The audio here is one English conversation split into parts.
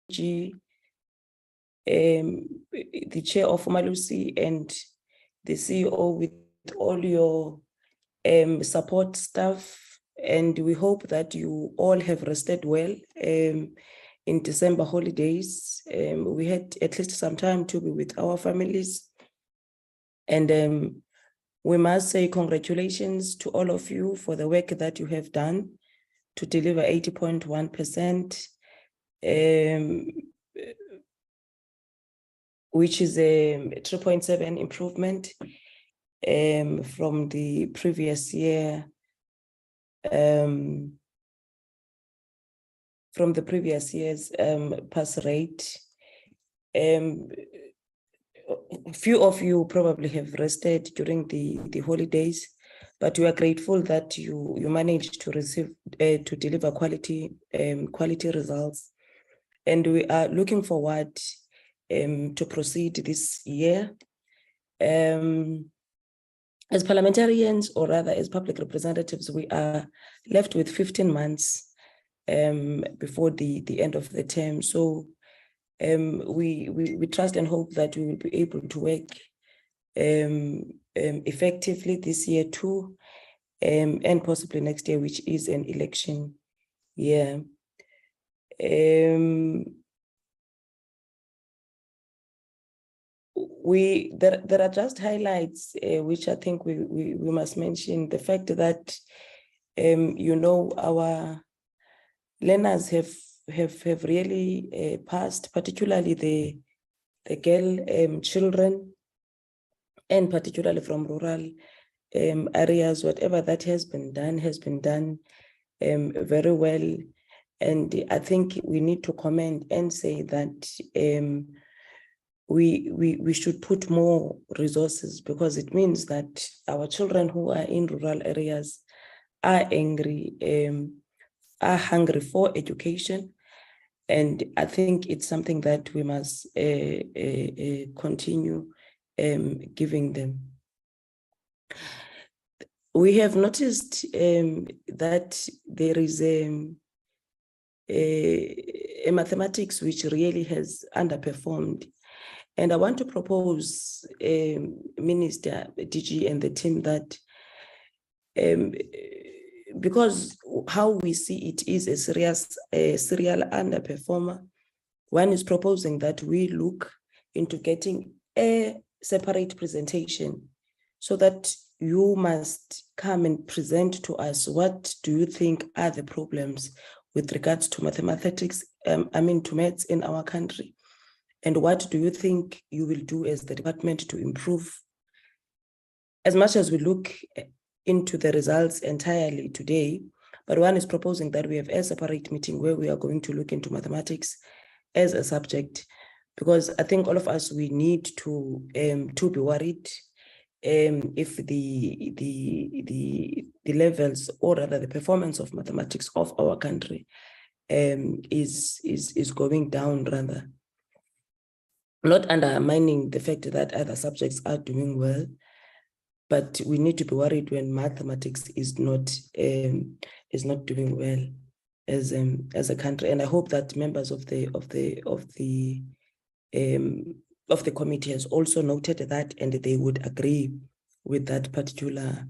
the chair of Umalusi and the CEO with all your support staff, and we hope that you all have rested well in December holidays. We had at least some time to be with our families, and we must say congratulations to all of you for the work that you have done to deliver 80.1%, which is a 3.7 improvement from the previous year. From the previous year's pass rate. Few of you probably have rested during the holidays, but we are grateful that you managed to receive to deliver quality results, and we are looking forward to proceed this year. As parliamentarians, or rather as public representatives, we are left with 15 months before the end of the term. So we trust and hope that we will be able to work effectively this year too, and possibly next year, which is an election year. There are just highlights which I think we must mention. The fact that our learners have really passed, particularly the girl children, and particularly from rural areas. Whatever that has been done very well, and I think we need to comment and say that we should put more resources, because it means that our children who are in rural areas are angry, are hungry for education, and I think it's something that we must continue giving them. We have noticed that there is a mathematics which really has underperformed. And I want to propose, Minister, DG, and the team that because how we see it is a serial underperformer, one is proposing that we look into getting a separate presentation so that you must come and present to us what do you think are the problems with regards to mathematics, to maths in our country. And what do you think you will do as the department to improve? As much as we look into the results entirely today, but one is proposing that we have a separate meeting where we are going to look into mathematics as a subject, because I think all of us, we need to be worried if the levels, or rather the performance of mathematics of our country is going down, rather. Not undermining the fact that other subjects are doing well, but we need to be worried when mathematics is not doing well as a country. And I hope that members of the committee has also noted that, and they would agree with that particular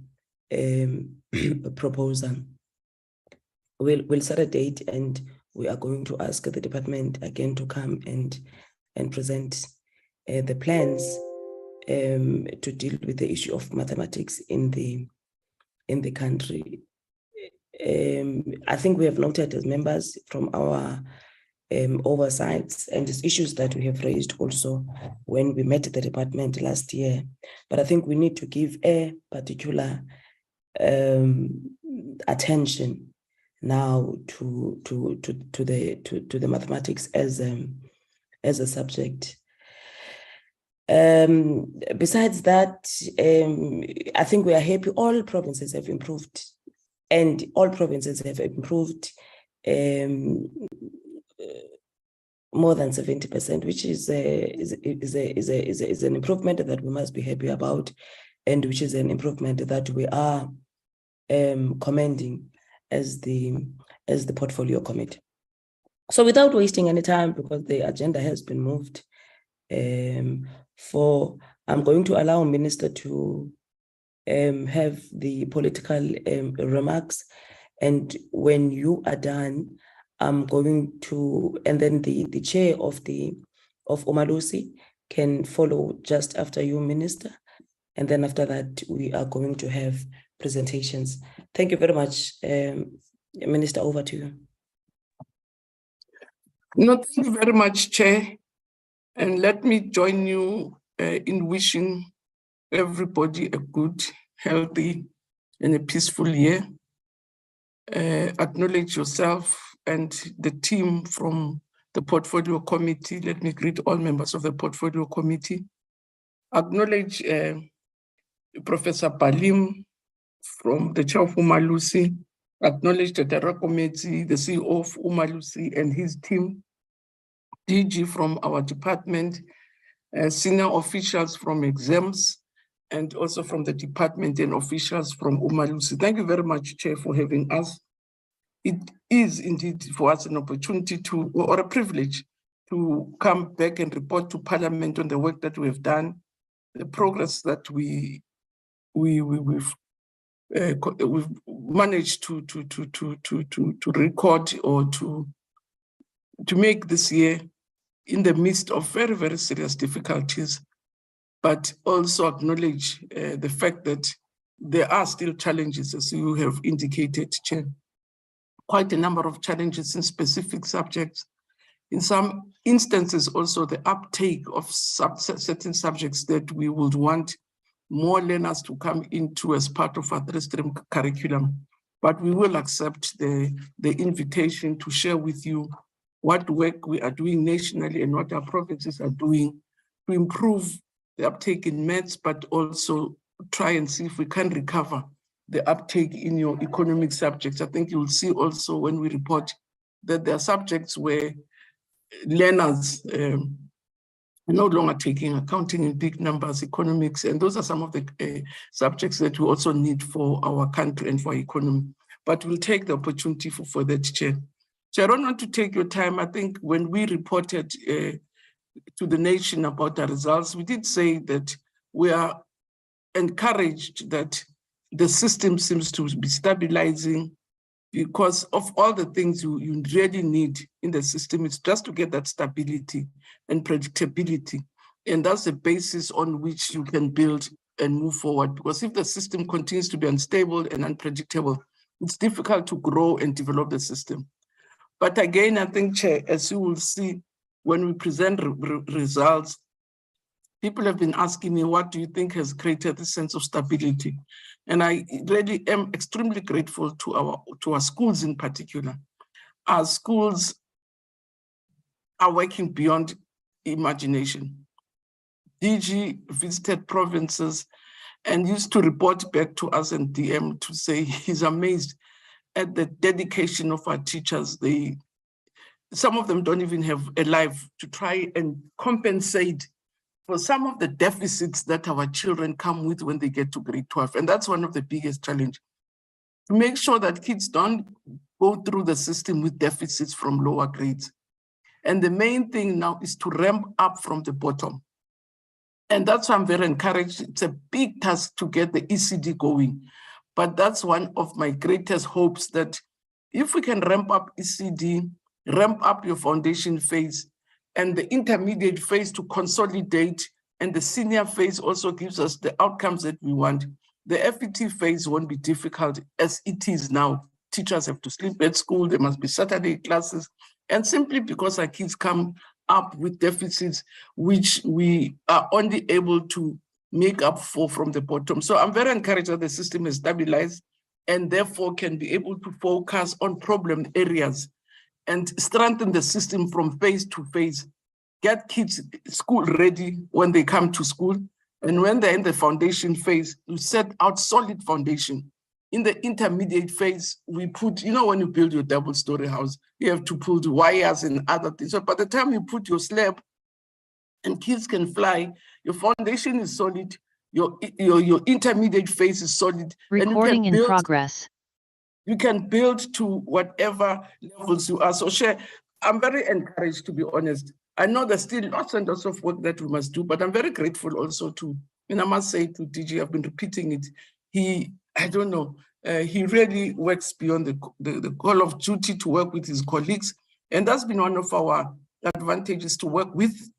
proposal. We'll set a date, and we are going to ask the department again to come and present the plans to deal with the issue of mathematics in the country. I think we have noted as members from our oversights and these issues that we have raised also when we met the department last year. But I think we need to give a particular attention now to the mathematics as a subject. Besides that, I think we are happy all provinces have improved, and all provinces have improved more than 70%, which is an improvement that we must be happy about, and which is an improvement that we are commending as the portfolio committee. So without wasting any time, because the agenda has been moved, I'm going to allow Minister to have the political remarks. And when you are done, I'm going to, and then the chair of Umalusi can follow just after you, Minister. And then after that, we are going to have presentations. Thank you very much. Minister, over to you. No, thank you very much, Chair. And let me join you in wishing everybody a good, healthy, and a peaceful year. Acknowledge yourself and the team from the Portfolio Committee. Let me greet all members of the Portfolio Committee. Acknowledge Professor Balim from the chair of Umalusi. Acknowledge the Director Committee, the CEO of Umalusi and his team, DG from our department, senior officials from exams, and also from the department and officials from Umalusi. Thank you very much, Chair, for having us. It is indeed for us an opportunity to, or a privilege, to come back and report to Parliament on the work that we have done, the progress that we've managed to record or to make this year in the midst of very, very serious difficulties, but also acknowledge the fact that there are still challenges, as you have indicated, Chair. Quite a number of challenges in specific subjects. In some instances, also the uptake of certain subjects that we would want more learners to come into as part of our 3-stream curriculum. But we will accept the invitation to share with you what work we are doing nationally and what our provinces are doing to improve the uptake in maths, but also try and see if we can recover the uptake in your economic subjects. I think you will see also when we report that there are subjects where learners are no longer taking accounting in big numbers, economics, and those are some of the subjects that we also need for our country and for our economy. But we'll take the opportunity for that, Chair. So I don't want to take your time. I think when we reported to the nation about the results, we did say that we are encouraged that the system seems to be stabilizing because of all the things you really need in the system. It's just to get that stability and predictability. And that's the basis on which you can build and move forward. Because if the system continues to be unstable and unpredictable, it's difficult to grow and develop the system. But again, I think, Chair, as you will see, when we present results, people have been asking me, what do you think has created this sense of stability? And I really am extremely grateful to our schools in particular. Our schools are working beyond imagination. DG visited provinces and used to report back to us and DM to say he's amazed at the dedication of our teachers. Some of them don't even have a life to try and compensate for some of the deficits that our children come with when they get to grade 12. And that's one of the biggest challenges. To make sure that kids don't go through the system with deficits from lower grades. And the main thing now is to ramp up from the bottom. And that's why I'm very encouraged. It's a big task to get the ECD going. But that's one of my greatest hopes, that if we can ramp up ECD, ramp up your foundation phase, and the intermediate phase to consolidate, and the senior phase also gives us the outcomes that we want. The FET phase won't be difficult as it is now. Teachers have to sleep at school, there must be Saturday classes, and simply because our kids come up with deficits, which we are only able to make up for from the bottom. So I'm very encouraged that the system is stabilized and therefore can be able to focus on problem areas and strengthen the system from phase to phase, get kids school ready when they come to school. And when they're in the foundation phase, to set out solid foundation. In the intermediate phase, we put, you know, when you build your double-story house, you have to pull the wires and other things. So by the time you put your slab and kids can fly, your foundation is solid, your intermediate phase is solid. Recording in progress. You can build to whatever levels you are. So, Chair, I'm very encouraged, to be honest. I know there's still lots and lots of work that we must do, but I'm very grateful also to, and I must say to DG, I've been repeating it. I don't know, he really works beyond the call of duty to work with his colleagues. And that's been one of our advantages, to work with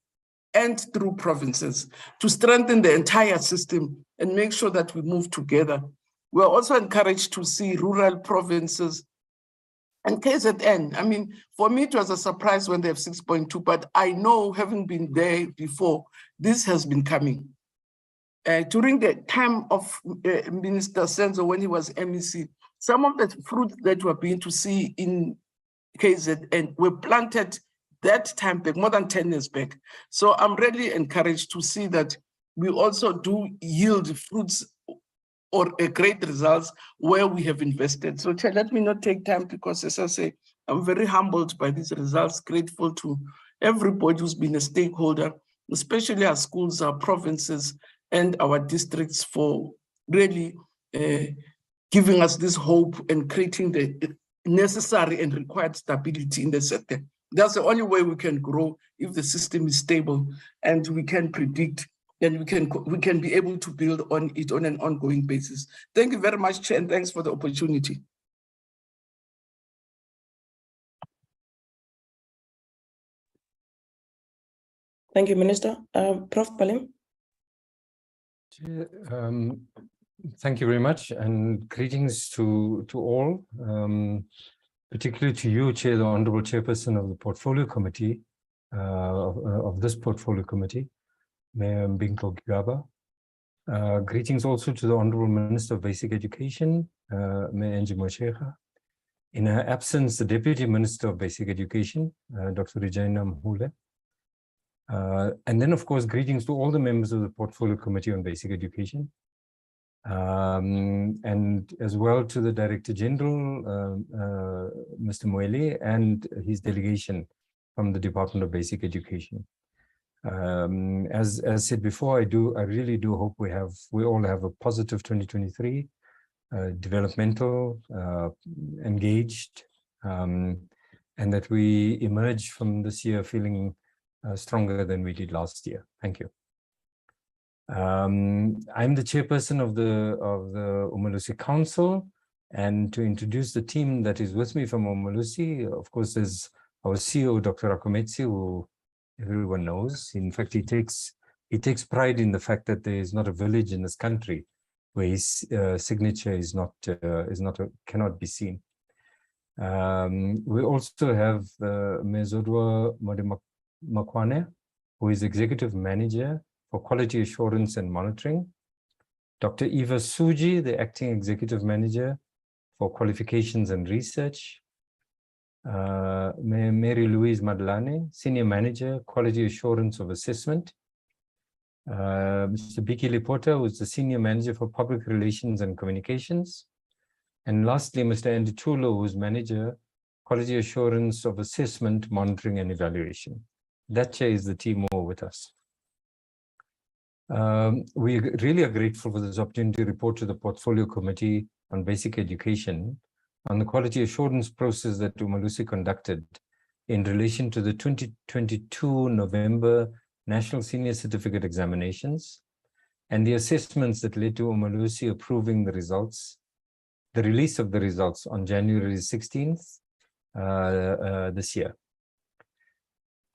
and through provinces to strengthen the entire system and make sure that we move together. We're also encouraged to see rural provinces and KZN. I mean, for me, it was a surprise when they have 6.2, but I know, having been there before, this has been coming. During the time of Minister Senzo, when he was MEC, some of the fruit that we're beginning to see in KZN were planted that time back, more than 10 years back. So I'm really encouraged to see that we also do yield fruits or great results where we have invested. So let me not take time, because as I say, I'm very humbled by these results, grateful to everybody who's been a stakeholder, especially our schools, our provinces, and our districts, for really giving us this hope and creating the necessary and required stability in the sector. That's the only way we can grow, if the system is stable and we can predict, and we can be able to build on it on an ongoing basis. Thank you very much, Chair, and thanks for the opportunity. Thank you, Minister. Prof. Palim. Thank you very much, and greetings to all, particularly to you, Chair, the Honorable Chairperson of the Portfolio Committee, of this Portfolio Committee, Mayor Mbinko Gigaba. Greetings also to the Honorable Minister of Basic Education, Mayor Angie Motshekga. In her absence, the Deputy Minister of Basic Education, Dr. Regina Mhule. And then, of course, greetings to all the members of the Portfolio Committee on Basic Education. And as well to the Director General, Mr. Moele, and his delegation from the Department of Basic Education. As said before, I really do hope we all have a positive 2023, developmental, engaged, and that we emerge from this year feeling stronger than we did last year. Thank you. I'm the chairperson of the Umalusi Council, and to introduce the team that is with me from Umalusi, of course, there's our CEO, Dr. Rakometsi, who everyone knows. In fact, he takes pride in the fact that there is not a village in this country where his signature cannot be seen. We also have Mezodwa Modimakwane, who is Executive Manager for Quality Assurance and Monitoring. Dr. Eva Suji, the Acting Executive Manager for Qualifications and Research. Mary Louise Madlane, Senior Manager, Quality Assurance of Assessment. Mr. Biki Lipota, who is the Senior Manager for Public Relations and Communications. And lastly, Mr. Andy Tulo, who is Manager, Quality Assurance of Assessment, Monitoring and Evaluation. That, Chair, is the team all with us. We really are grateful for this opportunity to report to the Portfolio Committee on Basic Education on the quality assurance process that Umalusi conducted in relation to the 2022 November National Senior Certificate Examinations and the assessments that led to Umalusi approving the results, the release of the results on January 16th this year.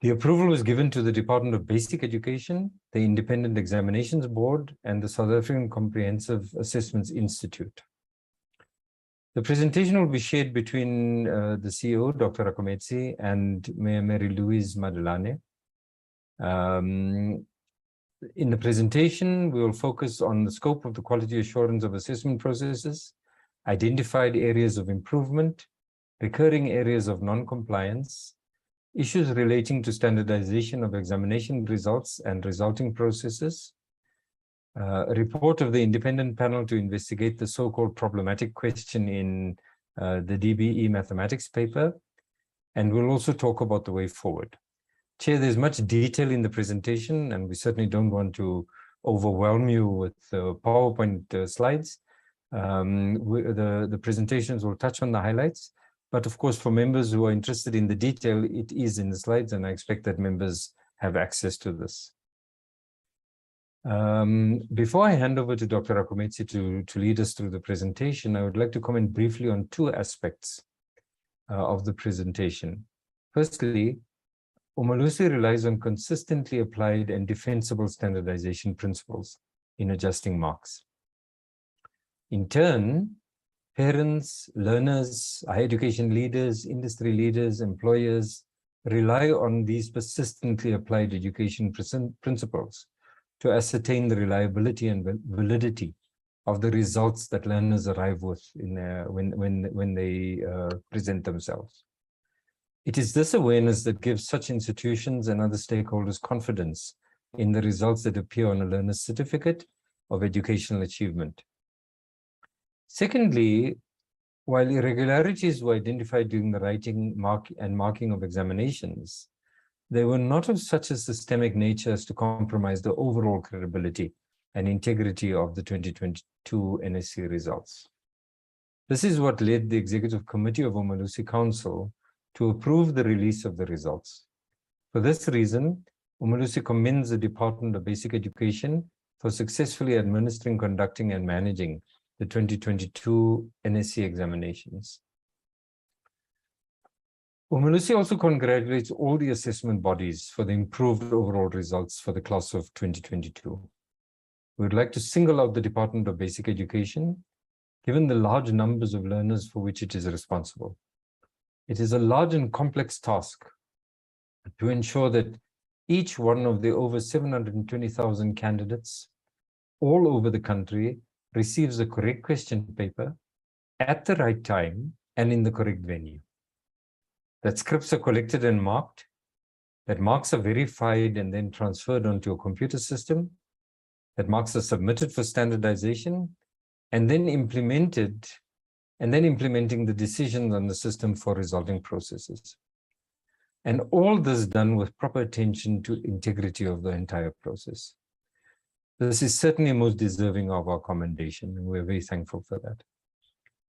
The approval was given to the Department of Basic Education, the Independent Examinations Board, and the South African Comprehensive Assessments Institute. The presentation will be shared between the CEO, Dr. Rakometsi, and Mayor Mary Louise Madlane. In the presentation, we will focus on the scope of the quality assurance of assessment processes, identified areas of improvement, recurring areas of non-compliance, issues relating to standardization of examination results and resulting processes, a report of the independent panel to investigate the so-called problematic question in the DBE mathematics paper, and we'll also talk about the way forward. Chair, there's much detail in the presentation, and we certainly don't want to overwhelm you with PowerPoint slides. The presentations will touch on the highlights, But of course, for members who are interested in the detail, it is in the slides, and I expect that members have access to this. Before I hand over to Dr. Rakometsi to lead us through the presentation, I would like to comment briefly on two aspects of the presentation. Firstly, Umalusi relies on consistently applied and defensible standardization principles in adjusting marks. In turn, parents, learners, higher education leaders, industry leaders, employers rely on these persistently applied education principles to ascertain the reliability and validity of the results that learners arrive with when they present themselves. It is this awareness that gives such institutions and other stakeholders confidence in the results that appear on a learner's certificate of educational achievement. Secondly, while irregularities were identified during the writing, marking of examinations, they were not of such a systemic nature as to compromise the overall credibility and integrity of the 2022 NSC results. This is what led the Executive Committee of Umalusi Council to approve the release of the results. For this reason, Umalusi commends the Department of Basic Education for successfully administering, conducting, and managing the 2022 NSC examinations. Umalusi also congratulates all the assessment bodies for the improved overall results for the class of 2022. We would like to single out the Department of Basic Education, given the large numbers of learners for which it is responsible. It is a large and complex task to ensure that each one of the over 720,000 candidates all over the country receives the correct question paper at the right time and in the correct venue. That scripts are collected and marked, that marks are verified and then transferred onto a computer system, that marks are submitted for standardization, and then implementing the decisions on the system for resolving processes. And all this done with proper attention to integrity of the entire process. This is certainly most deserving of our commendation, and we're very thankful for that.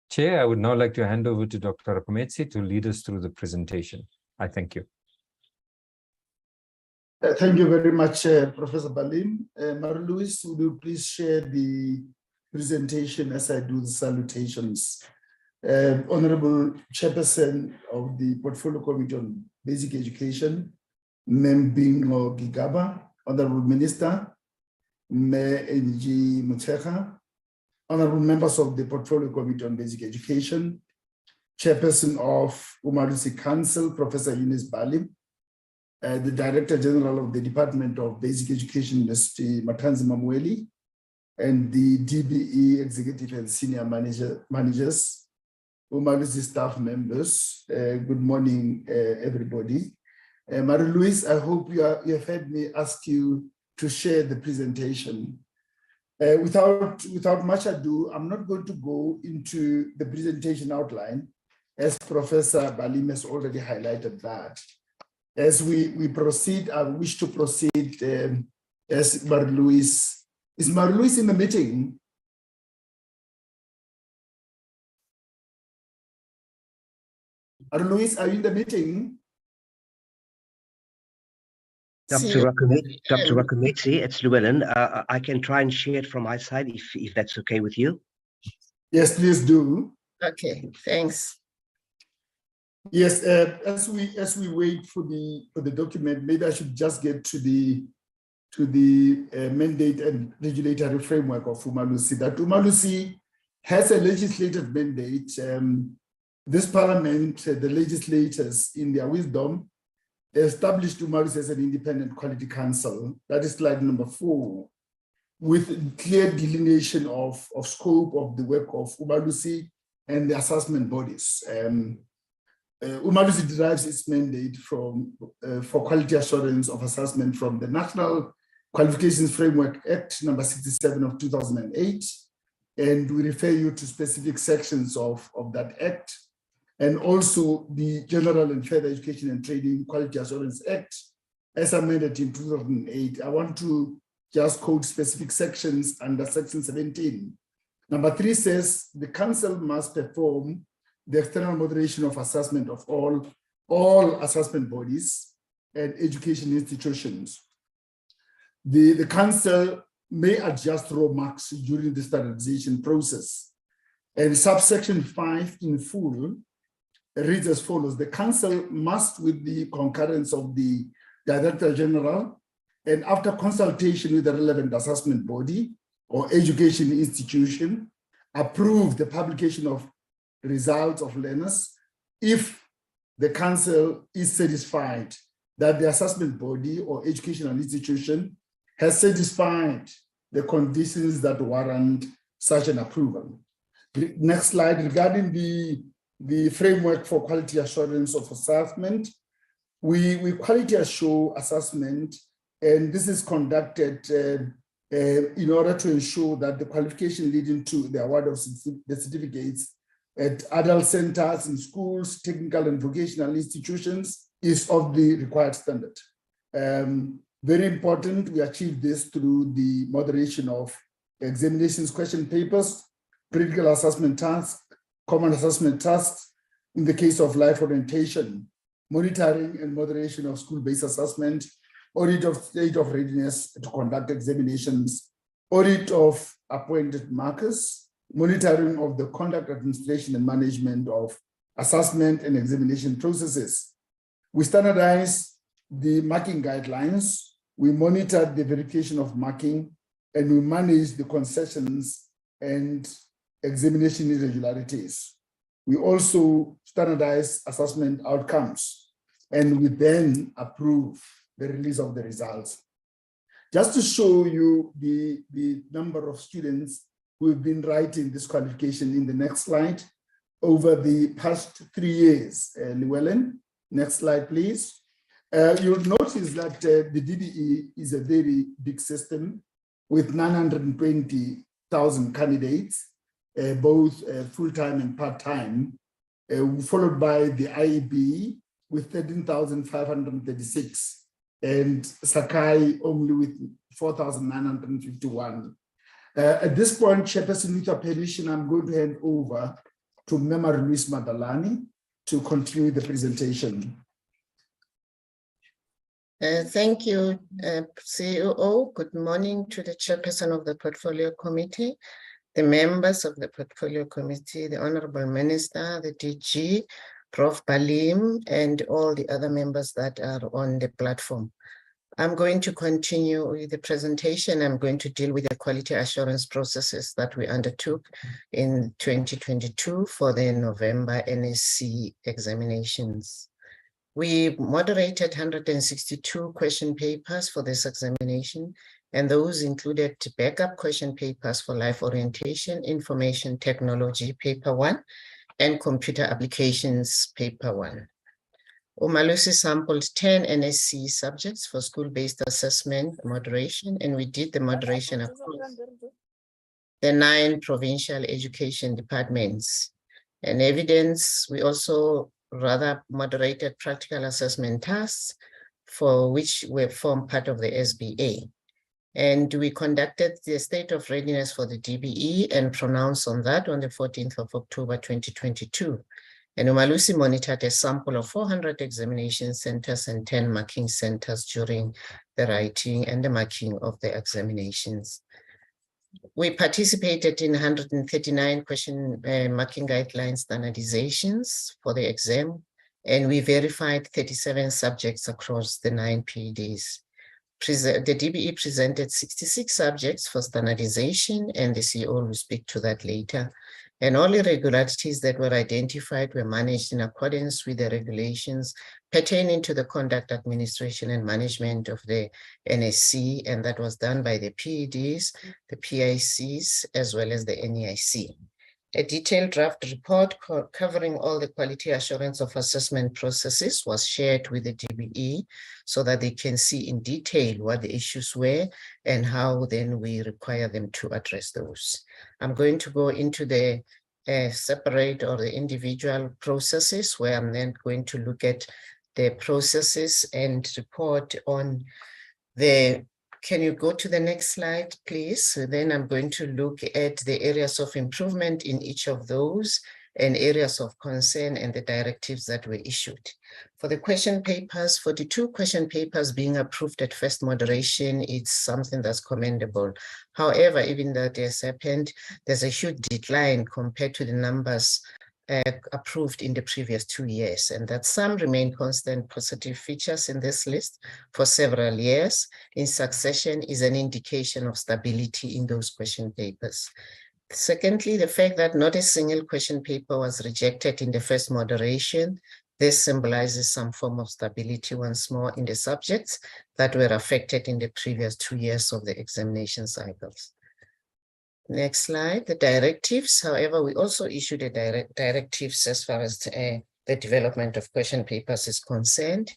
Chair, I would now like to hand over to Dr. Rakometsi to lead us through the presentation. I thank you. Thank you very much, Professor Balim. Marie-Louise, would you please share the presentation as I do the salutations? Honorable Chairperson of the Portfolio Committee on Basic Education, Membingo Gigaba, Honorable Minister, Mayor N.G. Muteha, honorable members of the Portfolio Committee on Basic Education, Chairperson of Umalusi Council, Professor Eunice Balim, the Director General of the Department of Basic Education University, Matanzi Mamweli, and the DBE Executive and Senior Managers, Umalusi staff members. Good morning, everybody. Marie-Louise, I hope you have heard me ask you to share the presentation. Without much ado, I'm not going to go into the presentation outline, as Professor Balim has already highlighted that. As we proceed, I wish to proceed as Marie-Louise. Is Marie-Louise in the meeting? Marie-Louise, are you in the meeting? Dr. Rakometsi, it's Llewellyn. I can try and share it from my side if that's okay with you. Yes, please do. Okay, thanks. Yes, as we wait for the document, maybe I should just get to the mandate and regulatory framework of Umalusi. That Umalusi has a legislative mandate. This parliament, the legislators, in their wisdom, established Umalusi as an independent quality council. That is slide number 4, with clear delineation of scope of the work of Umalusi and the assessment bodies. Umalusi derives its mandate from for quality assurance of assessment from the National Qualifications Framework Act number 67 of 2008, and we refer you to specific sections of that act, and also the General and Further Education and Training Quality Assurance Act, as amended in 2008. I want to just quote specific sections under section 17. Number 3 says the council must perform the external moderation of assessment of all assessment bodies and education institutions. The council may adjust raw marks during the standardization process. And subsection 5 in full reads as follows: the council must, with the concurrence of the Director General and after consultation with the relevant assessment body or education institution, approve the publication of results of learners if the council is satisfied that the assessment body or educational institution has satisfied the conditions that warrant such an approval. Next slide. Regarding the framework for quality assurance of assessment, we quality assure assessment, and this is conducted in order to ensure that the qualification leading to the award of the certificates at adult centers, in schools, technical and vocational institutions is of the required standard. Very important, we achieve this through the moderation of examinations, question papers, critical assessment tasks, common assessment tasks, in the case of life orientation, monitoring and moderation of school-based assessment, audit of state of readiness to conduct examinations, audit of appointed markers, monitoring of the conduct, administration, and management of assessment and examination processes. We standardize the marking guidelines, we monitor the verification of marking, and we manage the concessions and examination irregularities. We also standardize assessment outcomes, and we then approve the release of the results. Just to show you the number of students who have been writing this qualification in the next slide over the past 3 years. Llewellyn, next slide, please. You'll notice that the DBE is a very big system with 920,000 candidates, both full-time and part-time, followed by the IEB with 13,536, and Sakai only with 4,951. At this point, Chairperson, with your permission, I'm going to hand over to Umalusi Madalani to continue the presentation. Thank you, CEO. Good morning to the Chairperson of the Portfolio Committee, the members of the Portfolio Committee, the Honorable Minister, the DG, Prof. Balim, and all the other members that are on the platform. I'm going to continue with the presentation. I'm going to deal with the quality assurance processes that we undertook in 2022 for the November NSC examinations. We moderated 162 question papers for this examination, and those included backup question papers for life orientation, information technology, paper 1, and computer applications, paper 1. Umalusi sampled 10 NSC subjects for school-based assessment moderation, and we did the moderation across the 9 provincial education departments. And evidence, we also rather moderated practical assessment tasks for which we form part of the SBA. And we conducted the state of readiness for the DBE and pronounced on that on the 14th of October, 2022. And Umalusi monitored a sample of 400 examination centers and 10 marking centers during the writing and the marking of the examinations. We participated in 139 question marking guideline standardizations for the exam, and we verified 37 subjects across the 9 PEDs. The DBE presented 66 subjects for standardization, and the CEO will speak to that later. And all irregularities that were identified were managed in accordance with the regulations pertaining to the conduct, administration, and management of the NSC, and that was done by the PEDs, the PICs, as well as the NEIC. A detailed draft report covering all the quality assurance of assessment processes was shared with the DBE so that they can see in detail what the issues were and how then we require them to address those. I'm going to go into the separate or the individual processes where I'm then going to look at the processes and report on the. Can you go to the next slide, please? So then I'm going to look at the areas of improvement in each of those and areas of concern and the directives that were issued. For the question papers, 42 question papers being approved at first moderation, it's something that's commendable. However, even though that has happened, there's a huge decline compared to the numbers approved in the previous 2 years, and that some remain constant positive features in this list for several years in succession is an indication of stability in those question papers. Secondly, the fact that not a single question paper was rejected in the first moderation, this symbolizes some form of stability once more in the subjects that were affected in the previous 2 years of the examination cycles. Next slide, the directives. However, we also issued a directives as far as the development of question papers is concerned.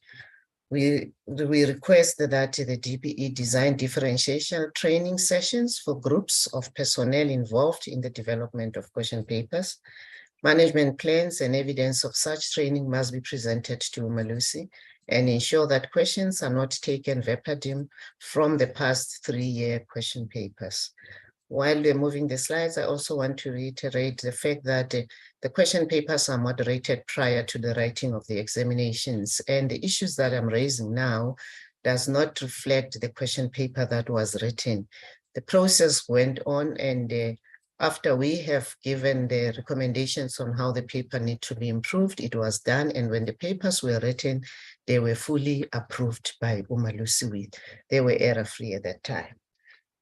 We request that the DPE design differentiation training sessions for groups of personnel involved in the development of question papers. Management plans and evidence of such training must be presented to Umalusi and ensure that questions are not taken verbatim from the past 3-year question papers. While we're moving the slides, I also want to reiterate the fact that the question papers are moderated prior to the writing of the examinations, and the issues that I'm raising now does not reflect the question paper that was written. The process went on, and after we have given the recommendations on how the paper need to be improved, it was done, and when the papers were written, they were fully approved by Umalusi. They were error-free at that time.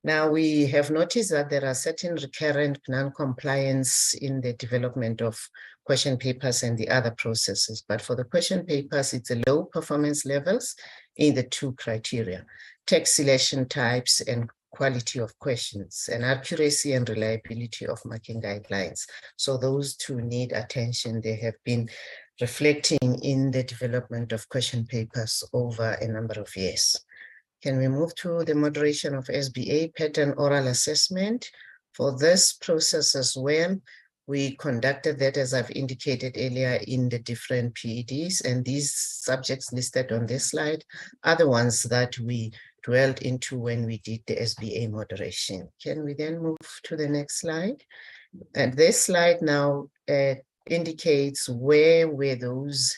Now, we have noticed that there are certain recurrent non-compliance in the development of question papers and the other processes. But for the question papers, it's a low performance levels in the 2 criteria, text selection types and quality of questions, and accuracy and reliability of marking guidelines. So those 2 need attention. They have been reflecting in the development of question papers over a number of years. Can we move to the moderation of SBA pattern oral assessment? For this process as well, we conducted that, as I've indicated earlier, in the different PEDs, and these subjects listed on this slide are the ones that we dwelled into when we did the SBA moderation. Can we then move to the next slide? And this slide now indicates where were those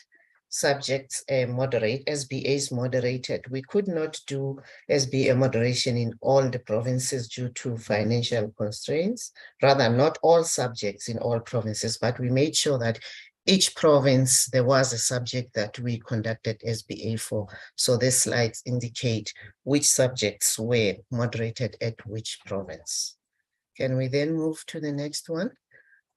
subjects moderate, SBAs moderated. We could not do SBA moderation in all the provinces due to financial constraints. Rather, not all subjects in all provinces, but we made sure that each province, there was a subject that we conducted SBA for. So these slides indicate which subjects were moderated at which province. Can we then move to the next one?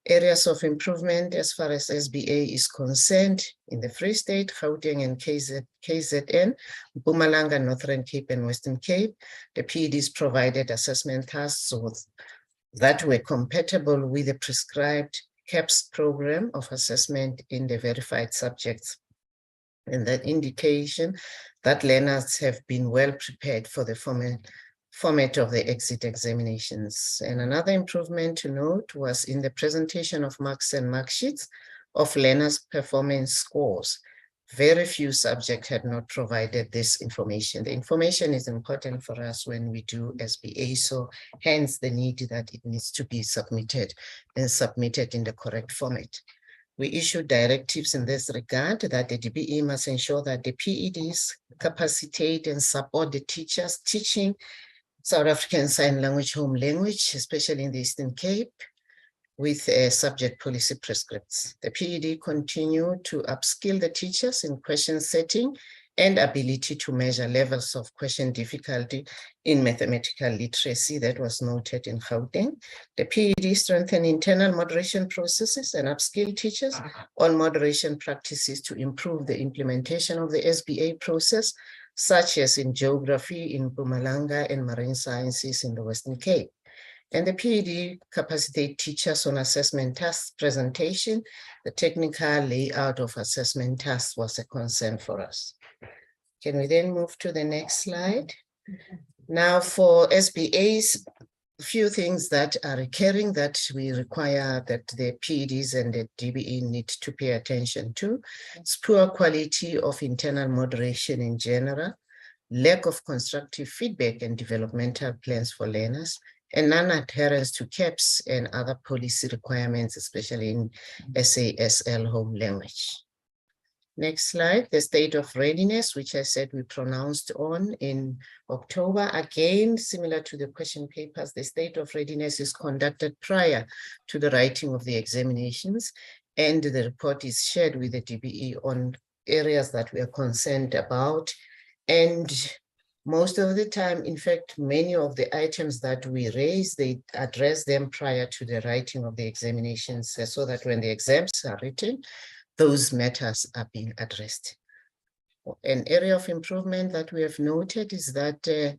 Areas of improvement as far as SBA is concerned in the Free State, Gauteng and KZN, Mpumalanga, Northern Cape and Western Cape. The PEDs provided assessment tasks that were compatible with the prescribed CAPS program of assessment in the verified subjects. And that indication that learners have been well prepared for the format of the exit examinations. And another improvement to note was in the presentation of marks and mark sheets of learners' performance scores. Very few subjects had not provided this information. The information is important for us when we do SBA, so hence the need that it needs to be submitted and submitted in the correct format. We issued directives in this regard that the DBE must ensure that the PEDs capacitate and support the teachers teaching South African Sign Language home language, especially in the Eastern Cape, with subject policy prescripts. The PED continued to upskill the teachers in question setting and ability to measure levels of question difficulty in mathematical literacy that was noted in Gauteng. The PED strengthened internal moderation processes and upskill teachers on moderation practices to improve the implementation of the SBA process, such as in geography in Mpumalanga and marine sciences in the Western Cape. And the PED capacitate teachers on assessment task presentation. The technical layout of assessment tasks was a concern for us. Can we then move to the next slide? Now for SBAs, a few things that are recurring that we require that the PEDs and the DBE need to pay attention to. It's poor quality of internal moderation in general, lack of constructive feedback and developmental plans for learners, and non-adherence to CAPS and other policy requirements, especially in SASL home language. Next slide, the state of readiness, which I said we pronounced on in October. Again, similar to the question papers, the state of readiness is conducted prior to the writing of the examinations, and the report is shared with the DBE on areas that we are concerned about. And most of the time, in fact, many of the items that we raise, they address them prior to the writing of the examinations, so that when the exams are written, those matters are being addressed. An area of improvement that we have noted is that the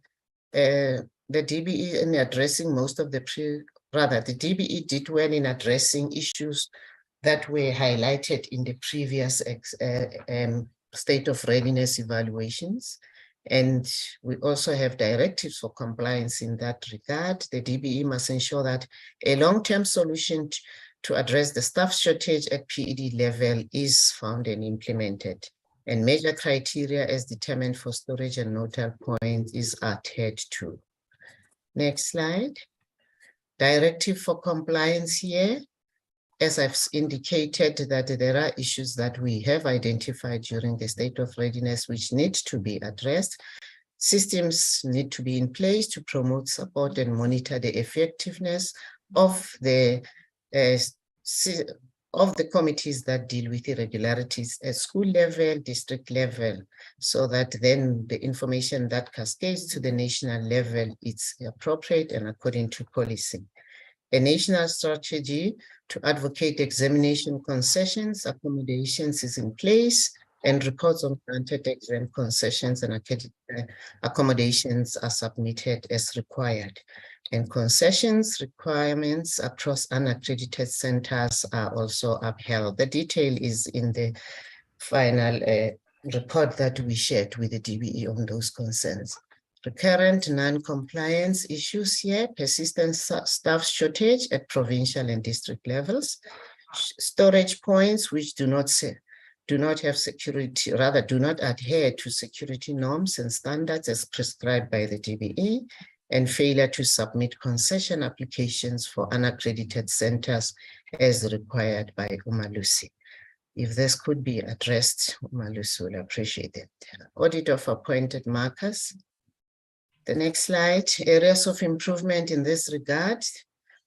DBE in addressing most of the the DBE did well in addressing issues that were highlighted in the previous state of readiness evaluations. And we also have directives for compliance in that regard. The DBE must ensure that a long-term solution to address the staff shortage at PED level is found and implemented, and major criteria as determined for storage and nodal points is adhered to. Next slide. Directive for compliance here. As I've indicated, that there are issues that we have identified during the state of readiness which need to be addressed. Systems need to be in place to promote, support, and monitor the effectiveness of the committees that deal with irregularities at school level, district level, so that then the information that cascades to the national level is appropriate and according to policy. A national strategy to advocate examination concessions, accommodations is in place, and reports on granted exam concessions and accommodations are submitted as required. And concessions requirements across unaccredited centers are also upheld. The detail is in the final report that we shared with the DBE on those concerns. Recurrent non-compliance issues here, persistent staff shortage at provincial and district levels, storage points which do not have security, rather do not adhere to security norms and standards as prescribed by the DBE, and failure to submit concession applications for unaccredited centers as required by Umalusi. If this could be addressed, Umalusi will appreciate it. Audit of appointed markers. The next slide, areas of improvement in this regard.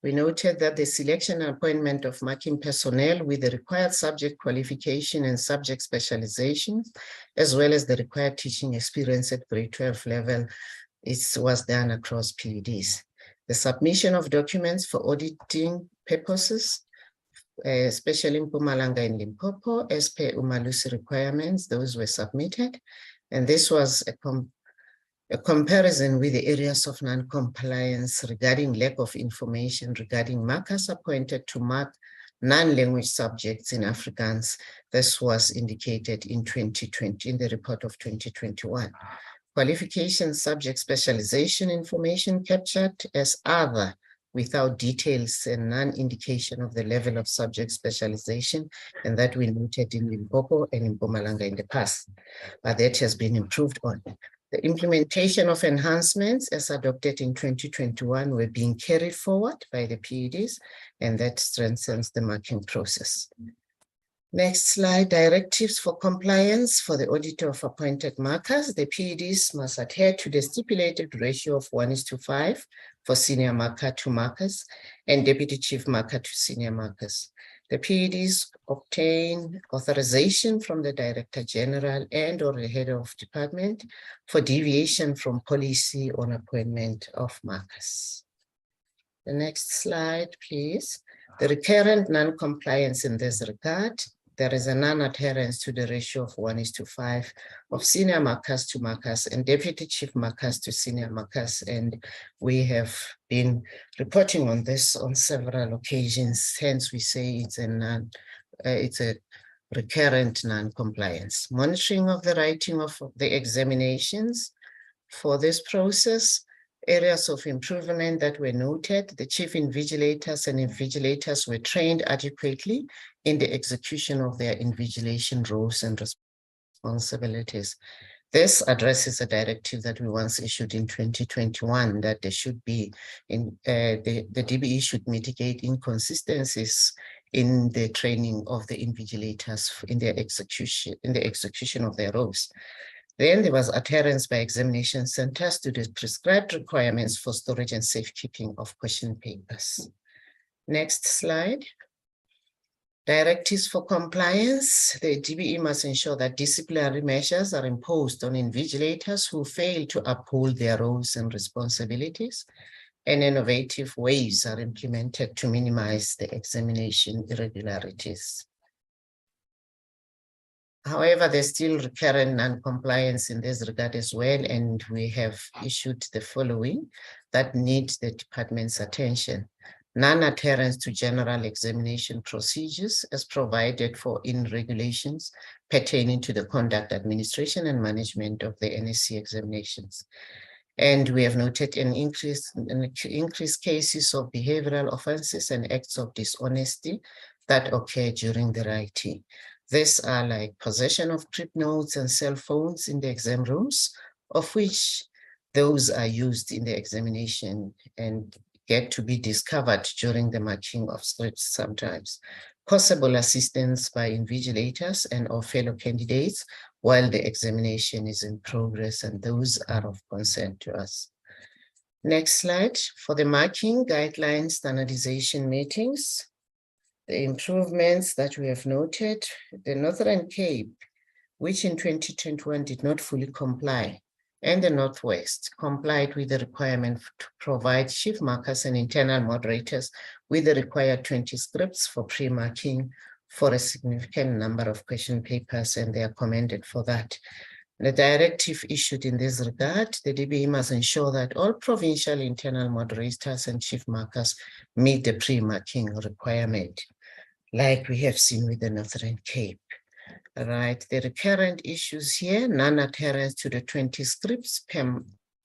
We noted that the selection and appointment of marking personnel with the required subject qualification and subject specialization, as well as the required teaching experience at grade 12 level, was done across PEDs. The submission of documents for auditing purposes, especially in Mpumalanga and Limpopo, as per Umalusi requirements, those were submitted. And this was a comparison with the areas of non-compliance regarding lack of information regarding markers appointed to mark non-language subjects in Afrikaans. This was indicated in 2020, in the report of 2021. Qualification subject specialization information captured as other without details and non-indication of the level of subject specialization, and that we noted in Limpopo and in Mpumalanga in the past, but that has been improved on. The implementation of enhancements as adopted in 2021 were being carried forward by the PEDs, and that strengthens the marking process. Next slide, directives for compliance for the auditor of appointed markers. The PEDs must adhere to the stipulated ratio of 1:5 for senior marker to markers and deputy chief marker to senior markers. The PEDs obtain authorization from the Director General and or the head of department for deviation from policy on appointment of markers. The next slide, please. The recurrent non-compliance in this regard. There is a non-adherence to the ratio of 1:5 of senior markers to markers and deputy chief markers to senior markers. And we have been reporting on this on several occasions. Hence, we say it's a recurrent non-compliance. Monitoring of the writing of the examinations. For this process, areas of improvement that were noted, the chief invigilators and invigilators were trained adequately in the execution of their invigilation roles and responsibilities. This addresses a directive that we once issued in 2021 that there should be the DBE should mitigate inconsistencies in the training of the invigilators in their execution of their roles. Then there was adherence by examination centers to the prescribed requirements for storage and safekeeping of question papers. Next slide. Directives for compliance. The DBE must ensure that disciplinary measures are imposed on invigilators who fail to uphold their roles and responsibilities, and innovative ways are implemented to minimize the examination irregularities. However, there's still recurrent non-compliance in this regard as well, and we have issued the following that need the department's attention. Non-adherence to general examination procedures as provided for in regulations pertaining to the conduct, administration, and management of the NSC examinations. And we have noted an increased cases of behavioral offenses and acts of dishonesty that occur during the writing. These are like possession of trip notes and cell phones in the exam rooms, of which those are used in the examination and get to be discovered during the marking of scripts sometimes. Possible assistance by invigilators and or fellow candidates while the examination is in progress, and those are of concern to us. Next slide. For the marking guidelines standardization meetings, the improvements that we have noted, the Northern Cape, which in 2021 did not fully comply, and the Northwest complied with the requirement to provide chief markers and internal moderators with the required 20 scripts for pre-marking for a significant number of question papers, and they are commended for that. The directive issued in this regard, the DBE must ensure that all provincial internal moderators and chief markers meet the pre-marking requirement, like we have seen with the Northern Cape. Right, the recurrent issues here, non-adherence to the 20 scripts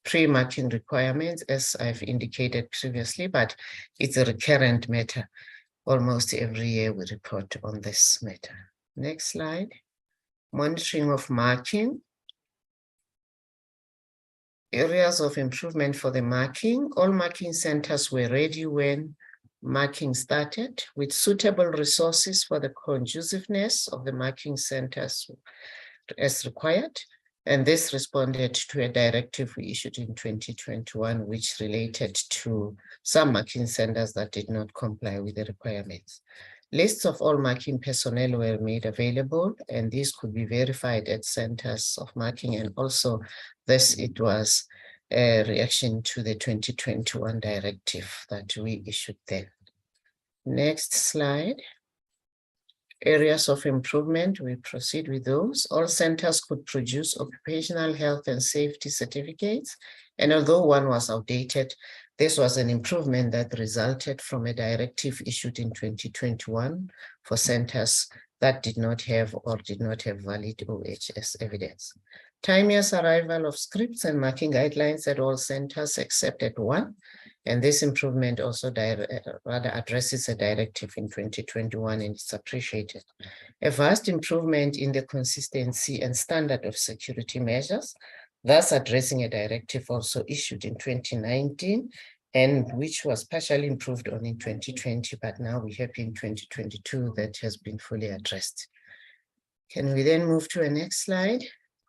pre-marking requirements, as I've indicated previously, but it's a recurrent matter. Almost every year we report on this matter. Next slide. Monitoring of marking. Areas of improvement for the marking. All marking centers were ready when marking started, with suitable resources for the conduciveness of the marking centers as required. And this responded to a directive we issued in 2021, which related to some marking centers that did not comply with the requirements. Lists of all marking personnel were made available, and these could be verified at centers of marking. And also this, it was a reaction to the 2021 directive that we issued then. Next slide. Areas of improvement, we proceed with those. All centers could produce occupational health and safety certificates. And although one was outdated, this was an improvement that resulted from a directive issued in 2021 for centers that did not have valid OHS evidence. Timeous arrival of scripts and marking guidelines at all centers except at one. And this improvement also rather addresses a directive in 2021, and it's appreciated. A vast improvement in the consistency and standard of security measures, thus addressing a directive also issued in 2019, and which was partially improved on in 2020, but now we have in 2022 that has been fully addressed. Can we then move to a next slide?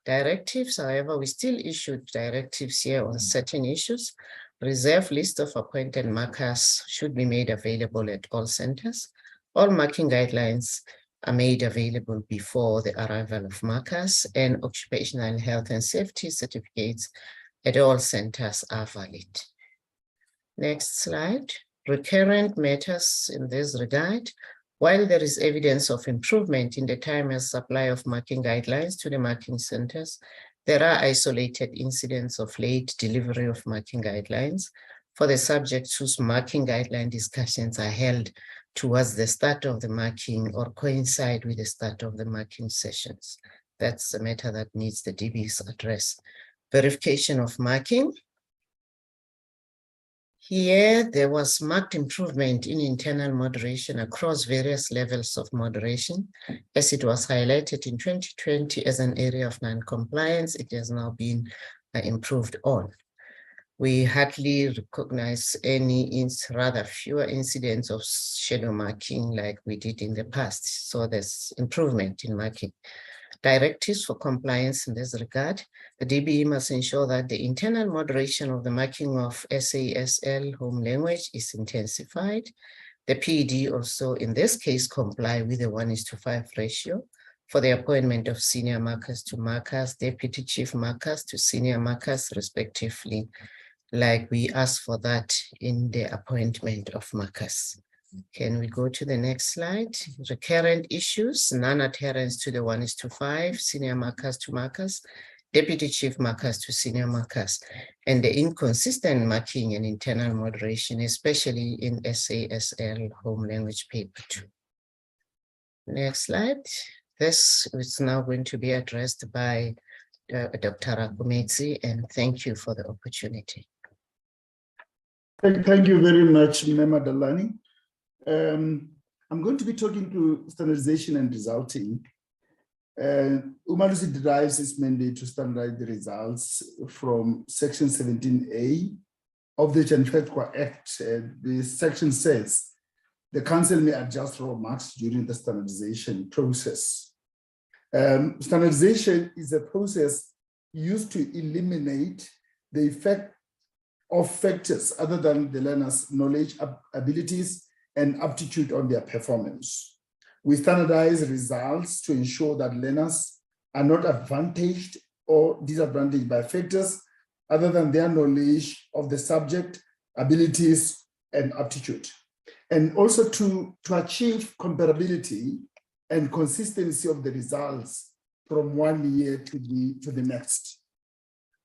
Directives, however, we still issued directives here on certain issues. Reserve list of appointed markers should be made available at all centers. All marking guidelines are made available before the arrival of markers, and occupational health and safety certificates at all centers are valid. Next slide. Recurrent matters in this regard. While there is evidence of improvement in the time and supply of marking guidelines to the marking centers, there are isolated incidents of late delivery of marking guidelines for the subjects whose marking guideline discussions are held towards the start of the marking or coincide with the start of the marking sessions. That's a matter that needs the DB's address. Verification of marking. Here, there was marked improvement in internal moderation across various levels of moderation. As it was highlighted in 2020 as an area of non-compliance, it has now been improved on. We hardly recognize any, rather fewer incidents of shadow marking like we did in the past. So there's improvement in marking. Directives for compliance in this regard. The DBE must ensure that the internal moderation of the marking of SASL home language is intensified. The PD also, in this case, comply with the 1:5 ratio for the appointment of senior markers to markers, deputy chief markers to senior markers, respectively, like we asked for that in the appointment of markers. Can we go to the next slide? Recurrent issues, non-adherence to the 1:5, senior markers to markers, deputy chief markers to senior markers, and the inconsistent marking and internal moderation, especially in SASL home language paper 2. Next slide. This is now going to be addressed by Dr. Rakumetsi, and thank you for the opportunity. Thank you very much, Mema Dalani. I'm going to be talking to standardization and resulting. Umalusi derives its mandate to standardize the results from Section 17A of the Untitled Act. The section says the council may adjust raw marks during the standardization process. Standardization is a process used to eliminate the effect of factors other than the learner's knowledge, abilities, and aptitude on their performance. We standardize results to ensure that learners are not advantaged or disadvantaged by factors other than their knowledge of the subject, abilities, and aptitude. And also to achieve comparability and consistency of the results from one year to the next.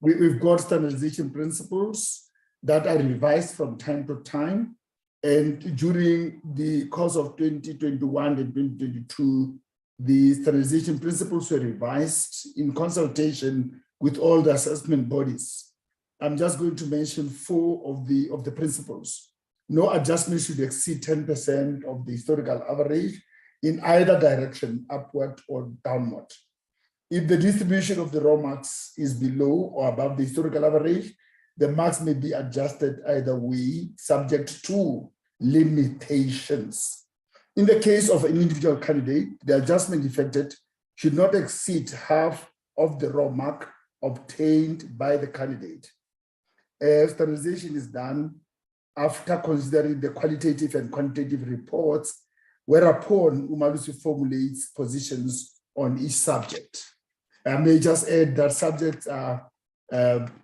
We've got standardization principles that are revised from time to time. And during the course of 2021 and 2022, the standardization principles were revised in consultation with all the assessment bodies. I'm just going to mention 4 of the principles. No adjustment should exceed 10% of the historical average in either direction, upward or downward. If the distribution of the raw marks is below or above the historical average, the marks may be adjusted either way, subject to limitations. In the case of an individual candidate, the adjustment effected should not exceed half of the raw mark obtained by the candidate. Standardization is done after considering the qualitative and quantitative reports, whereupon Umalusi formulates positions on each subject. I may just add that subjects are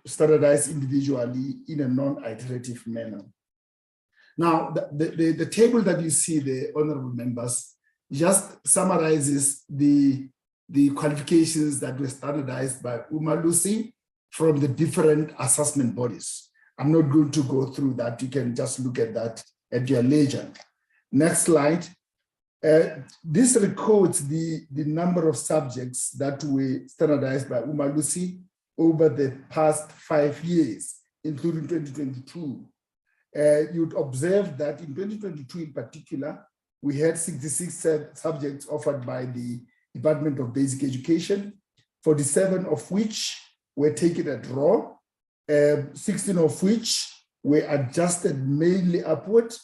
standardized individually in a non-iterative manner. Now, the table that you see there, honorable members, just summarizes the qualifications that were standardized by Umalusi from the different assessment bodies. I'm not going to go through that. You can just look at that at your leisure. Next slide. This records the number of subjects that were standardized by Umalusi over the past 5 years, including 2022. You'd observe that in 2022 in particular, we had 66 subjects offered by the Department of Basic Education, 47 of which were taken at raw, 16 of which were adjusted mainly upward,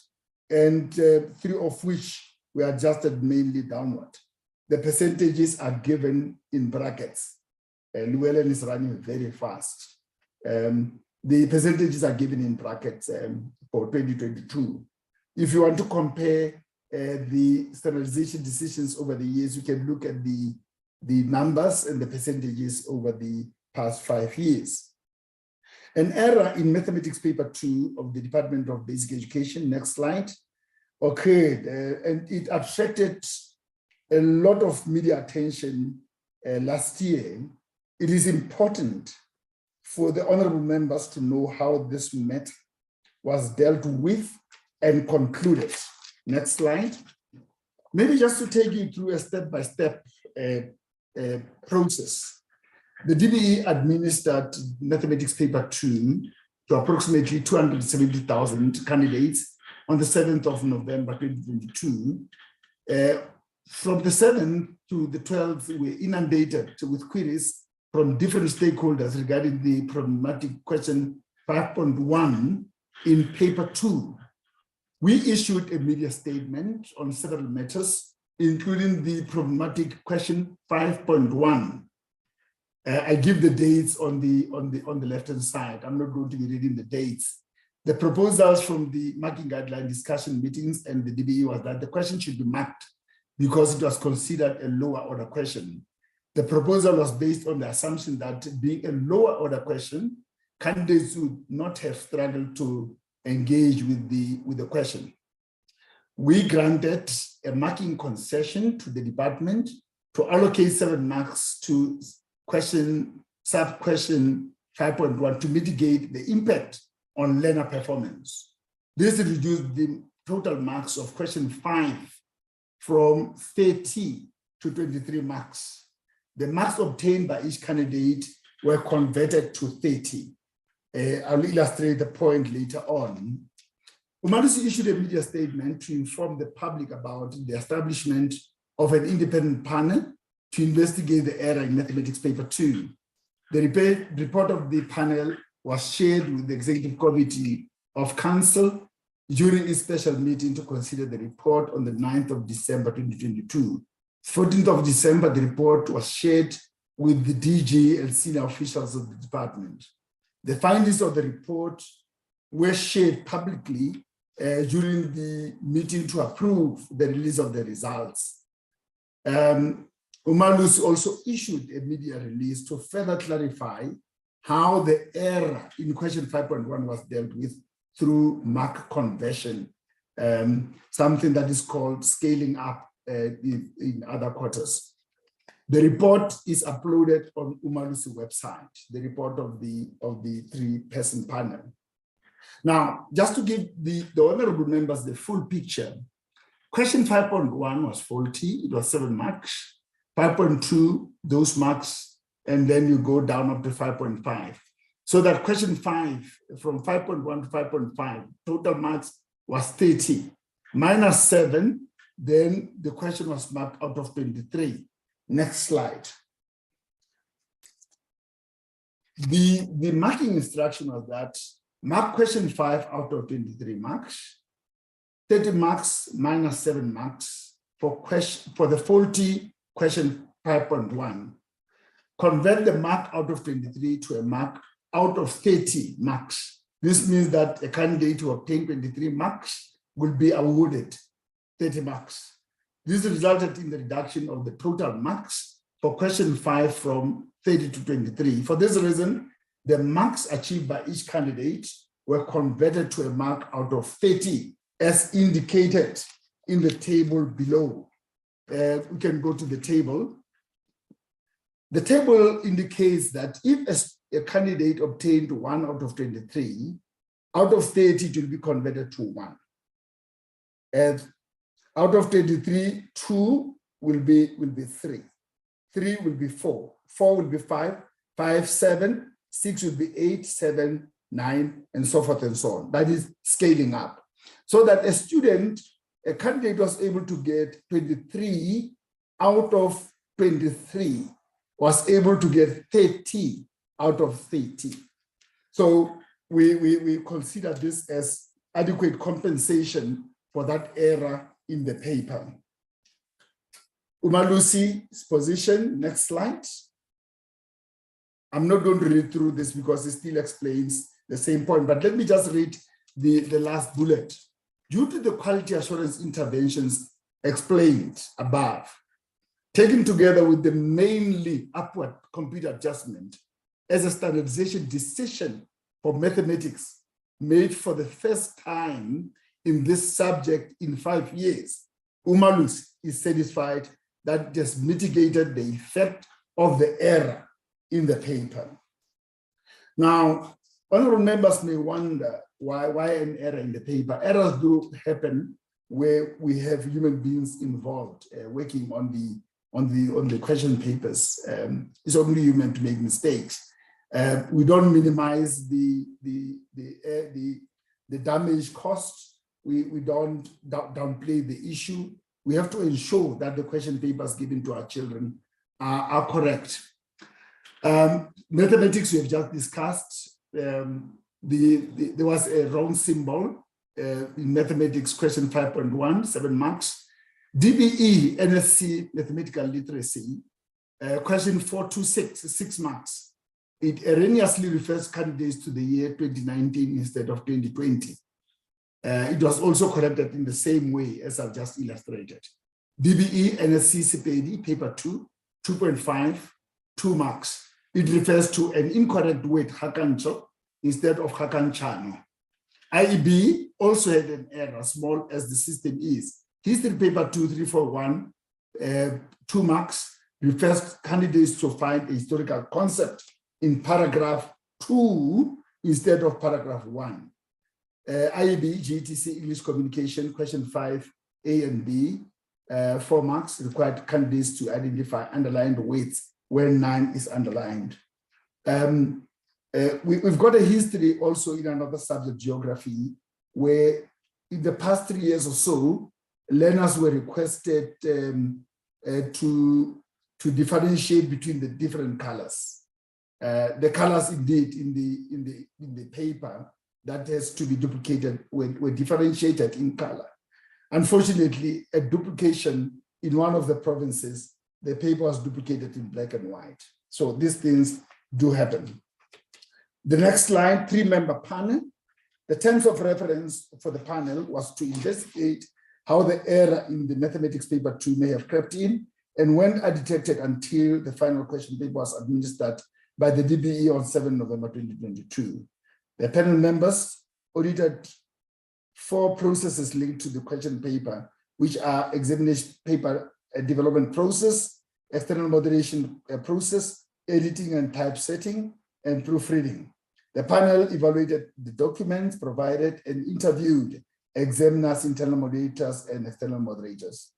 and 3 of which were adjusted mainly downward. The percentages are given in brackets. Llewellyn is running very fast. The percentages are given in brackets for 2022. If you want to compare the standardization decisions over the years, you can look at the numbers and the percentages over the past 5 years. An error in mathematics paper 2 of the Department of Basic Education, next slide, occurred, and it attracted a lot of media attention last year. It is important for the honorable members to know how this matter was dealt with and concluded. Next slide. Maybe just to take you through a step-by-step process. The DBE administered mathematics paper 2 to approximately 270,000 candidates on the 7th of November 2022. From the 7th to the 12th, we were inundated with queries from different stakeholders regarding the problematic question 5.1 in paper 2. We issued a media statement on several matters, including the problematic question 5.1. I give the dates on the left-hand side. I'm not going to be reading the dates. The proposals from the marking guideline discussion meetings and the DBE was that the question should be marked because it was considered a lower order question. The proposal was based on the assumption that being a lower order question, candidates would not have struggled to engage with the question. We granted a marking concession to the department to allocate 7 marks to sub-question 5.1 to mitigate the impact on learner performance. This reduced the total marks of question 5 from 30 to 23 marks. The marks obtained by each candidate were converted to 30. I'll illustrate the point later on. Umalusi issued a media statement to inform the public about the establishment of an independent panel to investigate the error in mathematics paper 2. The report of the panel was shared with the Executive Committee of Council during a special meeting to consider the report on the 9th of December 2022. 14th of December, the report was shared with the DG and senior officials of the department. The findings of the report were shared publicly during the meeting to approve the release of the results. Umalusi also issued a media release to further clarify how the error in question 5.1 was dealt with through mark conversion, something that is called scaling up in other quarters. The report is uploaded on Umalusi website, the report of the 3-person panel. Now, just to give the honorable members the full picture, question 5.1 was faulty, it was 7 marks, 5.2, those marks, and then you go down up to 5.5. So that question 5, from 5.1 to 5.5, total marks was 30, minus 7, then the question was marked out of 23. Next slide. The marking instruction was that mark question 5 out of 23 marks, 30 marks minus 7 marks for the faulty question 5.1. Convert the mark out of 23 to a mark out of 30 marks. This means that a candidate who obtained 23 marks will be awarded 30 marks. This resulted in the reduction of the total marks for question 5 from 30 to 23. For this reason, the marks achieved by each candidate were converted to a mark out of 30, as indicated in the table below. We can go to the table. The table indicates that if a candidate obtained 1 out of 23, out of 30 it will be converted to 1. And out of 23, 2 will be 3. 3 will be 4. 4 will be 5. 5, 7. 6 will be 8, 7, 9, and so forth and so on. That is scaling up. So that a candidate was able to get 23 out of 23, was able to get 30 out of 30. So we consider this as adequate compensation for that error in the paper. Umalusi's position, next slide. I'm not going to read through this because it still explains the same point, but let me just read the last bullet. Due to the quality assurance interventions explained above, taken together with the mainly upward computer adjustment as a standardization decision for mathematics made for the first time in this subject in 5 years, Umalusi is satisfied that it has mitigated the effect of the error in the paper. Now, honorable members may wonder why an error in the paper. Errors do happen where we have human beings involved working on the question papers. It's only human to make mistakes. We don't minimize the damage cost. We don't downplay the issue. We have to ensure that the question papers given to our children are correct. Mathematics we have just discussed. There was a wrong symbol in mathematics question 5.1, 7 marks. DBE, NSC, mathematical literacy, question 426, 6 marks. It erroneously refers candidates to the year 2019 instead of 2020. It was also corrected in the same way as I've just illustrated. DBE, NSC, CPD, paper 2, 2.5, 2 marks. It refers to an incorrect word, hakancho, instead of hakanchano. IEB also had an error, small as the system is. History paper 2341, 2 marks, refers candidates to find a historical concept in paragraph 2 instead of paragraph 1. IEB, GTC, English communication, question 5, A and B, 4 marks, required candidates to identify underlined words when 9 is underlined. We've got a history also in another subject, geography, where in the past 3 years or so, learners were requested to differentiate between the different colors. The colors indeed in the paper that has to be duplicated were differentiated in color. Unfortunately, a duplication in one of the provinces, the paper was duplicated in black and white. So these things do happen. The next slide, 3-member panel. The terms of reference for the panel was to investigate how the error in the mathematics paper 2 may have crept in and when undetected until the final question paper was administered by the DBE on 7 November 2022. The panel members audited 4 processes linked to the question paper, which are examination paper development process, external moderation process, editing and typesetting, and proofreading. The panel evaluated the documents provided and interviewed examiners, internal moderators, and external moderators,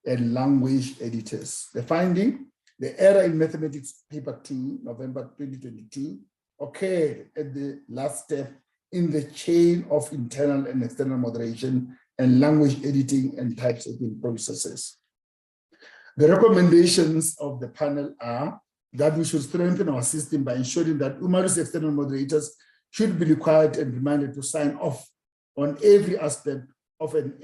and language editors. The finding, the error in mathematics paper 2, November 2022, occurred at the last step in the chain of internal and external moderation and language editing and typesetting processes. The recommendations of the panel are that we should strengthen our system by ensuring that Umalusi external moderators should be required and reminded to sign off on every aspect of an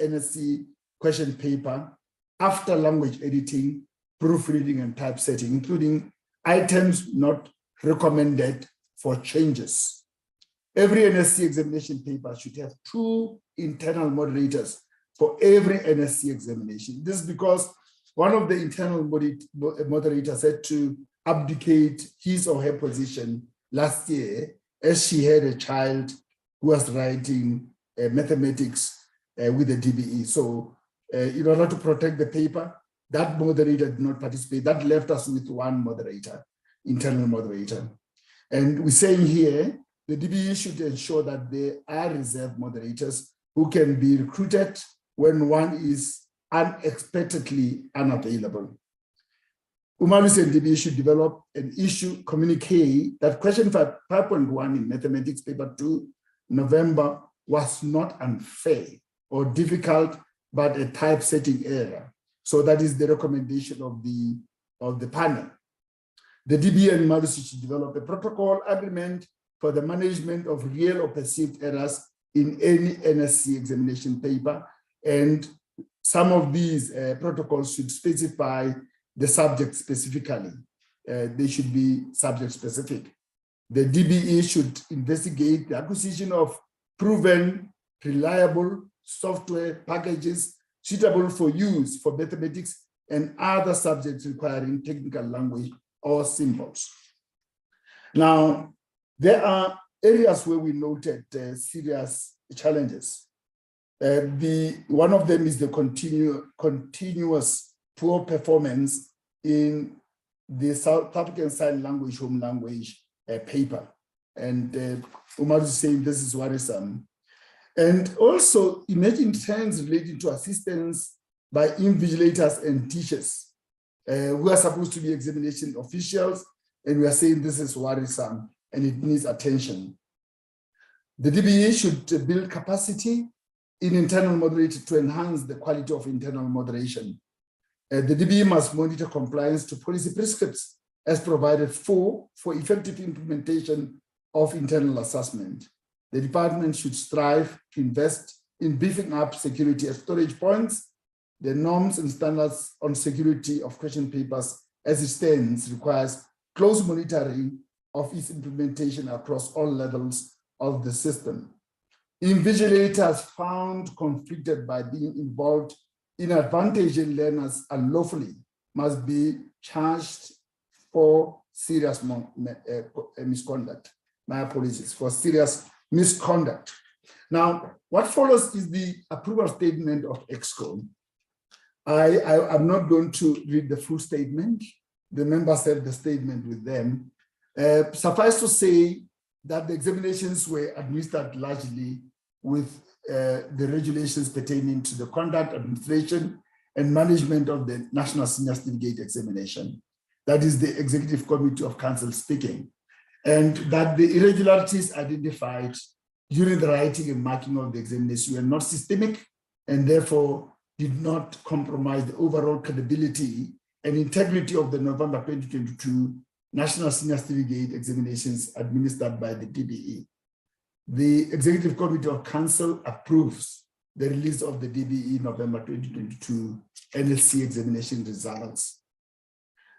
NSC question paper after language editing, proofreading, and typesetting, including items not recommended for changes. Every NSC examination paper should have 2 internal moderators for every NSC examination. This is because one of the internal moderators had to abdicate his or her position last year as she had a child who was writing mathematics with the DBE. So in order to protect the paper, that moderator did not participate. That left us with 1 moderator, internal moderator. And we're saying here, the DBE should ensure that there are reserve moderators who can be recruited when one is unexpectedly unavailable. Umalusi and DBE should develop an issue communique that question 5.1 in mathematics paper 2, November, was not unfair or difficult, but a typesetting error. So that is the recommendation of the panel. The DBE and Umalusi should develop a protocol agreement for the management of real or perceived errors in any NSC examination paper, and some of these protocols should specify the subject specifically. They should be subject specific. The DBE should investigate the acquisition of proven, reliable software packages suitable for use for mathematics and other subjects requiring technical language or symbols. Now, there are areas where we noted serious challenges. One of them is the continuous poor performance in the South African Sign Language Home Language paper. And Umar is saying this is worrisome. And also emerging trends relating to assistance by invigilators and teachers who are supposed to be examination officials and we are saying this is worrisome and it needs attention. The DBE should build capacity in internal moderation to enhance the quality of internal moderation. The DBE must monitor compliance to policy prescripts as provided for effective implementation of internal assessment. The department should strive to invest in beefing up security at storage points. The norms and standards on security of question papers as it stands requires close monitoring of its implementation across all levels of the system. Invigilators found conflicted by being involved in advantaging learners unlawfully must be charged for serious misconduct. My apologies, for serious misconduct. Now, what follows is the approval statement of EXCO. I'm not going to read the full statement. The members have the statement with them. Suffice to say that the examinations were administered largely with the regulations pertaining to the conduct, administration, and management of the National Senior Certificate Examination. That is the Executive Committee of Council speaking. And that the irregularities identified during the writing and marking of the examination were not systemic and therefore did not compromise the overall credibility and integrity of the November 2022 National Senior Certificate Examinations administered by the DBE. The Executive Committee of Council approves the release of the DBE November 2022 NLC examination results.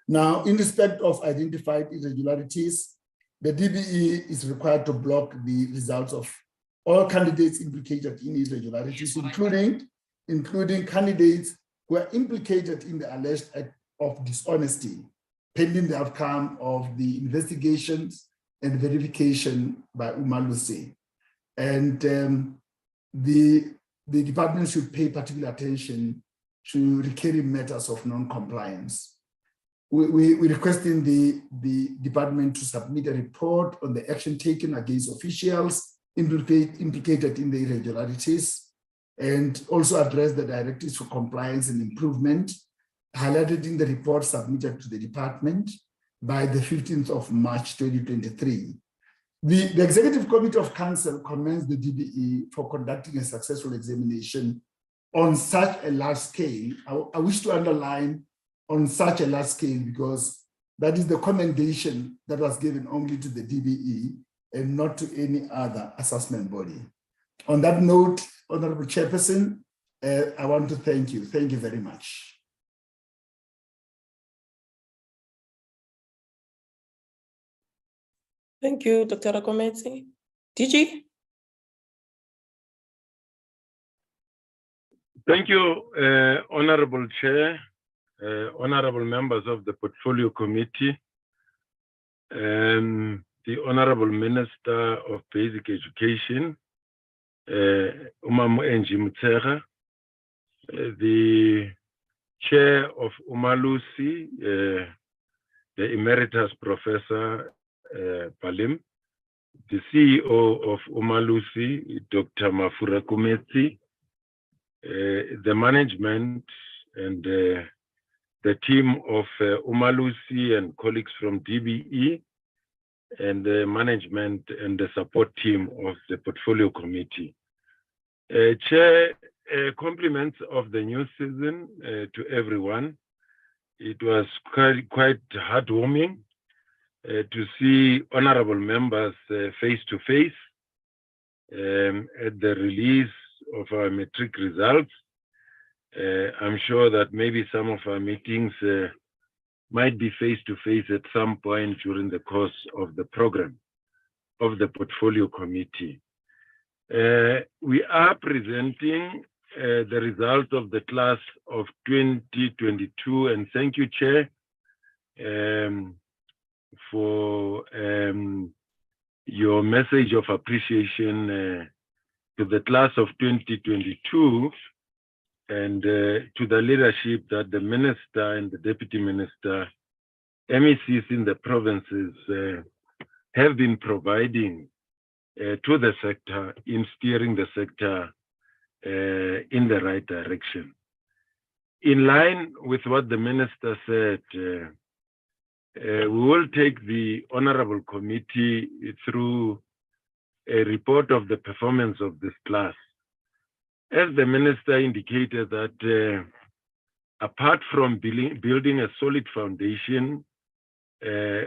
Now, in respect of identified irregularities, the DBE is required to block the results of all candidates implicated in irregularities, including candidates who are implicated in the alleged act of dishonesty, pending the outcome of the investigations and verification by Umalusi. And the department should pay particular attention to recurring matters of non-compliance. We're requesting the department to submit a report on the action taken against officials implicated in the irregularities, and also address the directives for compliance and improvement highlighted in the report submitted to the department by the 15th of March 2023. The Executive Committee of Council commends the DBE for conducting a successful examination on such a large scale. I wish to underline on such a large scale because that is the commendation that was given only to the DBE and not to any other assessment body. On that note, Honorable Chairperson, I want to thank you. Thank you very much. Thank you, Dr. Rakometsi. DG? Thank you, Honorable Chair, honorable members of the Portfolio Committee, the Honorable Minister of Basic Education, Umalusi, the Chair of Umalusi, the Emeritus Professor Palim, the CEO of Umalusi, Dr. Mafura Kumetsi, the management and the team of Umalusi and colleagues from DBE, and the management and the support team of the Portfolio Committee. Chair, compliments of the new season to everyone. It was quite heartwarming to see honorable members face to face at the release of our matric results. I'm sure that maybe some of our meetings might be face to face at some point during the course of the program of the Portfolio Committee. We are presenting the results of the class of 2022, and thank you, Chair, for your message of appreciation to the class of 2022 and to the leadership that the Minister and the Deputy Minister, MECs in the provinces have been providing to the sector in steering the sector in the right direction. In line with what the Minister said, we will take the Honorable Committee through a report of the performance of this class. As the Minister indicated that apart from building a solid foundation,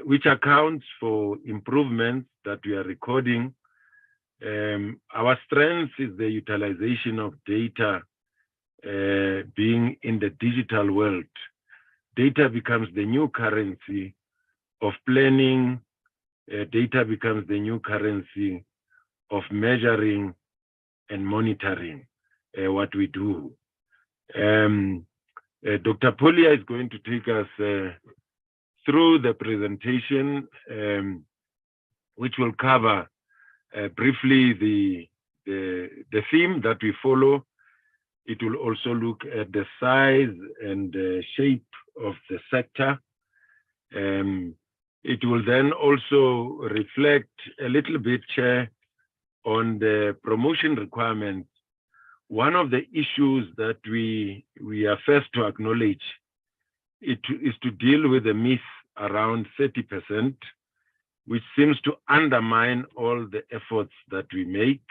which accounts for improvements that we are recording, our strength is the utilization of data being in the digital world. Data becomes the new currency of planning. Data becomes the new currency of measuring and monitoring what we do. Dr. Polia is going to take us through the presentation, which will cover briefly the theme that we follow. It will also look at the size and shape of the sector. It will then also reflect a little bit, Chair, on the promotion requirements. One of the issues that we are first to acknowledge is to deal with the myth around 30%, which seems to undermine all the efforts that we make.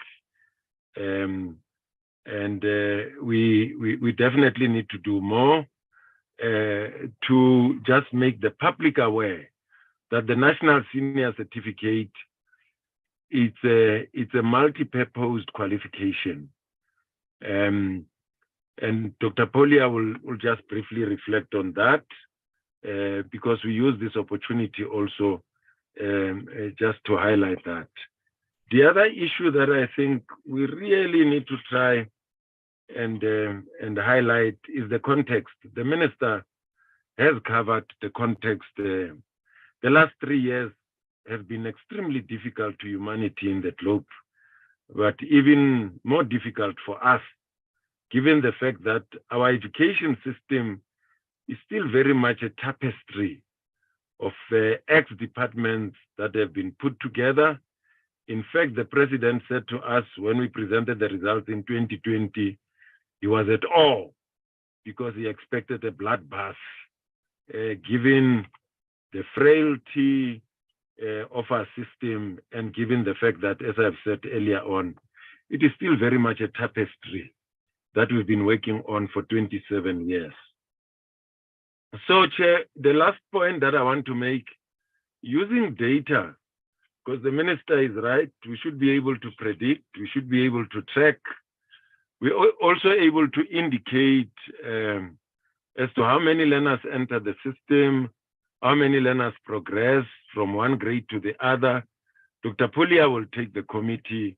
We definitely need to do more to just make the public aware that the National Senior Certificate, it's a multi-purposed qualification. And Dr. Polia will just briefly reflect on that because we use this opportunity also just to highlight that. The other issue that I think we really need to try and highlight is the context. The Minister has covered the context. The last 3 years have been extremely difficult to humanity in the globe, but even more difficult for us, given the fact that our education system is still very much a tapestry of ex-departments that have been put together. In fact, the President said to us when we presented the results in 2020, he was at awe because he expected a bloodbath, given the frailty of our system and given the fact that, as I've said earlier on, it is still very much a tapestry that we've been working on for 27 years. So, Chair, the last point that I want to make, using data, because the Minister is right, we should be able to predict, we should be able to track. We're also able to indicate as to how many learners enter the system, how many learners progress from one grade to the other. Dr. Polia will take the committee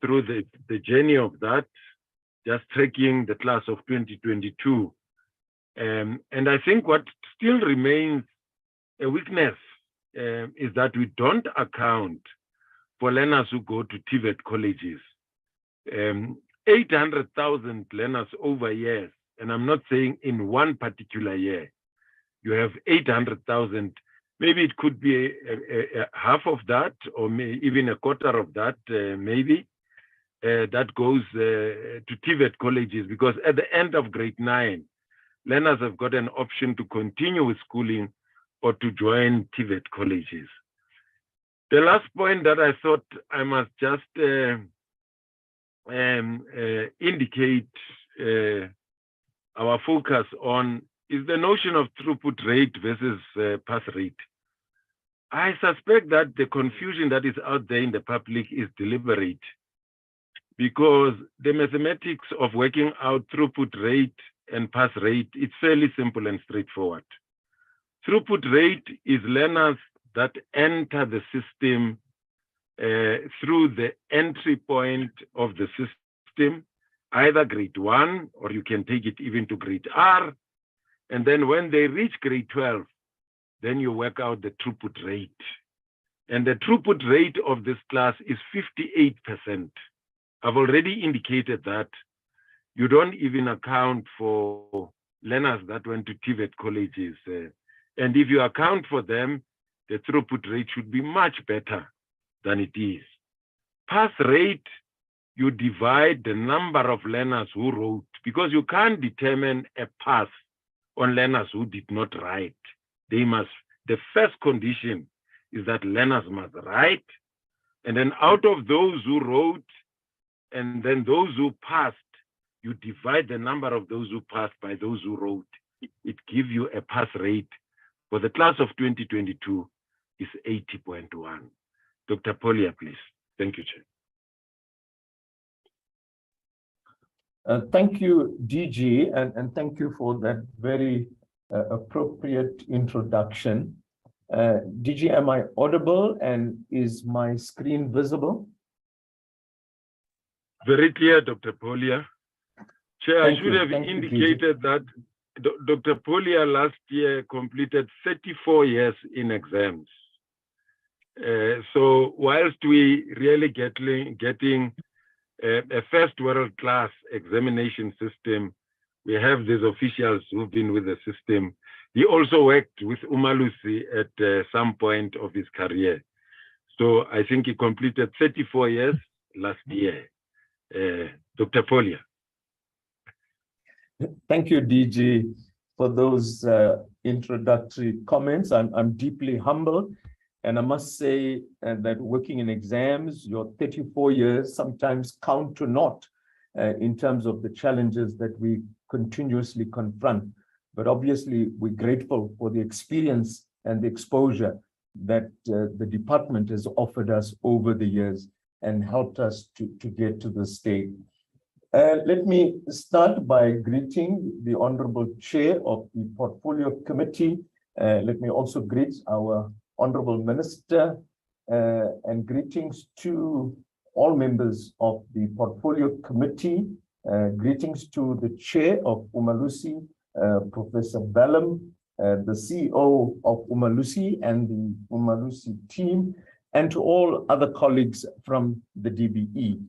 through the journey of that, just tracking the class of 2022. And I think what still remains a weakness is that we don't account for learners who go to TVET colleges. 800,000 learners over years, and I'm not saying in one particular year. You have 800,000, maybe it could be a half of that, or even a quarter of that, maybe, that goes to TVET colleges, because at the end of grade 9, learners have got an option to continue with schooling or to join TVET colleges. The last point that I thought I must just indicate our focus on is the notion of throughput rate versus pass rate. I suspect that the confusion that is out there in the public is deliberate, because the mathematics of working out throughput rate and pass rate, it's fairly simple and straightforward. Throughput rate is learners that enter the system through the entry point of the system, either grade 1, or you can take it even to grade R. And then when they reach grade 12, then you work out the throughput rate. And the throughput rate of this class is 58%. I've already indicated that you don't even account for learners that went to TVET colleges. And if you account for them, the throughput rate should be much better than it is. Pass rate, you divide the number of learners who wrote, because you can't determine a pass on learners who did not write. They must the first condition is that learners must write. And then out of those who wrote, and then those who passed, you divide the number of those who passed by those who wrote. It gives you a pass rate for the class of 2022 is 80.1. Dr. Polia, please. Thank you, Chair. Thank you, DG, and thank you for that very appropriate introduction. DG, am I audible and is my screen visible? Very clear, Dr. Polia. Chair, I should have Thank you, indicated that Dr. Polia last year completed 34 years in exams. So whilst we really getting a first world-class examination system, we have these officials who've been with the system. He also worked with Umalusi at some point of his career. So I think he completed 34 years last year. Dr. Polia. Thank you, DG, for those introductory comments. I'm deeply humbled. And I must say that working in exams, your 34 years sometimes count to naught in terms of the challenges that we continuously confront. But obviously, we're grateful for the experience and the exposure that the department has offered us over the years and helped us to get to this stage. Let me start by greeting the Honorable Chair of the Portfolio Committee. Let me also greet our Honorable Minister and greetings to all members of the Portfolio Committee. Greetings to the Chair of Umalusi, Professor Bellum, the CEO of Umalusi and the Umalusi team, and to all other colleagues from the DBE.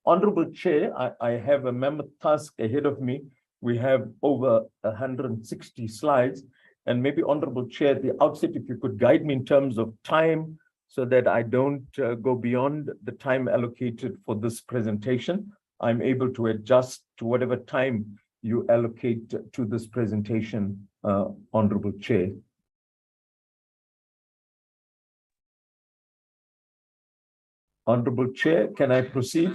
Honorable Chair, I have a mammoth task ahead of me. We have over 160 slides. And maybe, Honorable Chair, at the outset, if you could guide me in terms of time so that I don't go beyond the time allocated for this presentation, I'm able to adjust to whatever time you allocate to this presentation, Honorable Chair. Honorable Chair, can I proceed?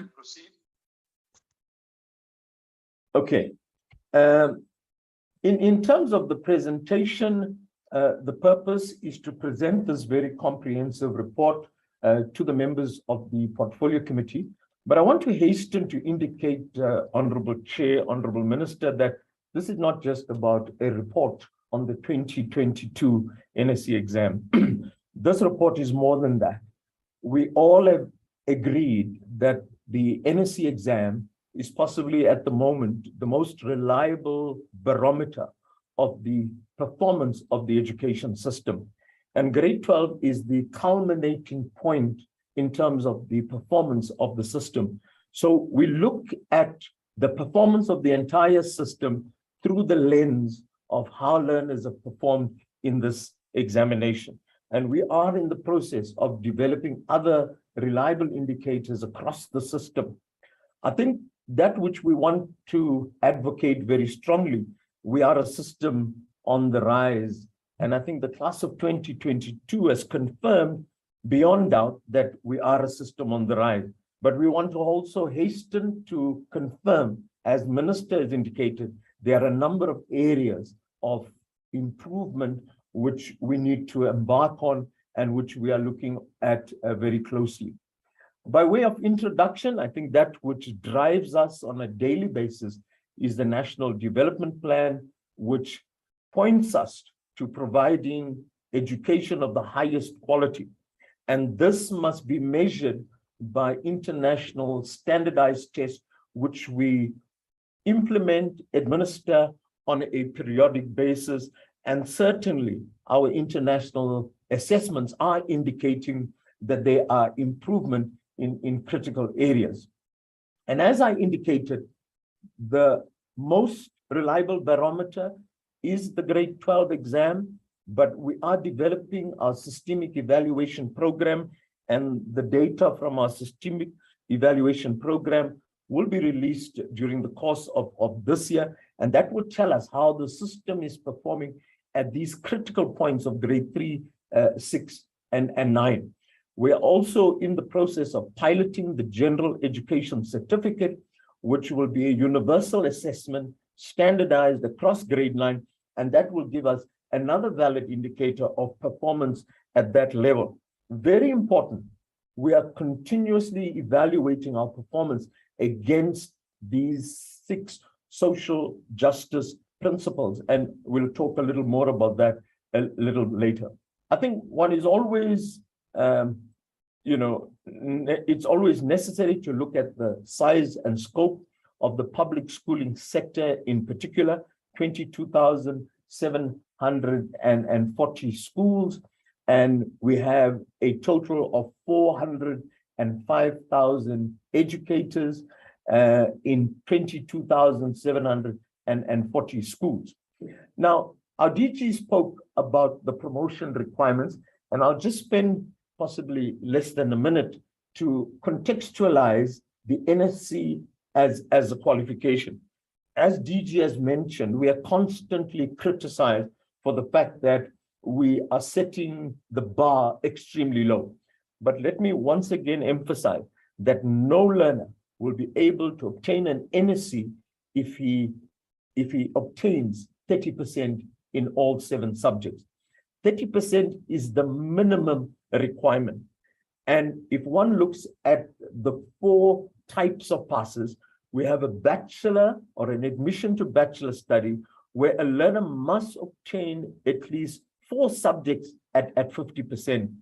Okay. In terms of the presentation, the purpose is to present this very comprehensive report to the members of the Portfolio Committee. But I want to hasten to indicate, Honorable Chair, Honorable Minister, that this is not just about a report on the 2022 NSC exam. This report is more than that. We all have agreed that the NSC exam is possibly at the moment the most reliable barometer of the performance of the education system. And grade 12 is the culminating point in terms of the performance of the system. So we look at the performance of the entire system through the lens of how learners have performed in this examination. And we are in the process of developing other reliable indicators across the system. I think that which we want to advocate very strongly, we are a system on the rise. And I think the class of 2022 has confirmed beyond doubt that we are a system on the rise. But we want to also hasten to confirm, as Minister has indicated, there are a number of areas of improvement which we need to embark on and which we are looking at very closely. By way of introduction, I think that which drives us on a daily basis is the National Development Plan, which points us to providing education of the highest quality. And this must be measured by international standardized tests, which we implement, administer on a periodic basis. And certainly our international assessments are indicating that there are improvement in critical areas. And as I indicated, the most reliable barometer is the grade 12 exam, but we are developing our systemic evaluation program, and the data from our systemic evaluation program will be released during the course of this year. And that will tell us how the system is performing at these critical points of grade 3, 6, and 9. We are also in the process of piloting the General Education Certificate, which will be a universal assessment standardized across grade 9, and that will give us another valid indicator of performance at that level. Very important, we are continuously evaluating our performance against these 6 social justice principles, and we'll talk a little more about that a little later. I think one is always, it's always necessary to look at the size and scope of the public schooling sector, in particular, 22,740 schools, and we have a total of 405,000 educators in 22,740 schools. Now, our DG spoke about the promotion requirements, and I'll just spend possibly less than a minute to contextualize the NSC as a qualification. As DG has mentioned, we are constantly criticized for the fact that we are setting the bar extremely low. But let me once again emphasize that no learner will be able to obtain an NSC if he obtains 30% in all 7 subjects. 30% is the minimum requirement. And if one looks at the 4 types of passes, we have a bachelor or an admission to bachelor study where a learner must obtain at least 4 subjects at 50%.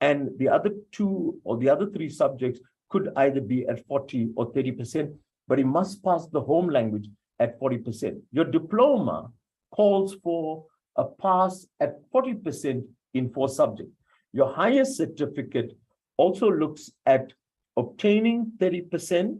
And the other 2 or the other 3 subjects could either be at 40 or 30%, but he must pass the home language at 40%. Your diploma calls for a pass at 40% in 4 subjects. Your higher certificate also looks at obtaining 30%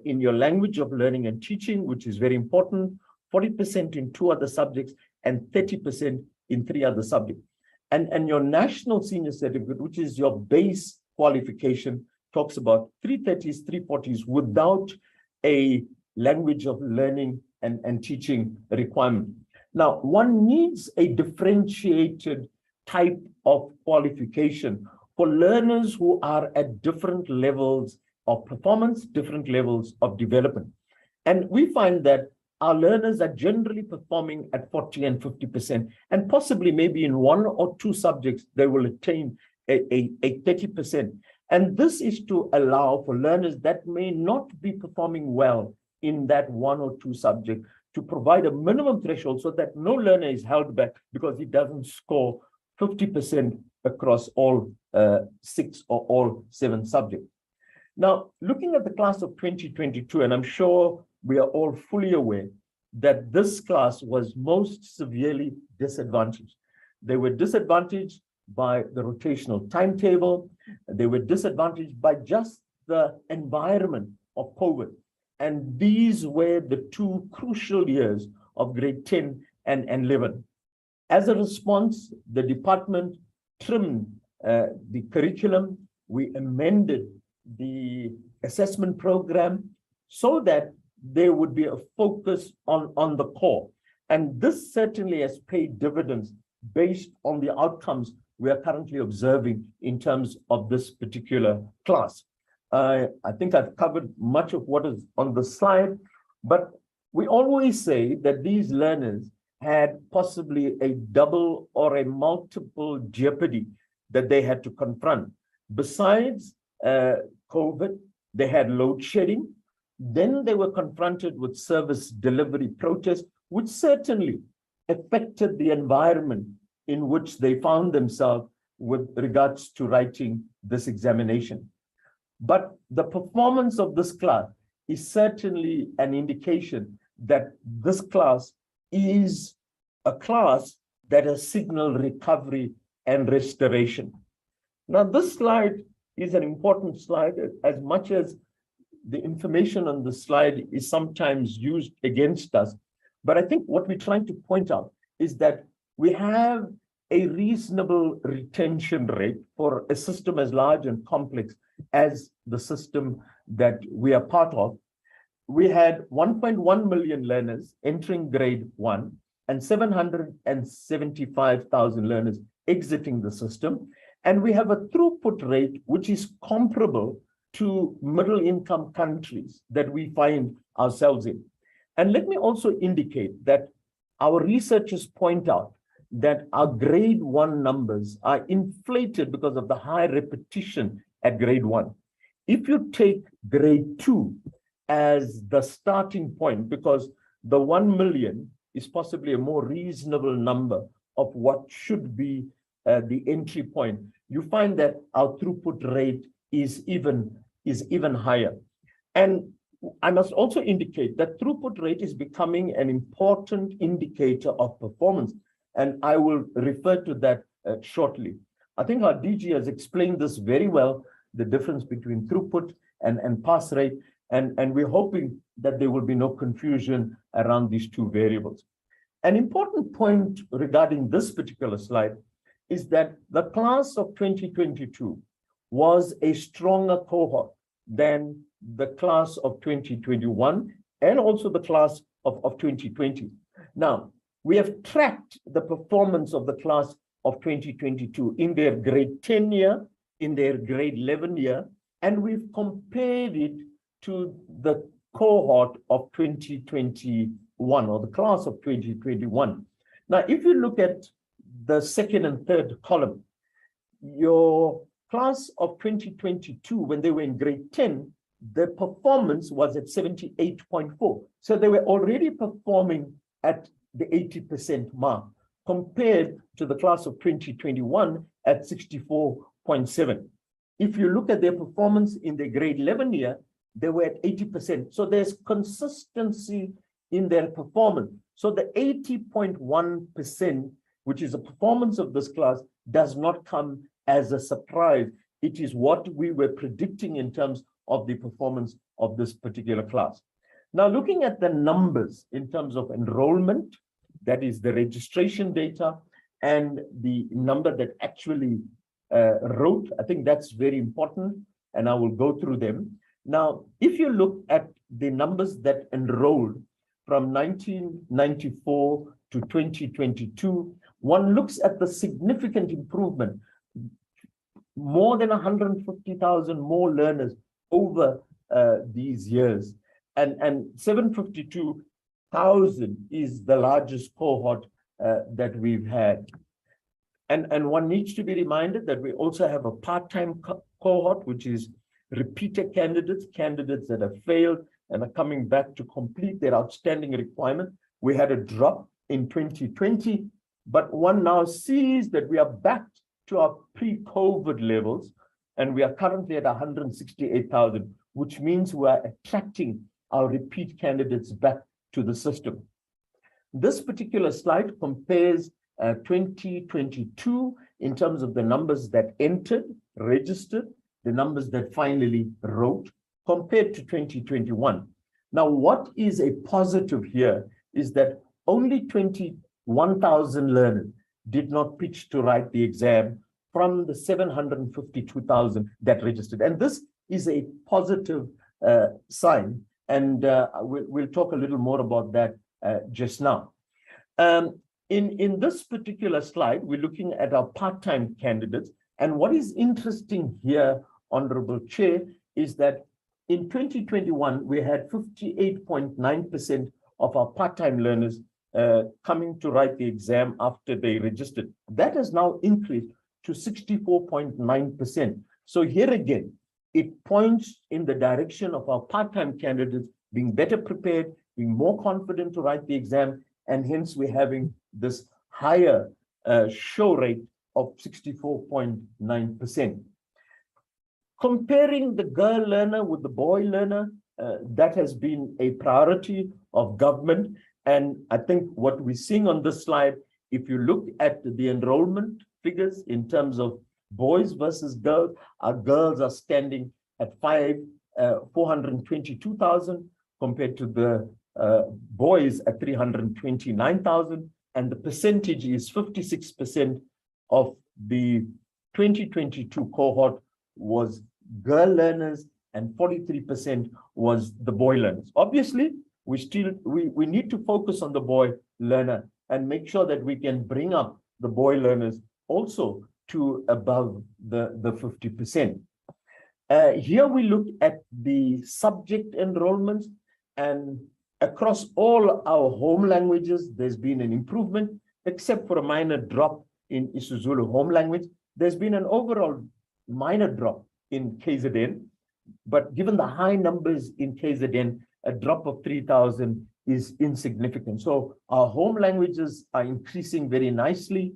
in your language of learning and teaching, which is very important, 40% in 2 other subjects, and 30% in 3 other subjects. And your national senior certificate, which is your base qualification, talks about 330s, 340s without a language of learning and teaching requirement. Now, one needs a differentiated type of qualification for learners who are at different levels of performance, different levels of development. And we find that our learners are generally performing at 40 and 50%, and possibly maybe in 1 or 2 subjects, they will attain a 30%. And this is to allow for learners that may not be performing well in that 1 or 2 subject to provide a minimum threshold so that no learner is held back because he doesn't score 50% across all 6 or all 7 subjects. Now, looking at the class of 2022, and I'm sure we are all fully aware that this class was most severely disadvantaged. They were disadvantaged by the rotational timetable. They were disadvantaged by just the environment of COVID. And these were the 2 crucial years of grade 10 and 11. As a response, the department trimmed the curriculum. We amended the assessment program so that there would be a focus on the core. And this certainly has paid dividends based on the outcomes we are currently observing in terms of this particular class. I think I've covered much of what is on the slide, but we always say that these learners had possibly a double or a multiple jeopardy that they had to confront. Besides COVID, they had load shedding. Then they were confronted with service delivery protests, which certainly affected the environment in which they found themselves with regards to writing this examination. But the performance of this class is certainly an indication that this class is a class that has signaled recovery and restoration. Now, this slide is an important slide, as much as the information on the slide is sometimes used against us. But I think what we're trying to point out is that we have a reasonable retention rate for a system as large and complex as the system that we are part of. We had 1.1 million learners entering grade 1, and 775,000 learners exiting the system. And we have a throughput rate which is comparable to middle income countries that we find ourselves in. And let me also indicate that our researchers point out that our grade 1 numbers are inflated because of the high repetition at grade 1. If you take grade 2 as the starting point, because the 1 million is possibly a more reasonable number of what should be the entry point, you find that our throughput rate is even higher. And I must also indicate that throughput rate is becoming an important indicator of performance, and I will refer to that shortly. I think our DG has explained this very well, the difference between throughput and pass rate, and we're hoping that there will be no confusion around these two variables. An important point regarding this particular slide is that the class of 2022 was a stronger cohort than the class of 2021 and also the class of 2020. Now, we have tracked the performance of the class of 2022 in their grade 10 year, in their grade 11 year, and we've compared it to the cohort of 2021 or the class of 2021. Now, if you look at the second and third column, your class of 2022, when they were in grade 10, the performance was at 78.4. So they were already performing at the 80% mark compared to the class of 2021 at 64.7. If you look at their performance in the grade 11 year, they were at 80%. So there's consistency in their performance. So the 80.1%, which is the performance of this class, does not come as a surprise. It is what we were predicting in terms of the performance of this particular class. Now, looking at the numbers in terms of enrollment, that is the registration data, and the number that actually wrote, I think that's very important, and I will go through them. Now, if you look at the numbers that enrolled from 1994 to 2022, one looks at the significant improvement, more than 150,000 more learners over these years, and 752,000 is the largest cohort that we've had. And one needs to be reminded that we also have a part-time cohort, which is repeated candidates that have failed and are coming back to complete their outstanding requirement. We had a drop in 2020, but one now sees that we are back to our pre-COVID levels, and we are currently at 168,000, which means we are attracting our repeat candidates back to the system. This particular slide compares 2022 in terms of the numbers that entered, registered, the numbers that finally wrote, compared to 2021. Now, what is a positive here is that only 21,000 learners did not pitch to write the exam from the 752,000 that registered. And this is a positive sign. And we'll talk a little more about that just now. In this particular slide, we're looking at our part-time candidates. And what is interesting here, Honorable Chair, is that in 2021, we had 58.9% of our part-time learners coming to write the exam after they registered. That has now increased to 64.9%. So here again, it points in the direction of our part-time candidates being better prepared, being more confident to write the exam, and hence we're having this higher show rate of 64.9%. Comparing the girl learner with the boy learner, that has been a priority of government. And I think what we're seeing on this slide, if you look at the enrollment figures in terms of boys versus girls, our girls are standing at 422,000 compared to the boys at 329,000. And the percentage is 56% of the 2022 cohort was girl learners and 43% was the boy learners. Obviously, we need to focus on the boy learner and make sure that we can bring up the boy learners also to above the 50%. Here we look at the subject enrollments, and across all our home languages, there's been an improvement, except for a minor drop in isiZulu home language. There's been an overall minor drop in KZN, but given the high numbers in KZN, a drop of 3,000 is insignificant. So our home languages are increasing very nicely.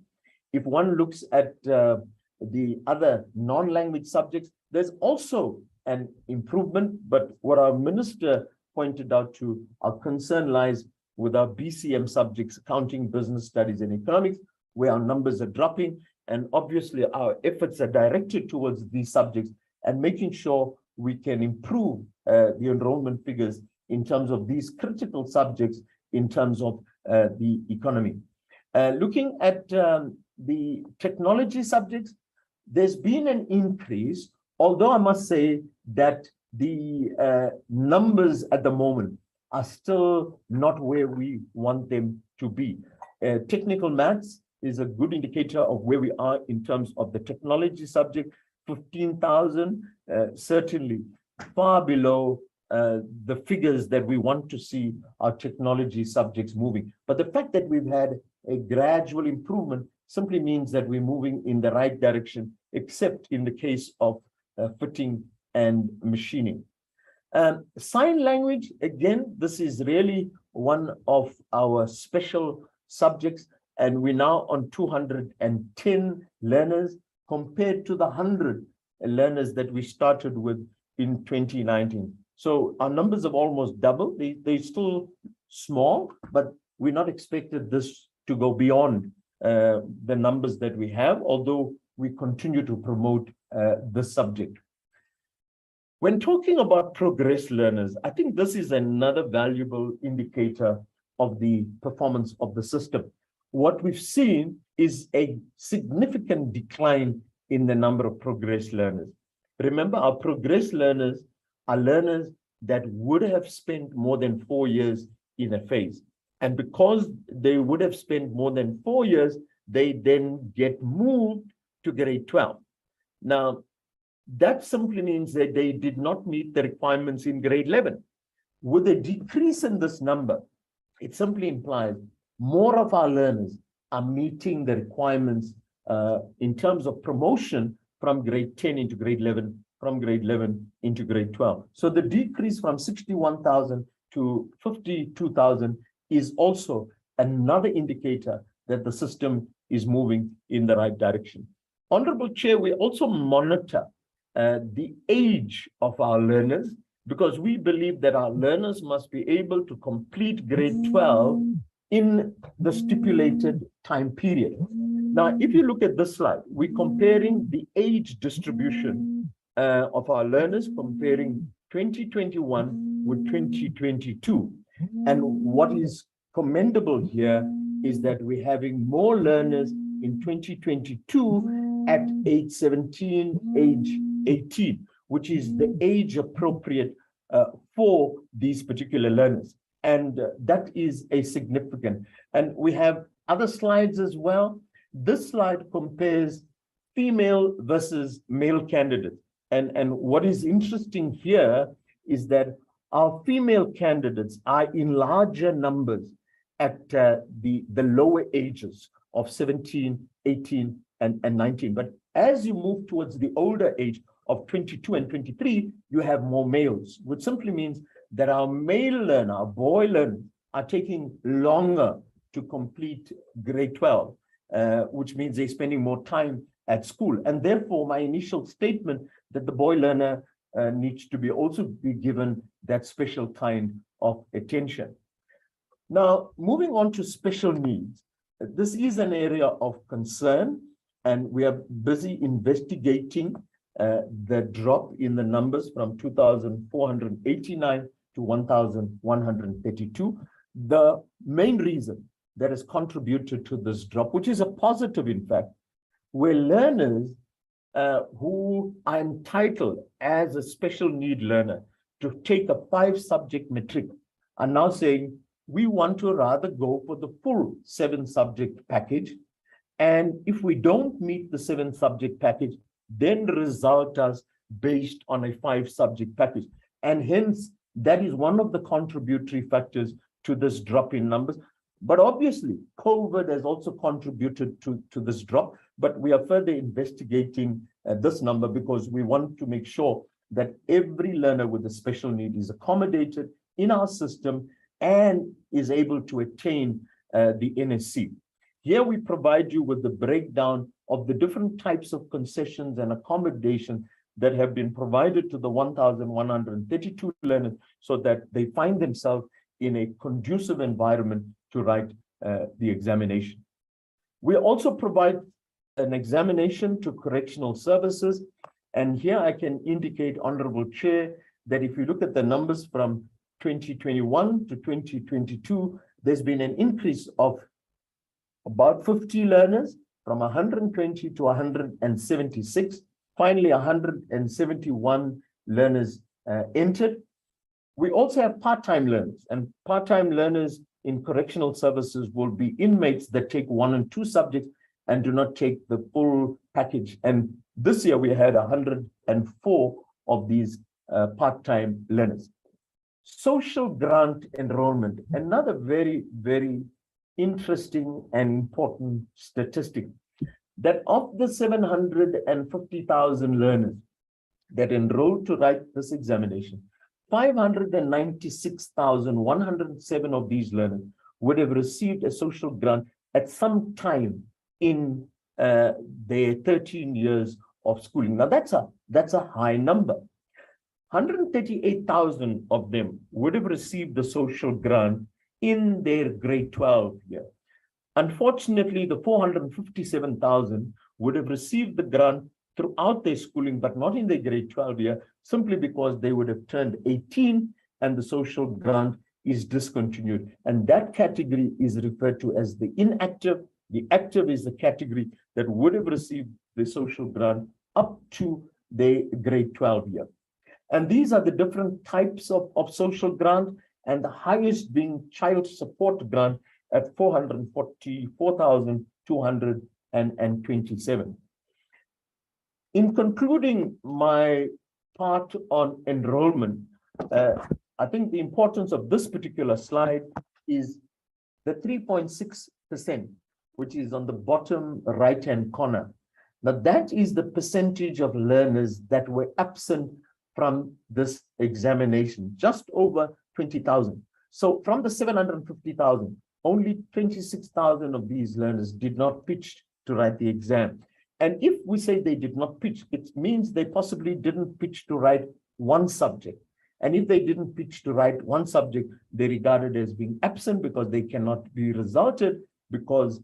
If one looks at the other non-language subjects, there's also an improvement, but what our minister pointed out to, our concern lies with our BCM subjects, accounting, business studies, and economics, where our numbers are dropping. And obviously our efforts are directed towards these subjects and making sure we can improve the enrollment figures in terms of these critical subjects in terms of the economy. Looking at the technology subjects, there's been an increase, although I must say that the numbers at the moment are still not where we want them to be. Technical maths is a good indicator of where we are in terms of the technology subject, 15,000, certainly far below the figures that we want to see our technology subjects moving. But the fact that we've had a gradual improvement simply means that we're moving in the right direction, except in the case of fitting and machining. Sign language, again, this is really one of our special subjects, and we're now on 210 learners compared to the 100 learners that we started with in 2019. So our numbers have almost doubled. They're still small, but we're not expected this to go beyond the numbers that we have, although we continue to promote this subject. When talking about progress learners, I think this is another valuable indicator of the performance of the system. What we've seen is a significant decline in the number of progress learners. Remember, our progress learners are learners that would have spent more than 4 years in a phase. And because they would have spent more than 4 years, they then get moved to grade 12. Now, that simply means that they did not meet the requirements in grade 11. With a decrease in this number, it simply implies more of our learners are meeting the requirements in terms of promotion from grade 10 into grade 11, from grade 11 into grade 12. So the decrease from 61,000 to 52,000 is also another indicator that the system is moving in the right direction. Honorable Chair, we also monitor the age of our learners, because we believe that our learners must be able to complete grade 12 in the stipulated time period. Now, if you look at this slide, we're comparing the age distribution of our learners, comparing 2021 with 2022. And what is commendable here is that we're having more learners in 2022 at age 17, age 18, which is the age appropriate for these particular learners. And that is a significant. And we have other slides as well. This slide compares female versus male candidates. And what is interesting here is that our female candidates are in larger numbers at the lower ages of 17, 18, and 19. But as you move towards the older age of 22 and 23, you have more males, which simply means that our male learner, our boy learners, are taking longer to complete grade 12, which means they're spending more time at school. And therefore, my initial statement that the boy learner needs to be also be given that special kind of attention. Now, moving on to special needs. This is an area of concern, and we are busy investigating the drop in the numbers from 2,489 to 1,132. The main reason that has contributed to this drop, which is a positive, in fact, were learners who are entitled as a special need learner to take a 5-subject matric are now saying, we want to rather go for the full 7-subject package. And if we don't meet the 7-subject package, then result us based on a 5-subject package. And hence, that is one of the contributory factors to this drop in numbers. But obviously, COVID has also contributed to this drop, but we are further investigating this number because we want to make sure that every learner with a special need is accommodated in our system and is able to attain the NSC. Here we provide you with the breakdown of the different types of concessions and accommodations that have been provided to the 1,132 learners so that they find themselves in a conducive environment to write the examination. We also provide an examination to correctional services. And here I can indicate, Honorable Chair, that if you look at the numbers from 2021 to 2022, there's been an increase of about 50 learners from 120 to 176. Finally, 171 learners entered. We also have part-time learners, and part-time learners in correctional services will be inmates that take 1 and 2 subjects and do not take the full package. And this year we had 104 of these part-time learners. Social grant enrollment, another very, very interesting and important statistic, that of the 750,000 learners that enrolled to write this examination, 596,107 of these learners would have received a social grant at some time in their 13 years of schooling. Now that's a high number. 138,000 of them would have received the social grant in their grade 12 year. Unfortunately, the 457,000 would have received the grant throughout their schooling, but not in their grade 12 year, simply because they would have turned 18 and the social grant is discontinued. And that category is referred to as the inactive. The active is the category that would have received the social grant up to their grade 12 year. And these are the different types of social grant, and the highest being child support grant at 444,227. In concluding my part on enrollment, I think the importance of this particular slide is the 3.6%, which is on the bottom right-hand corner. Now that is the percentage of learners that were absent from this examination, just over 20,000. So from the 750,000, only 26,000 of these learners did not pitch to write the exam. And if we say they did not pitch, it means they possibly didn't pitch to write one subject. And if they didn't pitch to write one subject, they regarded as being absent because they cannot be resulted because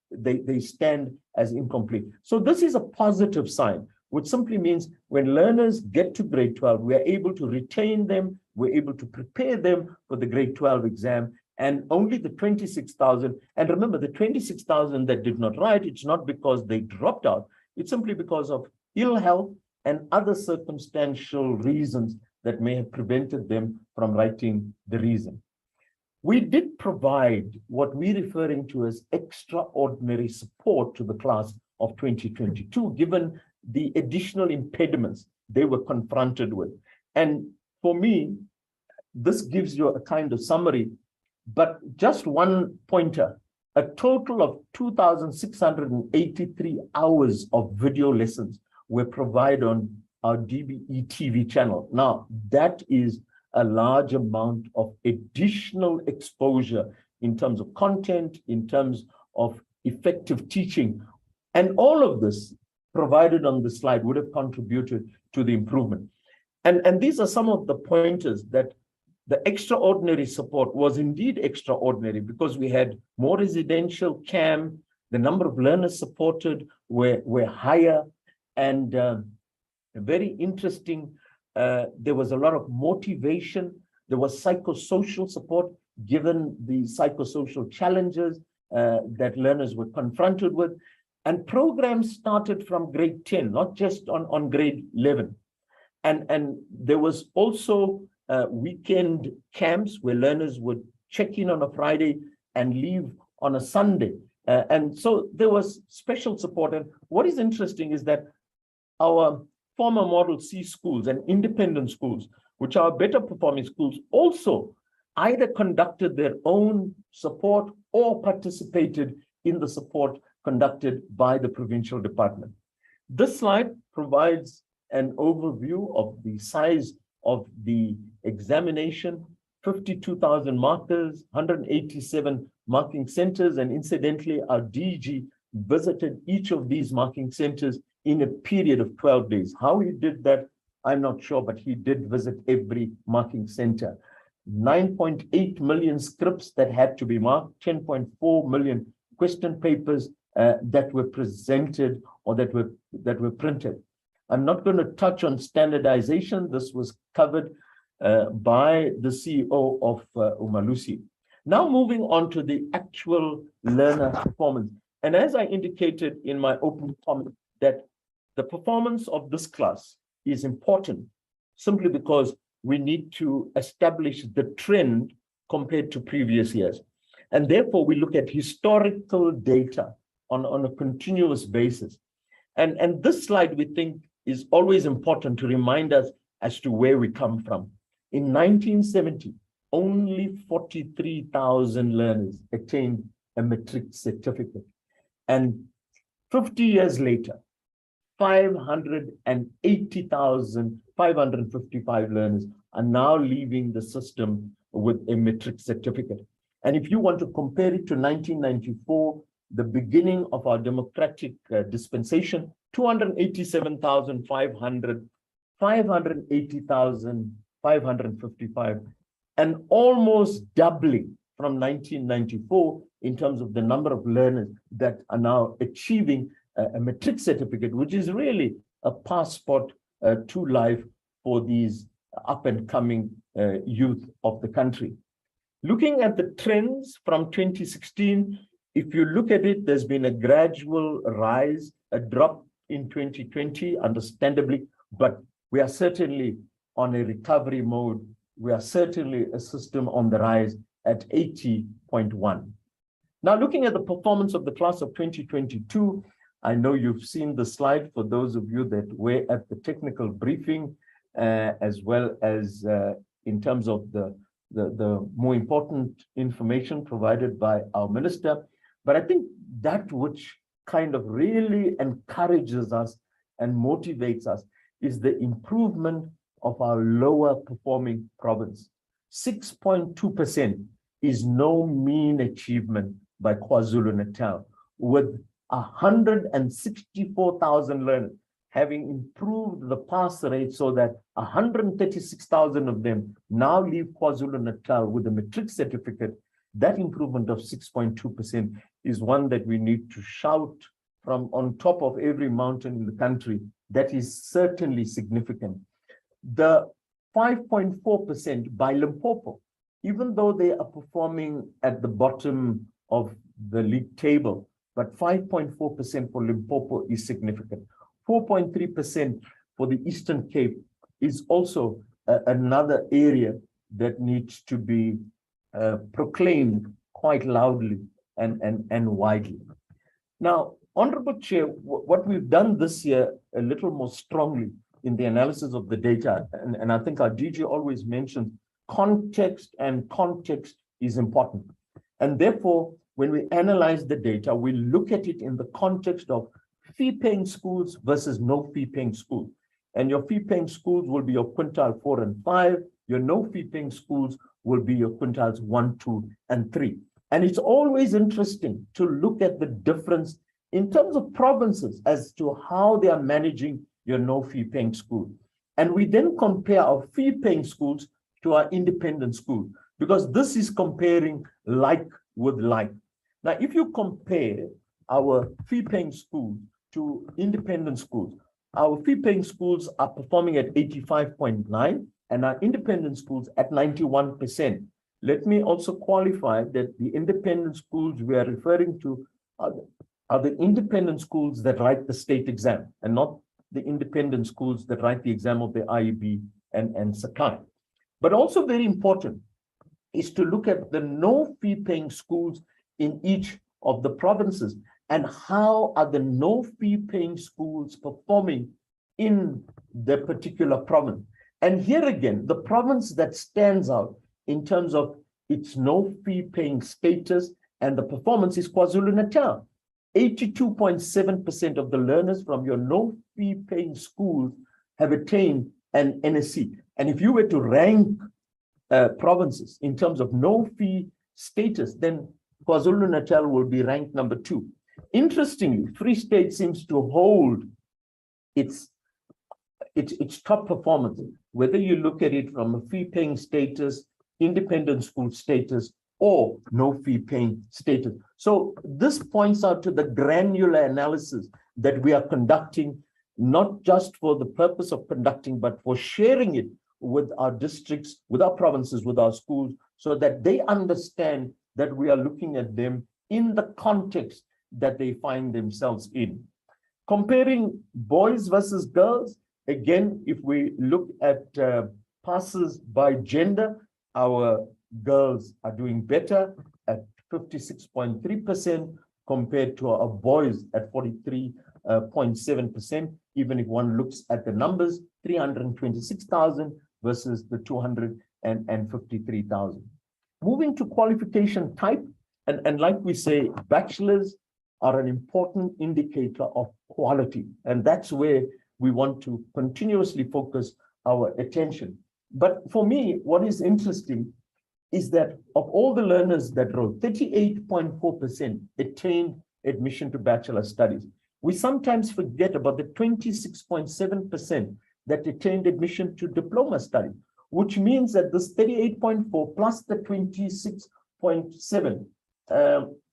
they stand as incomplete. So this is a positive sign, which simply means when learners get to grade 12, we are able to retain them, we're able to prepare them for the grade 12 exam, and only the 26,000, and remember the 26,000 that did not write, it's not because they dropped out, it's simply because of ill health and other circumstantial reasons that may have prevented them from writing the reason. We did provide what we're referring to as extraordinary support to the class of 2022, given the additional impediments they were confronted with. And for me, this gives you a kind of summary, but just one pointer, a total of 2,683 hours of video lessons were provided on our DBE TV channel. Now, that is a large amount of additional exposure in terms of content, in terms of effective teaching. And all of this provided on the slide would have contributed to the improvement. And these are some of the pointers that the extraordinary support was indeed extraordinary because we had more residential CAM, the number of learners supported were higher, and very interesting, there was a lot of motivation, there was psychosocial support given the psychosocial challenges that learners were confronted with, and programs started from grade 10, not just on grade 11. And there was also weekend camps where learners would check in on a Friday and leave on a Sunday. And so there was special support. And what is interesting is that our former Model C schools and independent schools, which are better performing schools, also either conducted their own support or participated in the support conducted by the provincial department. This slide provides an overview of the size of the examination, 52,000 markers, 187 marking centers, and incidentally, our DG visited each of these marking centers in a period of 12 days. How he did that, I'm not sure, but he did visit every marking center. 9.8 million scripts that had to be marked, 10.4 million question papers that were presented or that were printed. I'm not going to touch on standardization. This was covered by the CEO of Umalusi. Now moving on to the actual learner performance. And as I indicated in my opening comment, that the performance of this class is important simply because we need to establish the trend compared to previous years. And therefore, we look at historical data on a continuous basis. And this slide, we think, is always important to remind us as to where we come from. In 1970, only 43,000 learners attained a matric certificate. And 50 years later, 580,555 learners are now leaving the system with a matric certificate. And if you want to compare it to 1994, the beginning of our democratic dispensation, 287,500, 580,555, and almost doubling from 1994 in terms of the number of learners that are now achieving a matric certificate, which is really a passport to life for these up and coming youth of the country. Looking at the trends from 2016, if you look at it, there's been a gradual rise, a drop in 2020, understandably, but we are certainly on a recovery mode. We are certainly a system on the rise at 80.1. Now, looking at the performance of the class of 2022, I know you've seen the slide for those of you that were at the technical briefing, as well as in terms of the more important information provided by our minister. But I think that which kind of really encourages us and motivates us is the improvement of our lower performing province. 6.2% is no mean achievement by KwaZulu-Natal, with 164,000 learners having improved the pass rate so that 136,000 of them now leave KwaZulu-Natal with a matric certificate. That improvement of 6.2% is one that we need to shout from on top of every mountain in the country. That is certainly significant. The 5.4% by Limpopo, even though they are performing at the bottom of the league table, but 5.4% for Limpopo is significant. 4.3% for the Eastern Cape is also another area that needs to be proclaimed quite loudly and widely. Now, Honorable Chair, what we've done this year a little more strongly in the analysis of the data, and I think our DG always mentions context, and context is important. And therefore, when we analyze the data, we look at it in the context of fee-paying schools versus no fee-paying schools. And your fee-paying schools will be your quintile 4 and 5. Your no fee-paying schools will be your quintiles 1, 2, and 3. And it's always interesting to look at the difference in terms of provinces as to how they are managing your no fee-paying school. And we then compare our fee-paying schools to our independent schools, because this is comparing like with like. Now, if you compare our fee-paying schools to independent schools, our fee-paying schools are performing at 85.9 and our independent schools at 91%. Let me also qualify that the independent schools we are referring to are the independent schools that write the state exam, and not the independent schools that write the exam of the IEB and Sakai. But also very important is to look at the no fee paying schools in each of the provinces and how are the no fee paying schools performing in the particular province. And here again, the province that stands out in terms of its no fee paying status and the performance is KwaZulu-Natal. 82.7% of the learners from your no fee paying schools have attained an NSC. And if you were to rank provinces in terms of no fee status, then KwaZulu-Natal will be ranked number 2. Interestingly, Free State seems to hold its top performance, whether you look at it from a fee-paying status, independent school status, or no fee-paying status. So this points out to the granular analysis that we are conducting, not just for the purpose of conducting, but for sharing it with our districts, with our provinces, with our schools, so that they understand that we are looking at them in the context that they find themselves in. Comparing boys versus girls, again, if we look at passes by gender, our girls are doing better at 56.3% compared to our boys at 43.7%. Even if one looks at the numbers, 326,000 versus the 253,000. Moving to qualification type, and like we say, bachelors are an important indicator of quality, and that's where we want to continuously focus our attention. But for me, what is interesting is that of all the learners that wrote, 38.4% attained admission to bachelor studies. We sometimes forget about the 26.7% that attained admission to diploma studies, which means that this 38.4 plus the 26.7,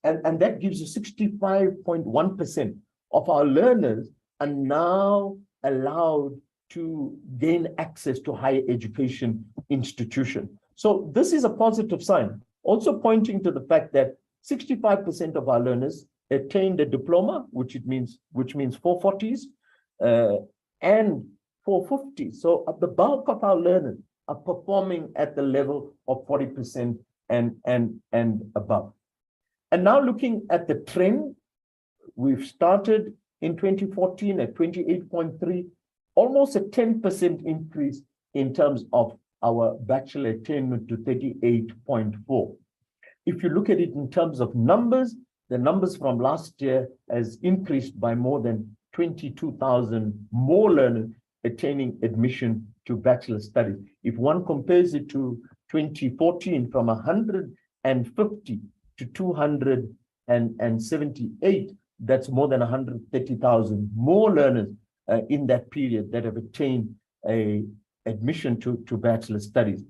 and that gives you 65.1% of our learners are now allowed to gain access to higher education institution. So this is a positive sign, also pointing to the fact that 65% of our learners attained a diploma, which means 440s and 450. So the bulk of our learners are performing at the level of 40% and above. And now looking at the trend, we've started in 2014 at 28.3, almost a 10% increase in terms of our bachelor attainment to 38.4. If you look at it in terms of numbers, the numbers from last year has increased by more than 22,000 more learners attaining admission to bachelor studies. If one compares it to 2014, from 150 to 278, that's more than 130,000 more learners in that period that have attained a admission to bachelor studies.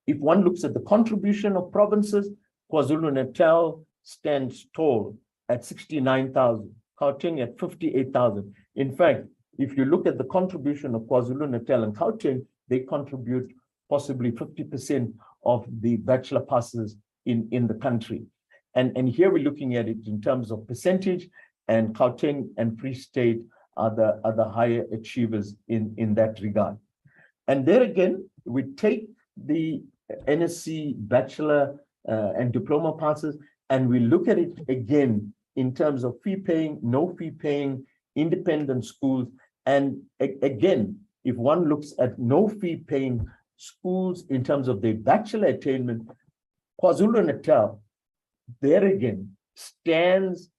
If one looks at the contribution of provinces, KwaZulu-Natal stands tall at 69,000, Gauteng at 58,000. In fact, if you look at the contribution of KwaZulu-Natal and Gauteng, they contribute possibly 50% of the bachelor passes in the country. And here we're looking at it in terms of percentage, and Gauteng and Free State are the higher achievers in that regard. And there again, we take the NSC bachelor and diploma passes, and we look at it again in terms of fee paying, no fee paying, independent schools. And again, if one looks at no fee paying schools in terms of their bachelor attainment, KwaZulu-Natal, there again, stands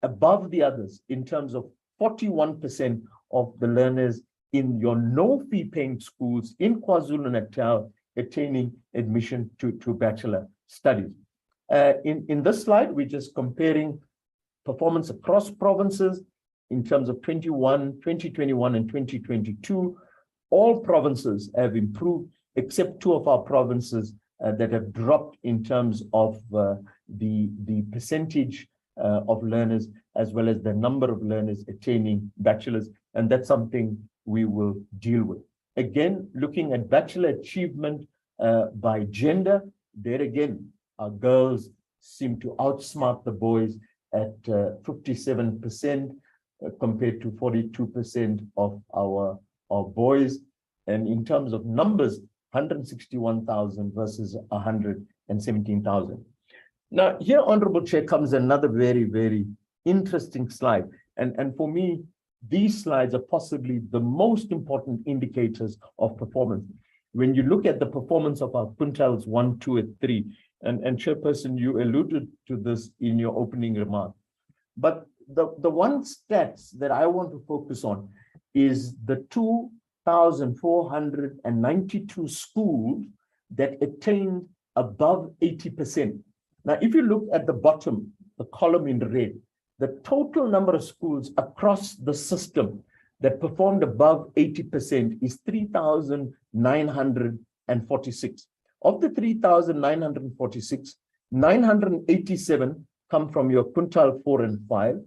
above the others in terms of 41% of the learners in your no fee paying schools in KwaZulu-Natal attaining admission to bachelor studies. In this slide, we're just comparing performance across provinces in terms of 2021 and 2022. All provinces have improved except 2 of our provinces that have dropped in terms of the percentage of learners, as well as the number of learners attaining bachelors, and that's something we will deal with. Again, looking at bachelor achievement by gender, there again, our girls seem to outsmart the boys at 57% compared to 42% of our boys. And in terms of numbers, 161,000 versus 100 417,000. Now, here, Honorable Chair, comes another very, very interesting slide. And for me, these slides are possibly the most important indicators of performance. When you look at the performance of our quintiles 1, 2, and 3, and Chairperson, you alluded to this in your opening remark. But the one stats that I want to focus on is the 2,492 schools that attained above 80%. Now, if you look at the bottom, the column in red, the total number of schools across the system that performed above 80% is 3,946. Of the 3,946, 987 come from your quintile 4 and 5,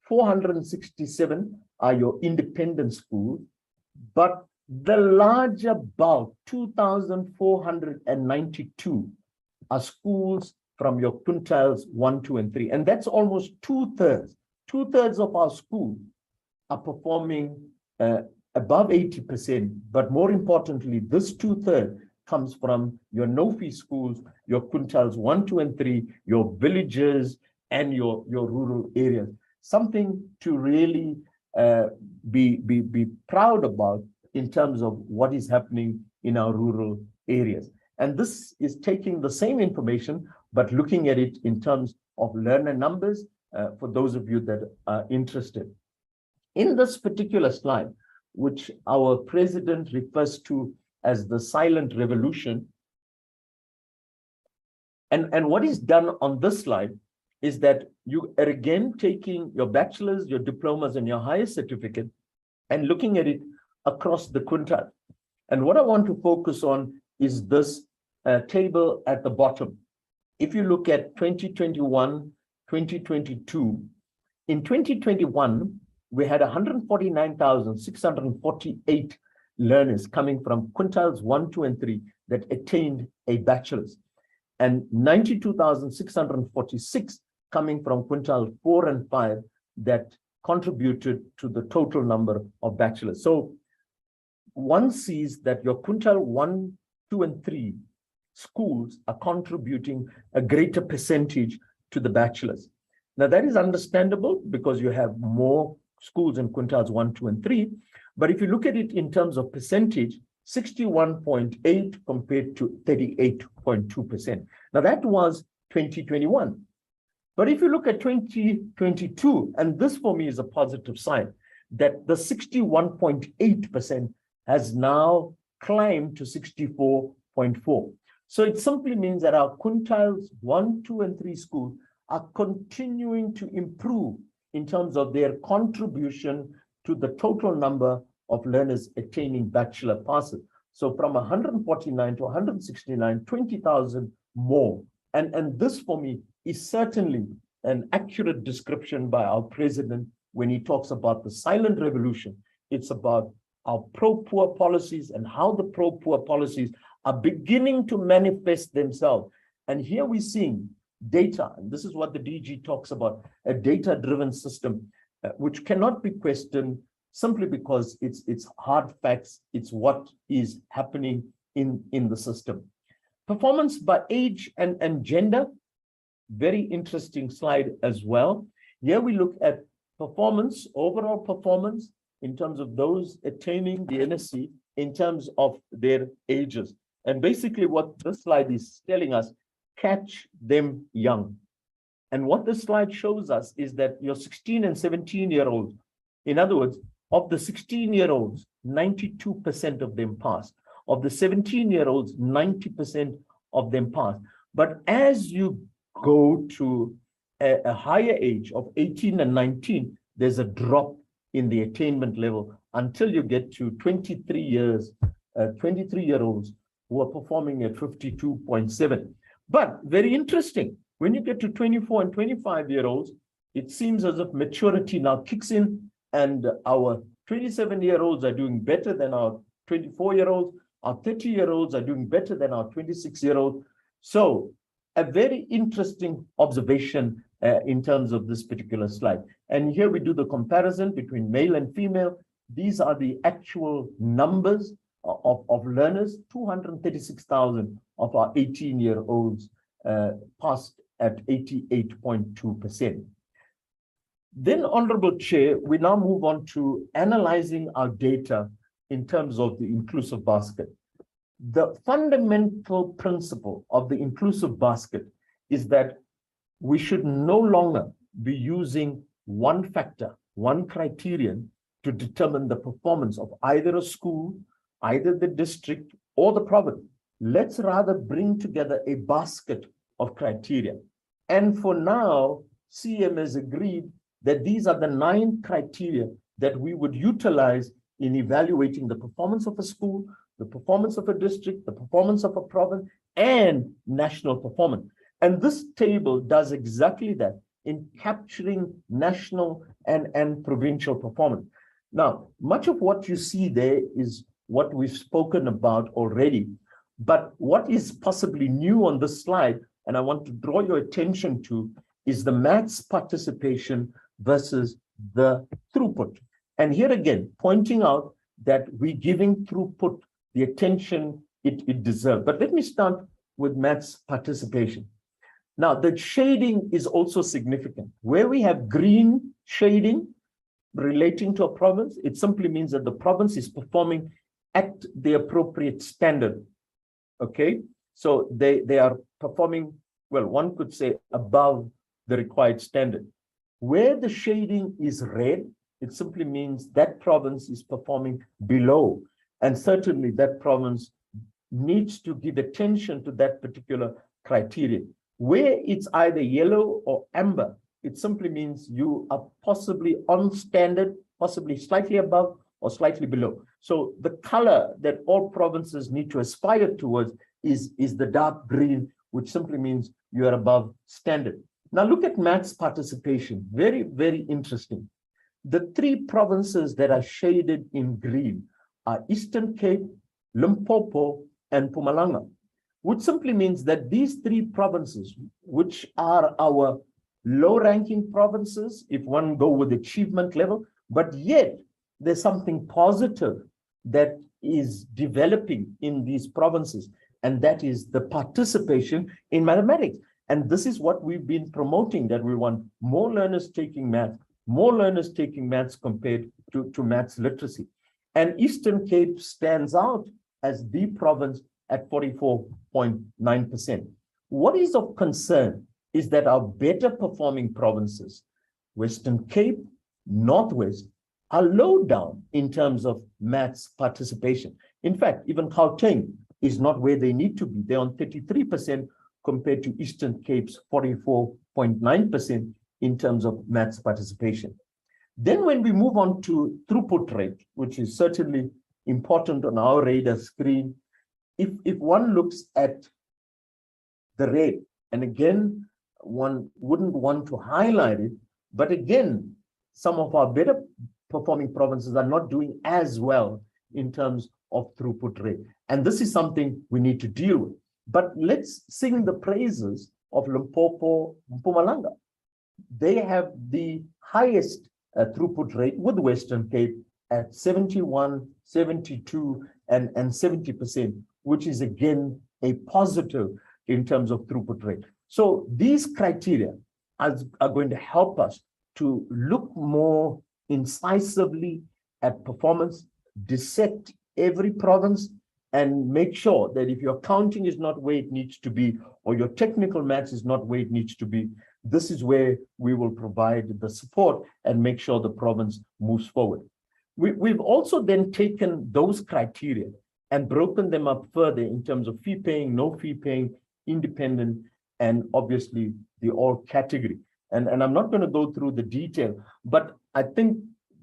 467 are your independent schools, but the larger bulk, 2,492, are schools from your quintiles 1, 2, and 3. And that's almost two-thirds. Two-thirds of our schools are performing above 80%, but more importantly, this two-thirds comes from your no-fee schools, your quintiles 1, 2, and 3, your villages, and your rural areas. Something to really be proud about in terms of what is happening in our rural areas. And this is taking the same information, but looking at it in terms of learner numbers for those of you that are interested. In this particular slide, which our president refers to as the silent revolution, and what is done on this slide is that you are again taking your bachelor's, your diplomas, and your higher certificate and looking at it across the quintile. And what I want to focus on is this table at the bottom. If you look at 2021, 2022, in 2021, we had 149,648 learners coming from quintiles 1, 2, and 3 that attained a bachelor's, and 92,646 coming from quintile 4 and 5 that contributed to the total number of bachelors. So one sees that your quintile 1, 2, and 3 schools are contributing a greater percentage to the bachelors. Now that is understandable because you have more schools in quintiles 1, 2, and 3. But if you look at it in terms of percentage, 61.8 compared to 38.2%. Now that was 2021. But if you look at 2022, and this for me is a positive sign, that the 61.8% has now climbed to 64.4. So it simply means that our quintiles 1, 2, and 3 schools are continuing to improve in terms of their contribution to the total number of learners attaining bachelor passes. So from 149 to 169, 20,000 more. And this for me is certainly an accurate description by our president when he talks about the silent revolution. It's about our pro-poor policies and how the pro-poor policies are beginning to manifest themselves. And here we're seeing data, and this is what the DG talks about, a data-driven system, which cannot be questioned simply because it's hard facts, it's what is happening in the system. Performance by age and gender, very interesting slide as well. Here we look at performance, overall performance, in terms of those attaining the NSC, in terms of their ages. And basically what this slide is telling us, catch them young. And what this slide shows us is that your 16 and 17-year-olds, in other words, of the 16-year-olds, 92% of them pass. Of the 17-year-olds, 90% of them pass. But as you go to a higher age of 18 and 19, there's a drop in the attainment level until you get to 23-year-olds who are performing at 52.7. But very interesting, when you get to 24 and 25-year-olds, it seems as if maturity now kicks in, and our 27-year-olds are doing better than our 24-year-olds. Our 30-year-olds are doing better than our 26-year-olds. So a very interesting observation in terms of this particular slide. And here we do the comparison between male and female. These are the actual numbers of learners. 236,000 of our 18-year-olds passed at 88.2%. Then, Honorable Chair, we now move on to analyzing our data in terms of the inclusive basket. The fundamental principle of the inclusive basket is that we should no longer be using one factor, one criterion to determine the performance of either a school, either the district or the province. Let's rather bring together a basket of criteria. And for now, CM has agreed that these are the 9 criteria that we would utilize in evaluating the performance of a school, the performance of a district, the performance of a province, and national performance. And this table does exactly that in capturing national and provincial performance. Now, much of what you see there is what we've spoken about already, but what is possibly new on this slide, and I want to draw your attention to, is the maths participation versus the throughput. And here again, pointing out that we're giving throughput the attention it deserves. But let me start with maths participation. Now, the shading is also significant. Where we have green shading relating to a province, it simply means that the province is performing at the appropriate standard. Okay, so they are performing, well, one could say above the required standard. Where the shading is red, it simply means that province is performing below. And certainly that province needs to give attention to that particular criteria. Where it's either yellow or amber, it simply means you are possibly on standard, possibly slightly above or slightly below. So the color that all provinces need to aspire towards is the dark green, which simply means you are above standard. Now look at maths participation. Very, very interesting. The 3 provinces that are shaded in green are Eastern Cape, Limpopo, and Mpumalanga, which simply means that these 3 provinces, which are our low-ranking provinces, if one go with achievement level, but yet there's something positive that is developing in these provinces, and that is the participation in mathematics. And this is what we've been promoting, that we want more learners taking math, more learners taking maths compared to maths literacy. And Eastern Cape stands out as the province at 44.9%. What is of concern is that our better performing provinces, Western Cape, Northwest, are low down in terms of maths participation. In fact, even Gauteng is not where they need to be. They're on 33% compared to Eastern Cape's 44.9% in terms of maths participation. Then when we move on to throughput rate, which is certainly important on our radar screen, if one looks at the rate, and again, one wouldn't want to highlight it, but again, some of our better performing provinces are not doing as well in terms of throughput rate. And this is something we need to deal with. But let's sing the praises of Limpopo, Mpumalanga. They have the highest throughput rate with Western Cape at 71, 72, and 70%, which is again a positive in terms of throughput rate. So these criteria are going to help us to look more incisively at performance, dissect every province, and make sure that if your counting is not where it needs to be, or your technical maths is not where it needs to be, this is where we will provide the support and make sure the province moves forward. We've also then taken those criteria and broken them up further in terms of fee paying, no fee paying, independent, and obviously the all category. And I'm not going to go through the detail, but I think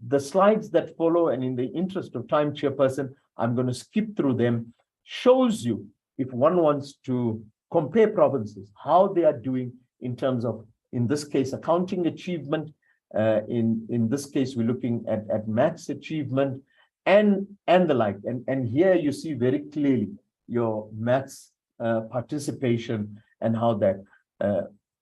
the slides that follow, and in the interest of time, Chairperson, I'm going to skip through them, shows you, if one wants to compare provinces, how they are doing in terms of, in this case, accounting achievement. In this case, we're looking at maths achievement and the like. And here you see very clearly your maths participation and how that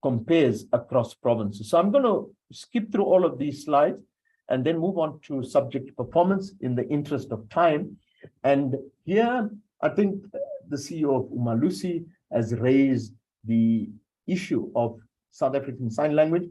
compares across provinces. So I'm going to skip through all of these slides and then move on to subject performance in the interest of time. And here, I think the CEO of Umalusi has raised the issue of South African Sign Language.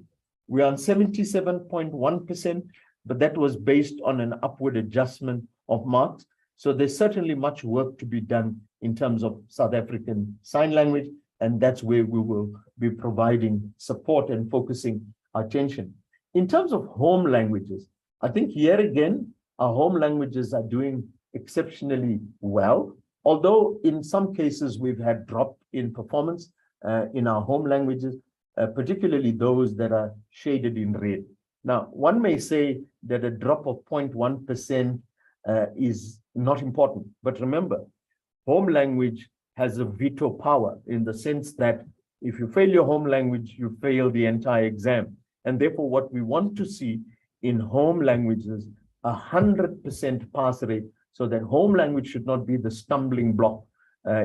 We are on 77.1%, but that was based on an upward adjustment of marks. So there's certainly much work to be done in terms of South African Sign Language, and that's where we will be providing support and focusing our attention. In terms of home languages, I think here again, our home languages are doing exceptionally well, although in some cases we've had drop in performance in our home languages, particularly those that are shaded in red. Now, one may say that a drop of 0.1% is not important, but remember, home language has a veto power in the sense that if you fail your home language, you fail the entire exam. And therefore, what we want to see in home languages, 100% pass rate, so that home language should not be the stumbling block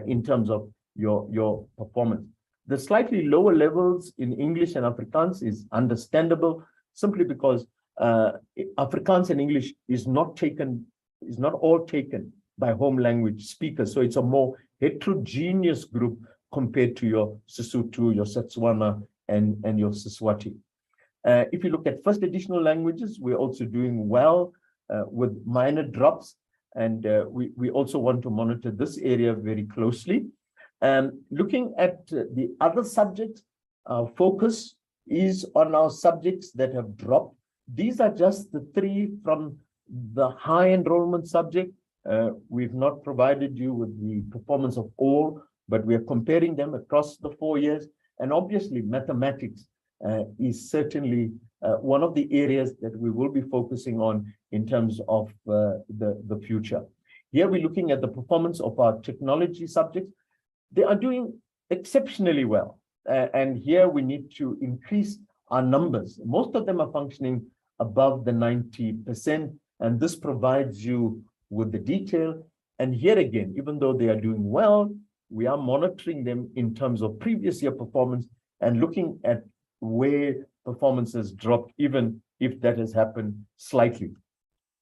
in terms of your performance. The slightly lower levels in English and Afrikaans is understandable, simply because Afrikaans and English is not all taken by home language speakers. So it's a more heterogeneous group compared to your Sesotho, your Setswana, and your Siswati. If you look at first additional languages, we're also doing well with minor drops. And we also want to monitor this area very closely. Looking at the other subjects, our focus is on our subjects that have dropped. These are just the 3 from the high enrollment subject. We've not provided you with the performance of all, but we are comparing them across the 4 years. And obviously, mathematics is certainly one of the areas that we will be focusing on in terms of the future. Here we're looking at the performance of our technology subjects. They are doing exceptionally well. And here we need to increase our numbers. Most of them are functioning above the 90%, and this provides you with the detail. And here again, even though they are doing well, we are monitoring them in terms of previous year performance and looking at where performance has dropped, even if that has happened slightly.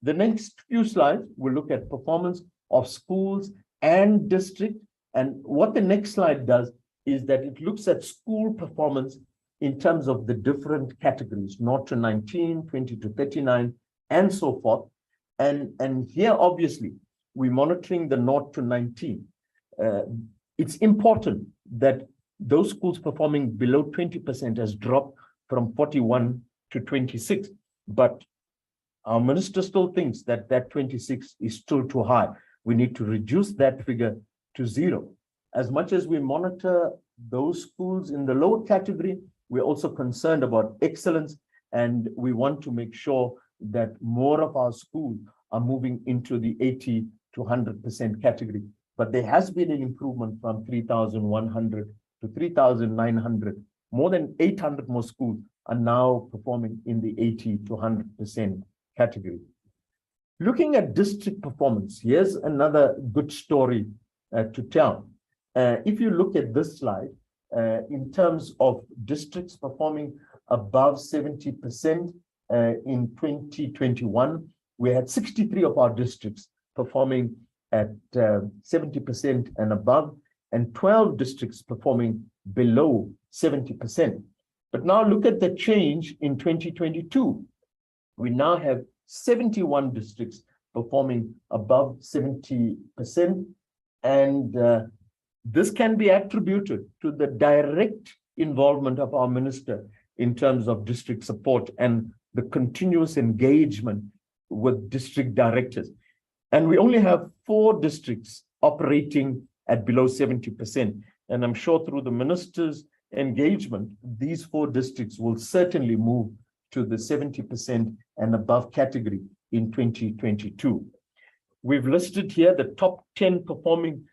The next few slides will look at performance of schools and district. And what the next slide does is that it looks at school performance in terms of the different categories, 0 to 19, 20 to 39, and so forth. And here, obviously, we're monitoring the 0 to 19. It's important that those schools performing below 20% has dropped from 41 to 26. But our minister still thinks that that 26 is still too high. We need to reduce that figure to 0. As much as we monitor those schools in the lower category, we're also concerned about excellence, and we want to make sure that more of our schools are moving into the 80 to 100% category. But there has been an improvement from 3,100 to 3,900. More than 800 more schools are now performing in the 80 to 100% category. Looking at district performance, here's another good story to tell. If you look at this slide, in terms of districts performing above 70% in 2021, we had 63 of our districts performing at 70% and above, and 12 districts performing below 70%. But now look at the change in 2022. We now have 71 districts performing above 70%, and this can be attributed to the direct involvement of our minister in terms of district support and the continuous engagement with district directors. And we only have 4 districts operating at below 70%. And I'm sure through the minister's engagement, these 4 districts will certainly move to the 70% and above category in 2022. We've listed here the top 10 performing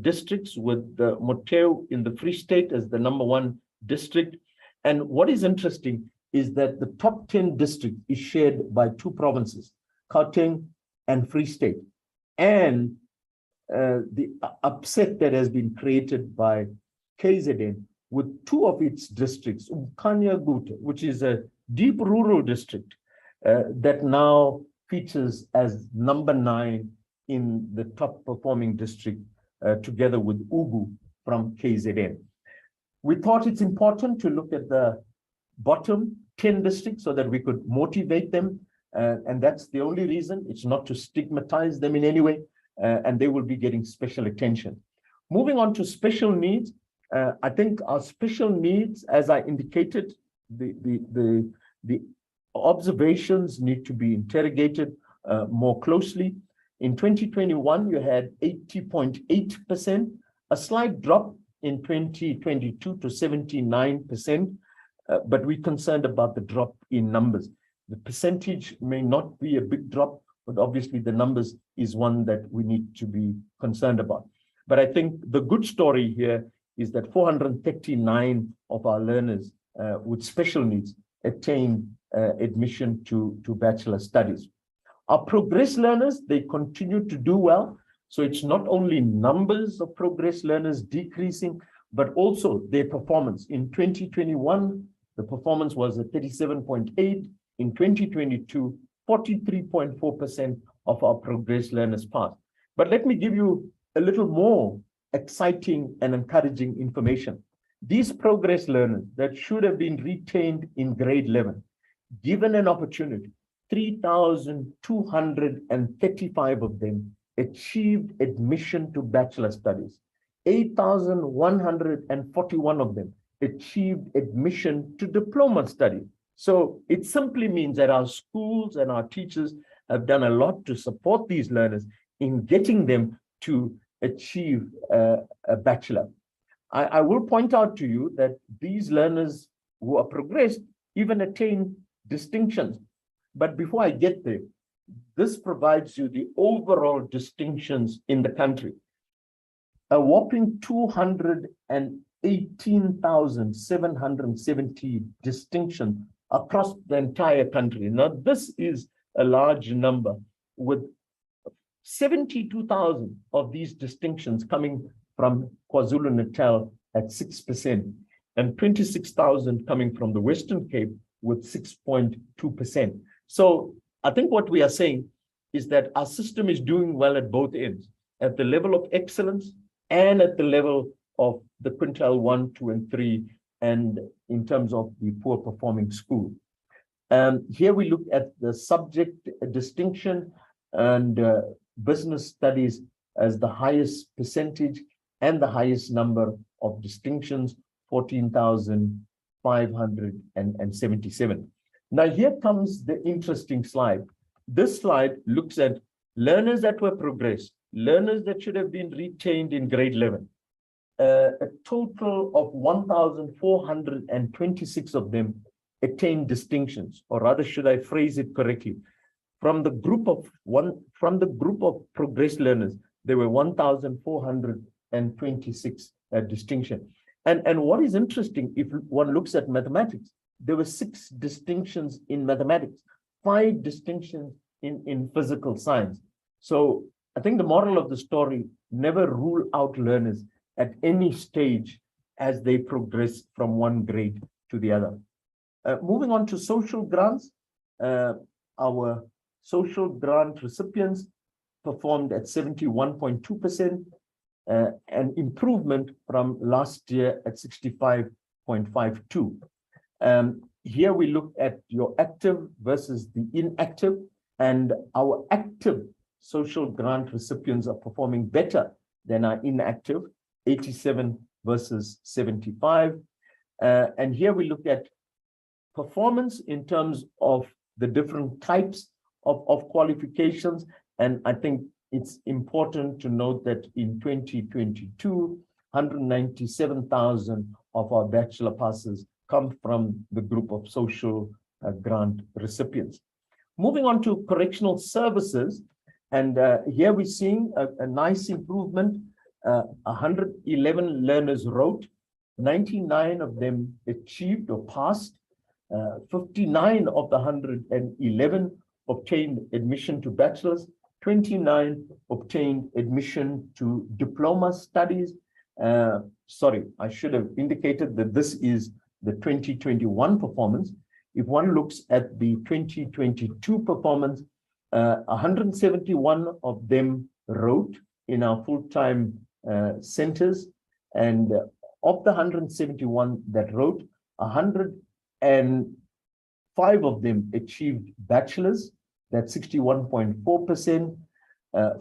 districts, with Moteo in the Free State as the #1 district. And what is interesting is that the top 10 district is shared by 2 provinces, Gauteng and Free State. And the upset that has been created by KZN with 2 of its districts, Umkhanyaguta, which is a deep rural district that now features as #9 in the top performing district, together with Ugu from KZN. We thought it's important to look at the bottom 10 districts so that we could motivate them. And that's the only reason. It's not to stigmatize them in any way, and they will be getting special attention. Moving on to special needs, I think our special needs, as I indicated, the observations need to be interrogated more closely. In 2021, you had 80.8%, a slight drop in 2022 to 79%, but we're concerned about the drop in numbers. The percentage may not be a big drop, but obviously the numbers is one that we need to be concerned about. But I think the good story here is that 439 of our learners with special needs attain admission to bachelor studies. Our progress learners, they continue to do well. So it's not only numbers of progress learners decreasing, but also their performance. In 2021, the performance was at 37.8. In 2022, 43.4% of our progress learners passed. But let me give you a little more exciting and encouraging information. These progress learners that should have been retained in grade 11, given an opportunity, 3,235 of them achieved admission to bachelor studies. 8,141 of them achieved admission to diploma studies. So it simply means that our schools and our teachers have done a lot to support these learners in getting them to achieve a bachelor. I will point out to you that these learners who are progressed even attain distinctions. But before I get there, this provides you the overall distinctions in the country. A whopping 218,770 distinctions across the entire country. Now, this is a large number, with 72,000 of these distinctions coming from KwaZulu-Natal at 6%, and 26,000 coming from the Western Cape with 6.2%. So I think what we are saying is that our system is doing well at both ends, at the level of excellence and at the level of the quintile 1, 2, and 3, and in terms of the poor performing school. Here we look at the subject distinction, and business studies as the highest percentage and the highest number of distinctions, 14,577. Now here comes the interesting slide. This slide looks at learners that were progressed, learners that should have been retained in grade 11. A total of 1,426 of them attained distinctions, or rather, should I phrase it correctly? From the group of progressed learners, there were 1,426 distinction. And what is interesting, if one looks at mathematics, there were 6 distinctions in mathematics, 5 distinctions in physical science. So I think the moral of the story, never rule out learners at any stage as they progress from one grade to the other. Moving on to social grants, our social grant recipients performed at 71.2%, an improvement from last year at 65.52. Here we look at your active versus the inactive, and our active social grant recipients are performing better than our inactive, 87 versus 75. And here we look at performance in terms of the different types of qualifications. And I think it's important to note that in 2022, 197,000 of our bachelor passes come from the group of social grant recipients. Moving on to correctional services, and here we're seeing a nice improvement. 111 learners wrote, 99 of them achieved or passed, 59 of the 111 obtained admission to bachelor's, 29 obtained admission to diploma studies. Sorry, I should have indicated that this is the 2021 performance. If one looks at the 2022 performance, 171 of them wrote in our full-time centers, and Of the 171 that wrote, 105 of them achieved bachelor's, that's 61.4%.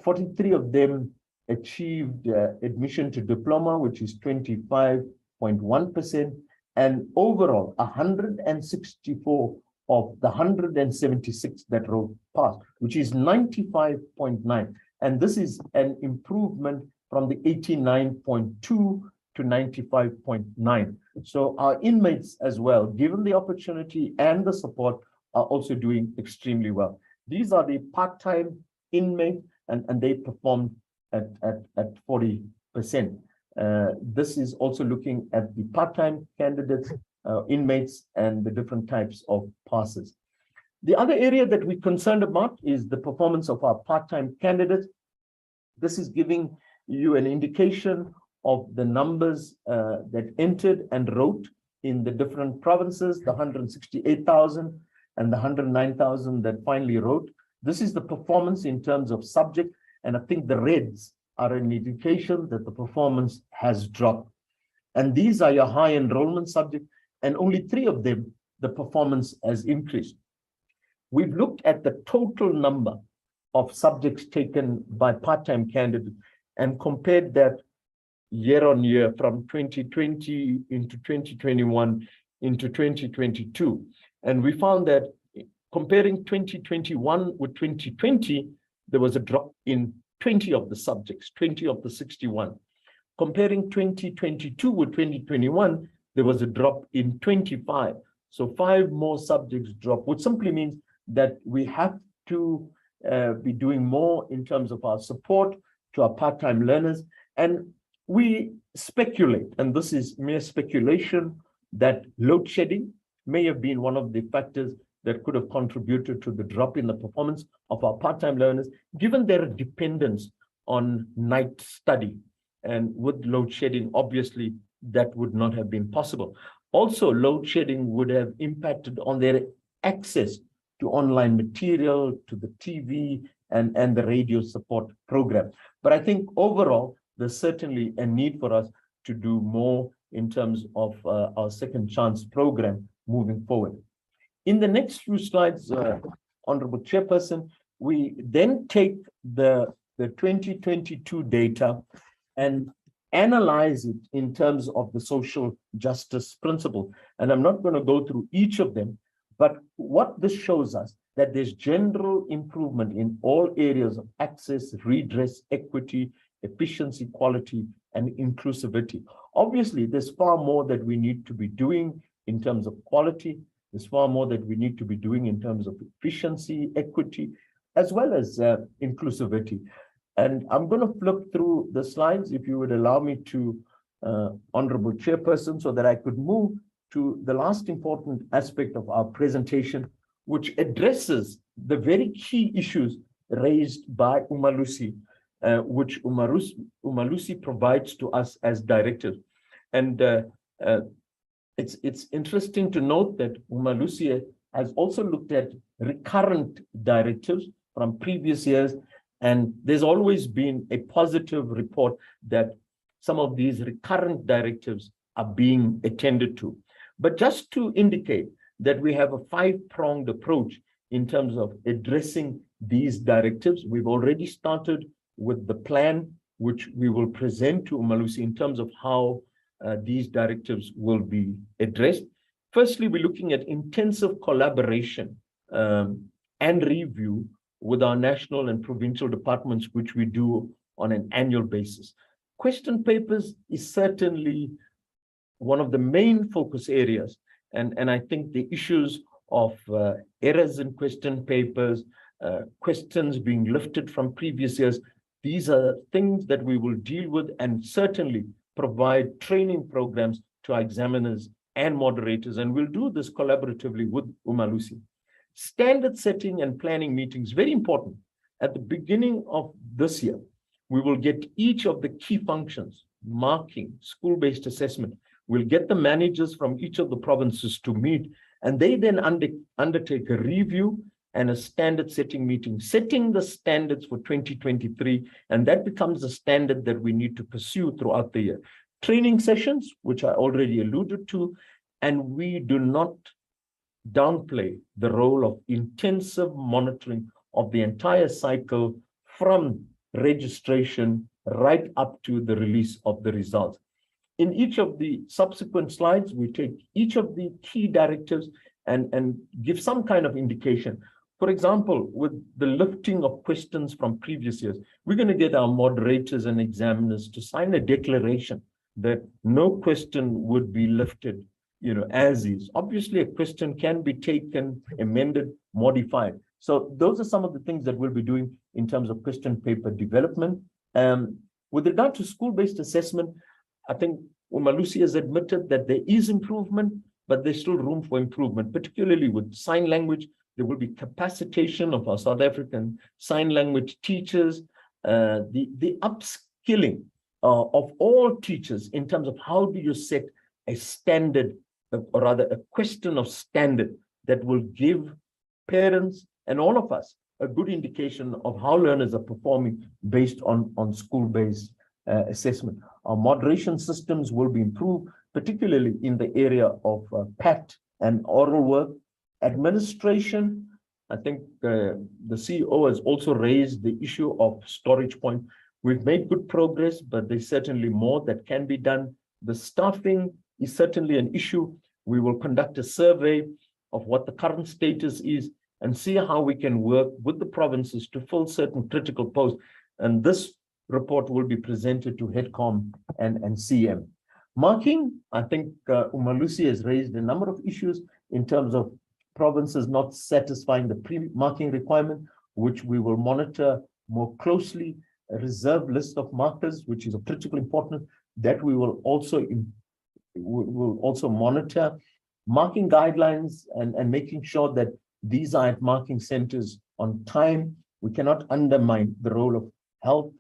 43 of them achieved admission to diploma, which is 25.1%. And overall, 164 of the 176 that wrote passed, which is 95.9. And this is an improvement from the 89.2 to 95.9. So our inmates as well, given the opportunity and the support, are also doing extremely well. These are the part-time inmates, and they performed at 40%. This is also looking at the part-time candidates, inmates, and the different types of passes. The other area that we're concerned about is the performance of our part-time candidates. This is giving you an indication of the numbers that entered and wrote in the different provinces, the 168,000 and the 109,000 that finally wrote. This is the performance in terms of subject, and I think the reds are an indication that the performance has dropped. And these are your high enrollment subjects, and only 3 of them, the performance has increased. We've looked at the total number of subjects taken by part-time candidates and compared that year on year from 2020 into 2021 into 2022. And we found that comparing 2021 with 2020, there was a drop in 20 of the subjects, 20 of the 61. Comparing 2022 with 2021, there was a drop in 25. So 5 more subjects drop, which simply means that we have to be doing more in terms of our support to our part-time learners. And we speculate, and this is mere speculation, that load shedding may have been one of the factors that could have contributed to the drop in the performance of our part-time learners, given their dependence on night study. And with load shedding, obviously, that would not have been possible. Also, load shedding would have impacted on their access to online material, to the TV and the radio support program. But I think overall, there's certainly a need for us to do more in terms of our second chance program moving forward. In the next few slides, Honorable Chairperson, we then take the 2022 data and analyze it in terms of the social justice principle. And I'm not going to go through each of them, but what this shows us that there's general improvement in all areas of access, redress, equity, efficiency, quality, and inclusivity. Obviously, there's far more that we need to be doing in terms of quality. There's far more that we need to be doing in terms of efficiency, equity, as well as inclusivity. And I'm going to flip through the slides, if you would allow me to, Honorable Chairperson, so that I could move to the last important aspect of our presentation, which addresses the very key issues raised by Umalusi, which Umalusi provides to us as directors. And it's interesting to note that Umalusi has also looked at recurrent directives from previous years, and there's always been a positive report that some of these recurrent directives are being attended to. But just to indicate that we have a 5-pronged approach in terms of addressing these directives, we've already started with the plan, which we will present to Umalusi in terms of how these directives will be addressed. Firstly, we're looking at intensive collaboration and review with our national and provincial departments, which we do on an annual basis. Question papers is certainly one of the main focus areas. And I think the issues of errors in question papers, questions being lifted from previous years, these are things that we will deal with and certainly provide training programs to our examiners and moderators. And we'll do this collaboratively with Umalusi. Standard setting and planning meetings, very important. At the beginning of this year, we will get each of the key functions, marking, school-based assessment. We'll get the managers from each of the provinces to meet, and they then undertake a review and a standard setting meeting, setting the standards for 2023, and that becomes a standard that we need to pursue throughout the year. training sessions, which I already alluded to, and we do not downplay the role of intensive monitoring of the entire cycle from registration right up to the release of the results. In each of the subsequent slides, we take each of the key directives and give some kind of indication. For example, with the lifting of questions from previous years, we're going to get our moderators and examiners to sign a declaration that no question would be lifted, as is. Obviously, a question can be taken, amended, modified. So those are some of the things that we'll be doing in terms of question paper development. With regard to school-based assessment, I think Umalusi has admitted that there is improvement, but there's still room for improvement, particularly with sign language. There will be capacitation of our South African sign language teachers, the upskilling of all teachers in terms of how do you set a standard, or rather a question of standard that will give parents and all of us a good indication of how learners are performing based on school-based assessment. Our moderation systems will be improved, particularly in the area of PAT and oral work. Administration, I think the CEO has also raised the issue of storage point. We've made good progress, but there's certainly more that can be done. The staffing is certainly an issue. We will conduct a survey of what the current status is and see how we can work with the provinces to fill certain critical posts. And this report will be presented to HEDCOM and CM. Marking, I think Umalusi has raised a number of issues in terms of provinces not satisfying the pre-marking requirement, which we will monitor more closely. A reserve list of markers, which is of critical importance, that we will also monitor. Marking guidelines and making sure that these are at marking centers on time. We cannot undermine the role of health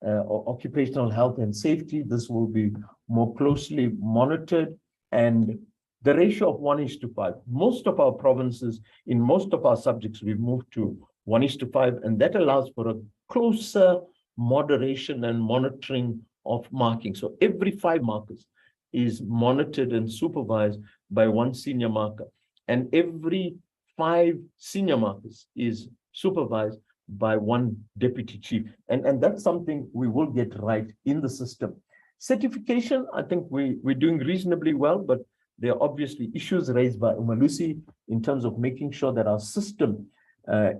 or occupational health and safety. This will be more closely monitored. And the ratio of 1:5. Most of our provinces, in most of our subjects, we've moved to 1:5, and that allows for a closer moderation and monitoring of marking. So every 5 markers is monitored and supervised by 1 senior marker, and every 5 senior markers is supervised by 1 deputy chief. And that's something we will get right in the system. Certification, I think we're doing reasonably well, but there are obviously issues raised by Umalusi in terms of making sure that our system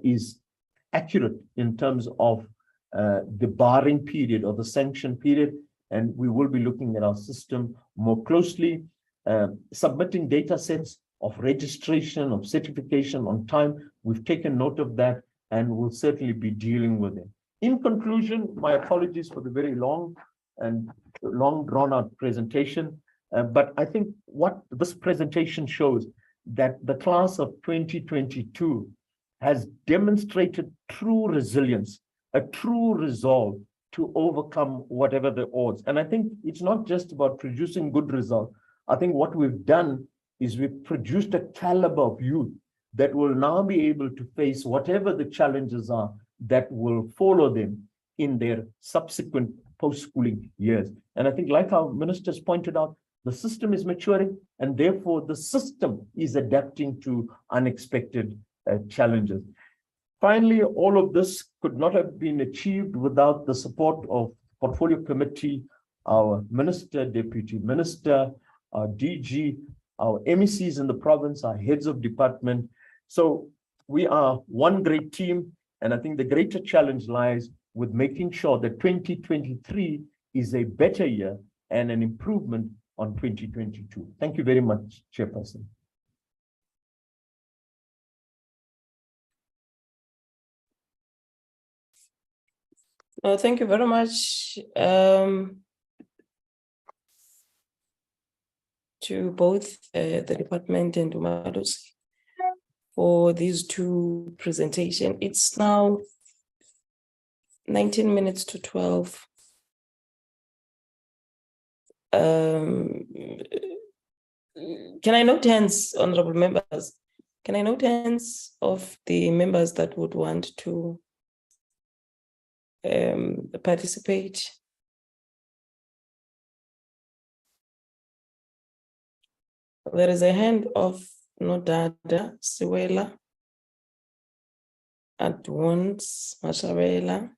is accurate in terms of the barring period or the sanction period. And we will be looking at our system more closely, submitting data sets of registration, of certification on time. We've taken note of that and we'll certainly be dealing with it. In conclusion, my apologies for the very long drawn out presentation. But I think what this presentation shows that the class of 2022 has demonstrated true resilience, a true resolve to overcome whatever the odds. And I think it's not just about producing good results. I think what we've done is we've produced a caliber of youth that will now be able to face whatever the challenges are that will follow them in their subsequent post-schooling years. And I think, like our ministers pointed out, the system is maturing, and therefore the system is adapting to unexpected challenges. Finally, all of this could not have been achieved without the support of Portfolio Committee, our Minister, Deputy Minister, our DG, our MECs in the province, our heads of department. So we are one great team, and I think the greater challenge lies with making sure that 2023 is a better year and an improvement on 2022. Thank you very much, Chairperson. Thank you very much to both the department and Umalusi for these 2 presentations. It's now 19 minutes to 12. Can I note hands, honorable members? Can I note hands of the members that would want to participate? There is a hand of Nodada Siwela at once, Mashabela.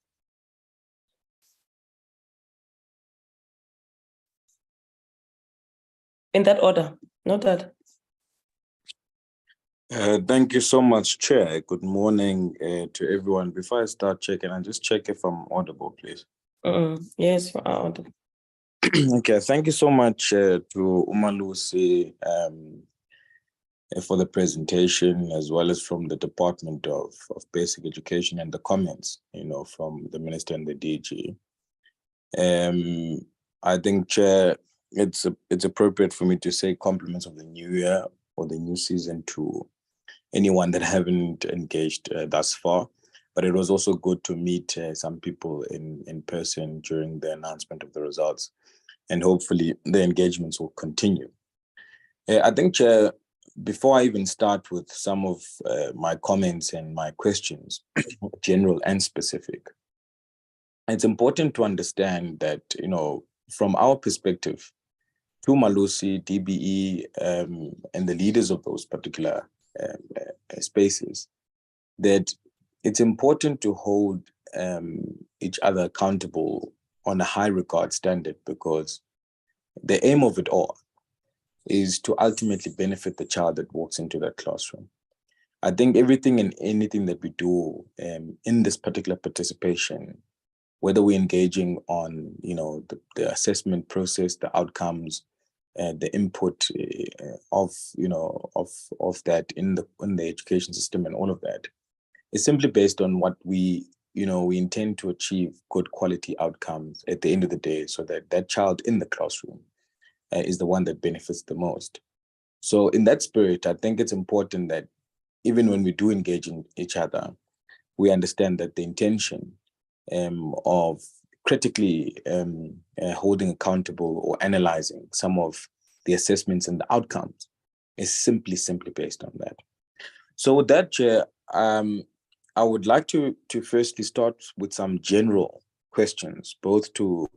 In that order, Nodada. Thank you so much, Chair. Good morning to everyone. Before I start checking, I'll just check if I'm audible, please. Yes, you are audible. Okay, thank you so much to Umalusi for the presentation, as well as from the Department of Basic Education and the comments, from the Minister and the DG. I think, Chair, it's appropriate for me to say compliments of the new year or the new season to anyone that haven't engaged thus far. But it was also good to meet some people in person during the announcement of the results. And hopefully the engagements will continue. I think, Chair, before I even start with some of my comments and my questions, general and specific, it's important to understand that, from our perspective, to Umalusi, DBE, and the leaders of those particular spaces, that it's important to hold each other accountable on a high regard standard, because the aim of it all is to ultimately benefit the child that walks into that classroom. I think everything and anything that we do in this particular participation, whether we're engaging on, the assessment process, the outcomes, the input of that in the education system and all of that, is simply based on what we intend to achieve good quality outcomes at the end of the day, so that that child in the classroom is the one that benefits the most. So in that spirit, I think it's important that even when we do engage in each other, we understand that the intention of critically holding accountable or analyzing some of the assessments and the outcomes is simply based on that. So with that, Chair, I would like to firstly start with some general questions, both to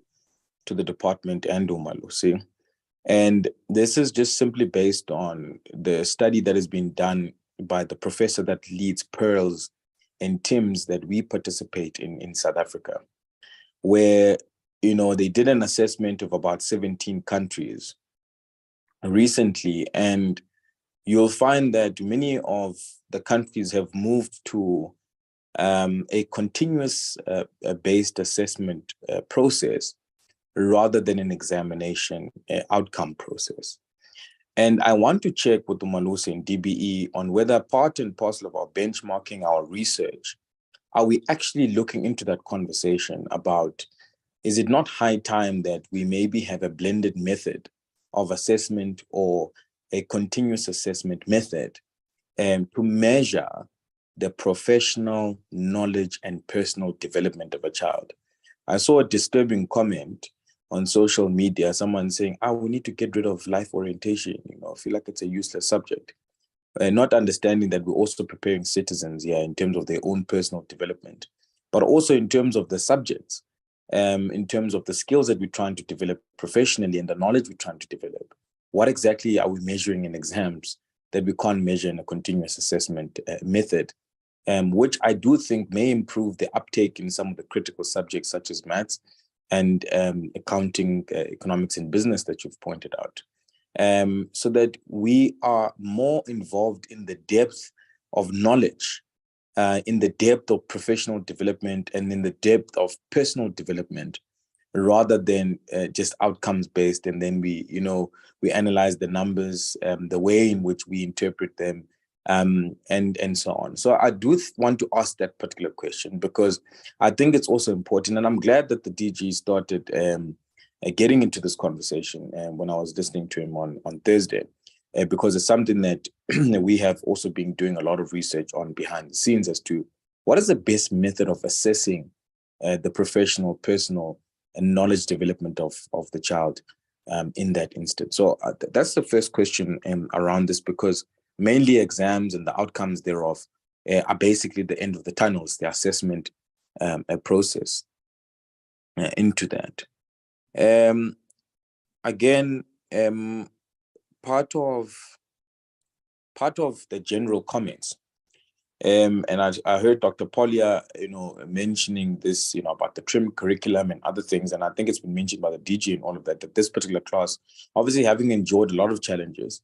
the department and Umalusi. And this is just simply based on the study that has been done by the professor that leads Pearls and Tim's that we participate in South Africa, where, they did an assessment of about 17 countries recently. And you'll find that many of the countries have moved to a continuous based assessment process rather than an examination outcome process. And I want to check with Umalusi and DBE on whether part and parcel of our benchmarking, our research, are we actually looking into that conversation about, is it not high time that we maybe have a blended method of assessment or a continuous assessment method to measure the professional knowledge and personal development of a child? I saw a disturbing comment on social media, someone saying, we need to get rid of life orientation. I feel like it's a useless subject. Not understanding that we're also preparing citizens here in terms of their own personal development, but also in terms of the subjects, in terms of the skills that we're trying to develop professionally and the knowledge we're trying to develop. What exactly are we measuring in exams that we can't measure in a continuous assessment method, which I do think may improve the uptake in some of the critical subjects such as maths and accounting, economics and business that you've pointed out, so that we are more involved in the depth of knowledge, in the depth of professional development and in the depth of personal development, rather than just outcomes based. And then we analyze the numbers, the way in which we interpret them, and so on. So I do want to ask that particular question, because I think it's also important, and I'm glad that the DG started getting into this conversation when I was listening to him on Thursday, because it's something that we have also been doing a lot of research on behind the scenes as to what is the best method of assessing the professional, personal, and knowledge development of the child in that instance. So that's the first question around this, because mainly exams and the outcomes thereof are basically the end of the tunnels, the assessment process into that. Again, part of the general comments. And I heard Dr. Polia, mentioning this, about the trimmed curriculum and other things. And I think it's been mentioned by the DG and all of that, that this particular class, obviously having enjoyed a lot of challenges,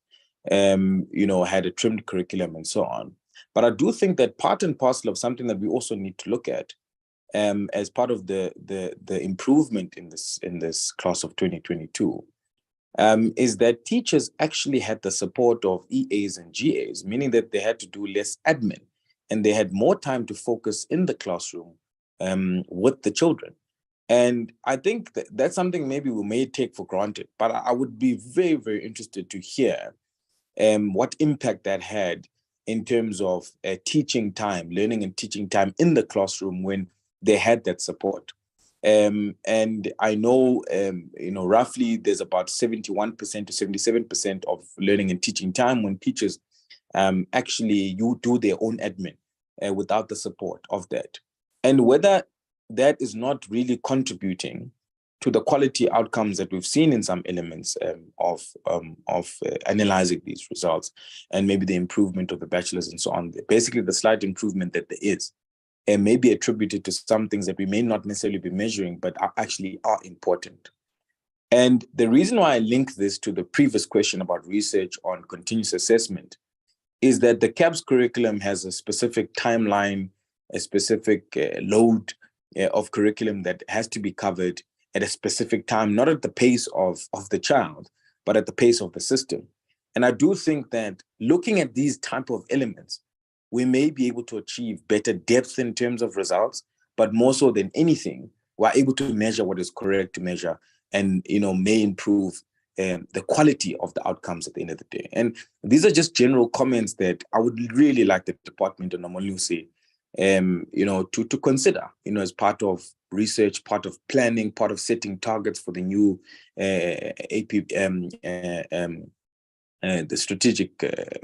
had a trimmed curriculum and so on. But I do think that part and parcel of something that we also need to look at as part of the improvement in this class of 2022 is that teachers actually had the support of EAs and GAs, meaning that they had to do less admin and they had more time to focus in the classroom with the children. And I think that's something maybe we may take for granted, but I would be very, very interested to hear what impact that had in terms of teaching time, learning and teaching time in the classroom when they had that support. And I know, roughly there's about 71% to 77% of learning and teaching time when teachers actually do their own admin without the support of that. And whether that is not really contributing to the quality outcomes that we've seen in some elements of analyzing these results and maybe the improvement of the bachelors and so on, basically the slight improvement that there is, and may be attributed to some things that we may not necessarily be measuring, but are important. And the reason why I link this to the previous question about research on continuous assessment is that the CAPS curriculum has a specific timeline, a specific load of curriculum that has to be covered at a specific time, not at the pace of the child, but at the pace of the system. And I do think that looking at these type of elements, we may be able to achieve better depth in terms of results, but more so than anything, we're able to measure what is correct to measure and, may improve the quality of the outcomes at the end of the day. And these are just general comments that I would really like the department and Umalusi, to consider, as part of research, part of planning, part of setting targets for the new AP, the strategic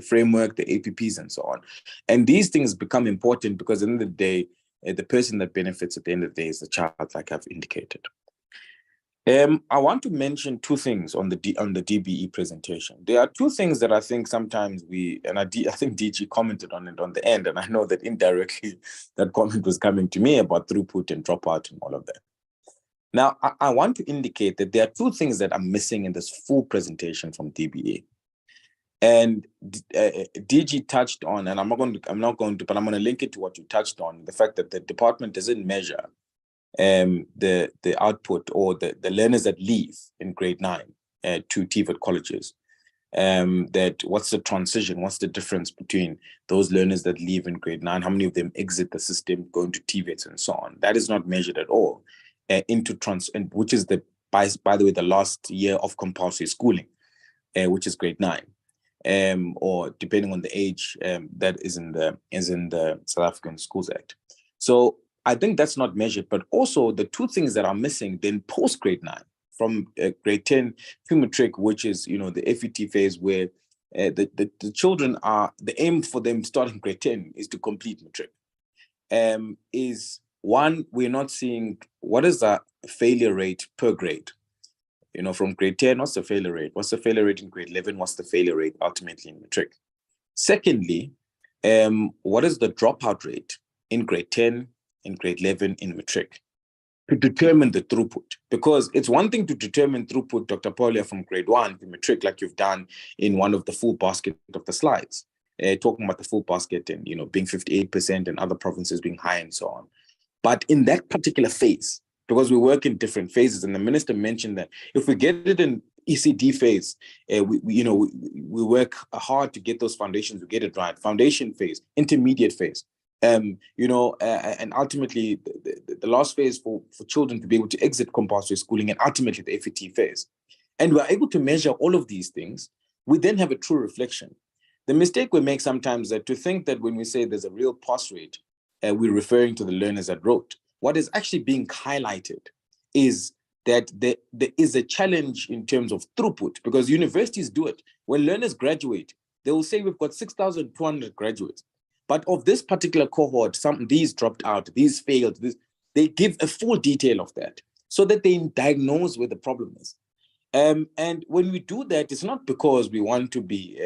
framework, the APPs and so on. And these things become important because at the end of the day, the person that benefits at the end of the day is the child, like I've indicated. I want to mention two things on the DBE presentation. There are two things that I think sometimes I think DG commented on it on the end, and I know that indirectly that comment was coming to me about throughput and dropout and all of that. Now, I want to indicate that there are two things that are missing in this full presentation from DBE. And DG touched on, and I'm going to link it to what you touched on, the fact that the department doesn't measure the output or the learners that leave in grade 9 to TVET colleges. That what's the transition, what's the difference between those learners that leave in grade 9, how many of them exit the system going to TVETs and so on. That is not measured at all which is by the way, the last year of compulsory schooling, which is grade 9. Or depending on the age that is in the South African Schools Act. So I think that's not measured, but also the two things that are missing then post grade 9 from grade 10 to matric, which is, the FET phase where the children the aim for them starting grade 10 is to complete matric. Is one, we're not seeing what is the failure rate per grade. From grade 10, what's the failure rate? What's the failure rate in grade 11? What's the failure rate ultimately in matric? Secondly, what is the dropout rate in grade 10, in grade 11, in matric? To determine the throughput. Because it's one thing to determine throughput, Dr. Paulia, from grade 1 to matric, like you've done in one of the full basket of the slides, talking about the full basket and, being 58% and other provinces being high and so on. But in that particular phase, because we work in different phases, and the minister mentioned that if we get it in ECD phase, we work hard to get those foundations, to get it right. Foundation phase, intermediate phase, and ultimately the last phase for children to be able to exit compulsory schooling, and ultimately the FET phase. And we're able to measure all of these things. We then have a true reflection. The mistake we make sometimes is to think that when we say there's a real pass rate, we're referring to the learners that wrote. What is actually being highlighted is that there is a challenge in terms of throughput, because universities do it. When learners graduate, they will say we've got 6,200 graduates. But of this particular cohort, these dropped out, these failed, they give a full detail of that so that they diagnose where the problem is. And when we do that, it's not because we want to be,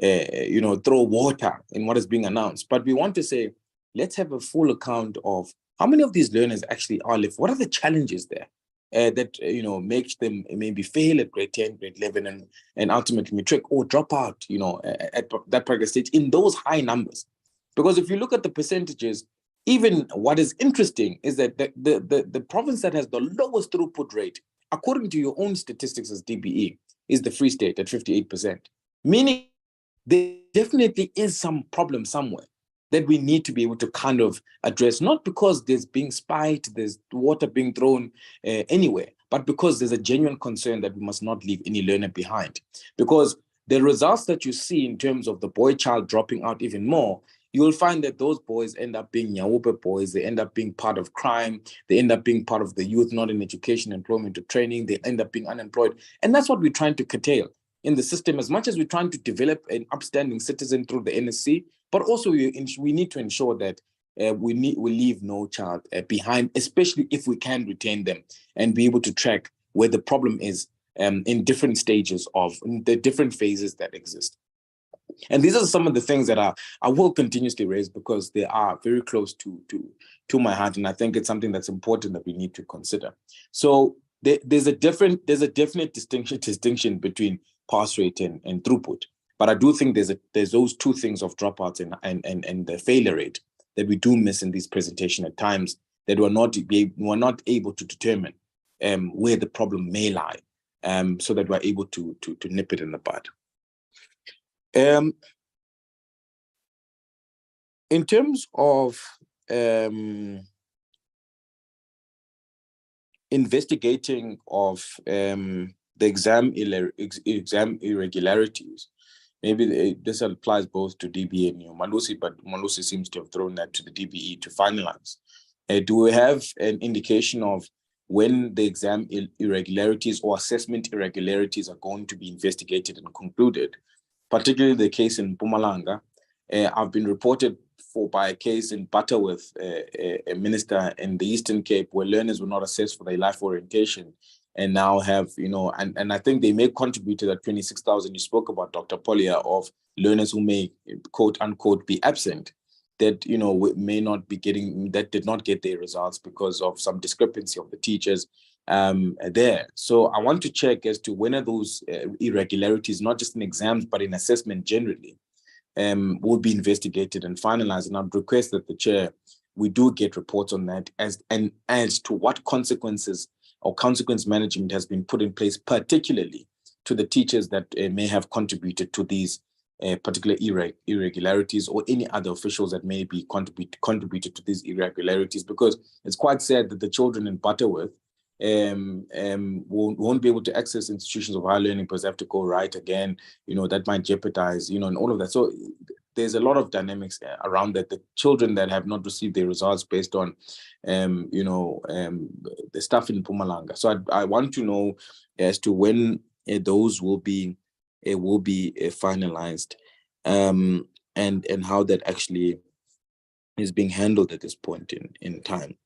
throw water in what is being announced, but we want to say, let's have a full account of how many of these learners actually are left. What are the challenges there that makes them maybe fail at grade 10, grade 11, and ultimately matric or drop out, at that particular stage in those high numbers. Because if you look at the percentages, even what is interesting is that the province that has the lowest throughput rate, according to your own statistics as DBE, is the Free State at 58%, meaning there definitely is some problem somewhere that we need to be able to kind of address, not because there's being spied, there's water being thrown anywhere, but because there's a genuine concern that we must not leave any learner behind. Because the results that you see in terms of the boy child dropping out even more, you will find that those boys end up being Nyawupe boys, they end up being part of crime, they end up being part of the youth, not in education, employment, or training, they end up being unemployed. And that's what we're trying to curtail in the system, as much as we're trying to develop an upstanding citizen through the NSC, but also we need to ensure that we leave no child behind, especially if we can retain them and be able to track where the problem is in different stages of the different phases that exist. And these are some of the things that I will continuously raise because they are very close to my heart, and I think it's something that's important that we need to consider. So there's a definite distinction between pass rate and throughput, but I do think there's those two things of dropouts and the failure rate that we do miss in this presentation at times, that we're not able to determine where the problem may lie, so that we're able to nip it in the bud. In terms of investigating of the exam irregularities, maybe this applies both to DBE and Umalusi, but Umalusi seems to have thrown that to the DBE to finalize. Do we have an indication of when the exam irregularities or assessment irregularities are going to be investigated and concluded? Particularly the case in Mpumalanga. I've been reported by a case in Butterworth, a minister in the Eastern Cape, where learners were not assessed for their life orientation and now have, and I think they may contribute to that 26,000 you spoke about, Dr. Polia, of learners who may, quote unquote, be absent, that, may not be that did not get their results because of some discrepancy of the teachers there. So I want to check as to when are those irregularities, not just in exams, but in assessment generally, will be investigated and finalized. And I'd request that the chair, we do get reports on that as to what consequences or consequence management has been put in place, particularly to the teachers that may have contributed to these particular irregularities, or any other officials that may be contributed to these irregularities, because it's quite sad that the children in Butterworth won't be able to access institutions of higher learning because they have to go right again, that might jeopardize, and all of that. So there's a lot of dynamics around that. The children that have not received their results based on, the stuff in Mpumalanga. So I want to know as to when those will be finalized, and how that actually is being handled at this point in time.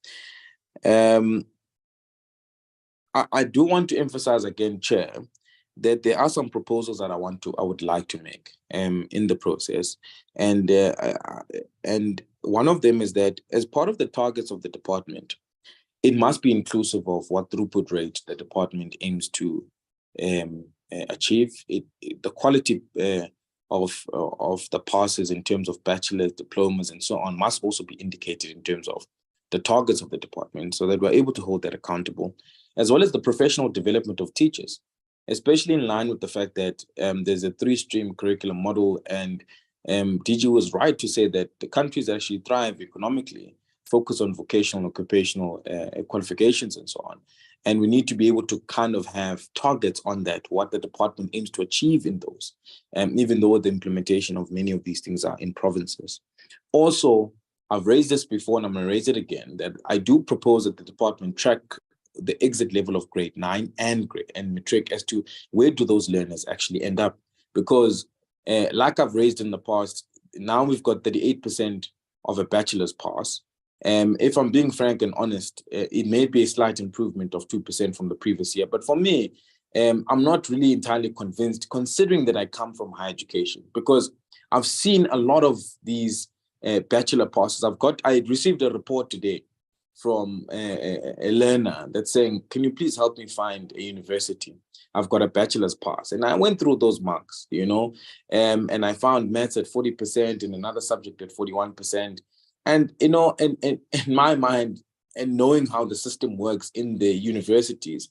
I do want to emphasize again, Chair, that there are some proposals that I would like to make in the process, and one of them is that as part of the targets of the department, it must be inclusive of what throughput rate the department aims to achieve. The quality of the passes in terms of bachelor's, diplomas, and so on must also be indicated in terms of the targets of the department, so that we're able to hold that accountable, as well as the professional development of teachers, especially in line with the fact that there's a 3-stream curriculum model, and DG was right to say that the countries that actually thrive economically focus on vocational, occupational qualifications and so on. And we need to be able to kind of have targets on that, what the department aims to achieve in those, even though the implementation of many of these things are in provinces. Also, I've raised this before and I'm going to raise it again, that I do propose that the department track the exit level of grade 9 and matric as to where do those learners actually end up. Because like I've raised in the past, now we've got 38% of a bachelor's pass. If I'm being frank and honest, it may be a slight improvement of 2% from the previous year. But for me, I'm not really entirely convinced, considering that I come from higher education, because I've seen a lot of these bachelor passes. I received a report today from a learner that's saying, can you please help me find a university? I've got a bachelor's pass. And I went through those marks, and I found maths at 40% and another subject at 41%. And, in my mind, and knowing how the system works in the universities,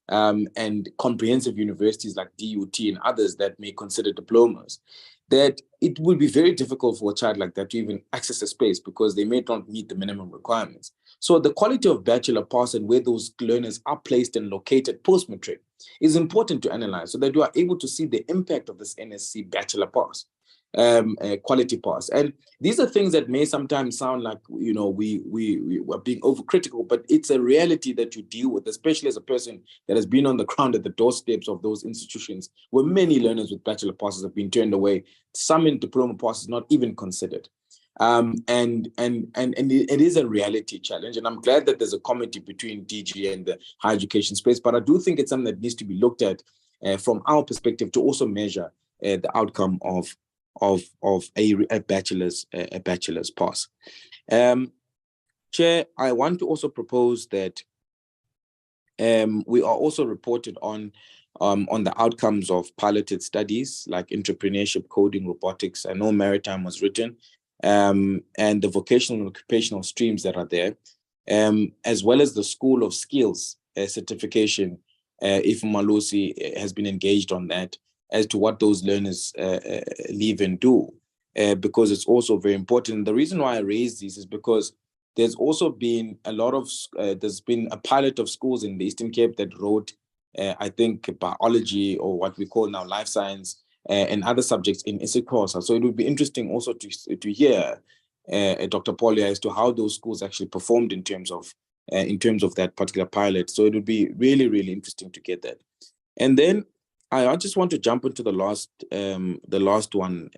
and comprehensive universities like DUT and others that may consider diplomas, that it would be very difficult for a child like that to even access a space because they may not meet the minimum requirements. So the quality of bachelor pass and where those learners are placed and located post-matric is important to analyze so that you are able to see the impact of this NSC bachelor pass, quality pass. And these are things that may sometimes sound like, we are being overcritical, but it's a reality that you deal with, especially as a person that has been on the ground at the doorsteps of those institutions where many learners with bachelor passes have been turned away, some in diploma passes not even considered. And it is a reality challenge. And I'm glad that there's a committee between DG and the higher education space, but I do think it's something that needs to be looked at from our perspective to also measure the outcome of a bachelor's pass. Chair, I want to also propose that we are also reported on the outcomes of piloted studies like entrepreneurship, coding, robotics. I know maritime was written, and the vocational and occupational streams that are there, as well as the School of Skills certification, if Umalusi has been engaged on that, as to what those learners leave and do, because it's also very important. The reason why I raise these is because there's also been a lot of, there's been a pilot of schools in the Eastern Cape that wrote, I think, biology or what we call now life science and other subjects in isiXhosa. So it would be interesting also to hear Dr. Paulia as to how those schools actually performed in terms of that particular pilot. So it would be really, really interesting to get that. And then I just want to jump into the last one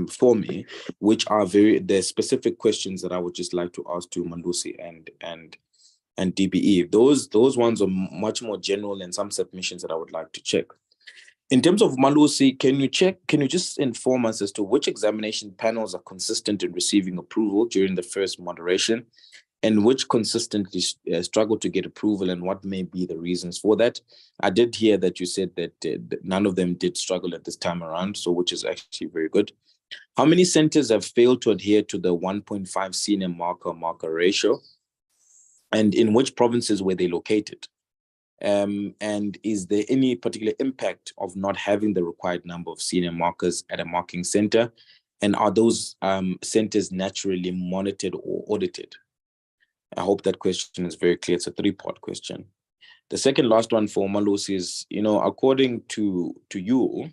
for me, which are the specific questions that I would just like to ask to Umalusi and DBE. Those ones are much more general than some submissions that I would like to check. In terms of Umalusi, can you just inform us as to which examination panels are consistent in receiving approval during the first moderation, and which consistently struggle to get approval, and what may be the reasons for that? I did hear that you said that none of them did struggle at this time around, so which is actually very good. How many centers have failed to adhere to the 1.5 senior marker ratio? And in which provinces were they located? And is there any particular impact of not having the required number of senior markers at a marking center? And are those centers naturally monitored or audited? I hope that question is very clear. It's a three-part question. The second last one for Umalusi is, according to you,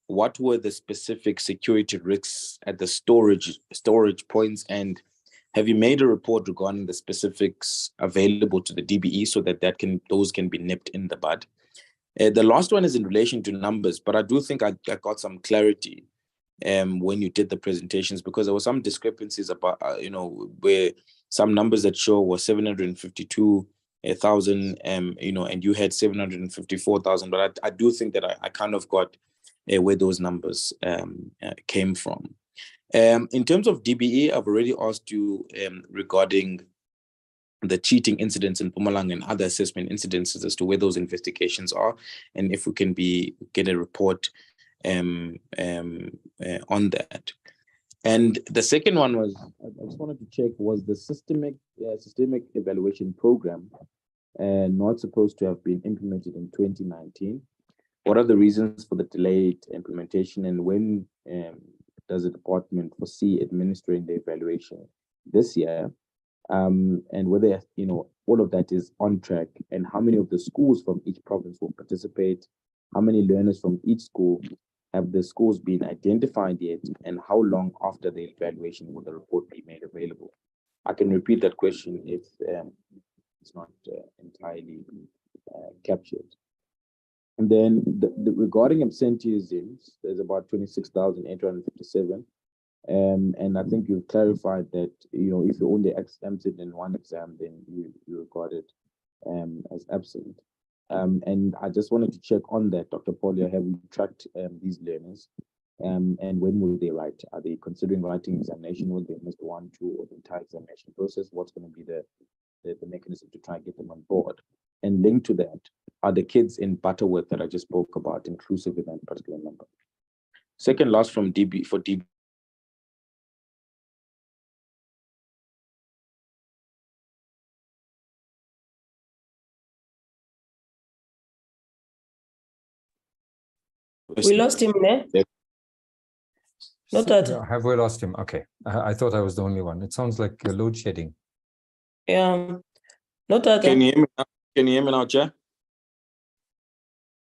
what were the specific security risks at the storage points, and have you made a report regarding the specifics available to the DBE so that those can be nipped in the bud? The last one is in relation to numbers, but I do think I got some clarity when you did the presentations, because there were some discrepancies about, where some numbers that show were 752,000, and you had 754,000, but I do think that I kind of got where those numbers came from. In terms of DBE, I've already asked you regarding the cheating incidents in Mpumalanga and other assessment incidences as to where those investigations are, and if we can get a report on that. And the second one was, I just wanted to check, was the systemic evaluation program not supposed to have been implemented in 2019? What are the reasons for the delayed implementation, and when does the department foresee administering the evaluation this year? And whether all of that is on track, and how many of the schools from each province will participate? How many learners from each school have the schools been identified yet, and how long after the evaluation will the report be made available? I can repeat that question if it's not entirely captured. And then regarding absenteeisms, there's about 26,857. And I think you've clarified that, if you only exempted in one exam, then you record it as absent. And I just wanted to check on that, Dr. Paulia. Have you tracked these learners? And when will they write? Are they considering writing examination? Will they miss 1, 2, or the entire examination process? What's going to be the mechanism to try and get them on board? And linked to that, are the kids in Butterworth that I just spoke about inclusive in that particular number? Second last from DB for DB. We lost him there. Not that. Yeah, have we lost him? Okay. I thought I was the only one. It sounds like load shedding. Yeah. Not that. Can you hear me now? Can you hear me now, Chair?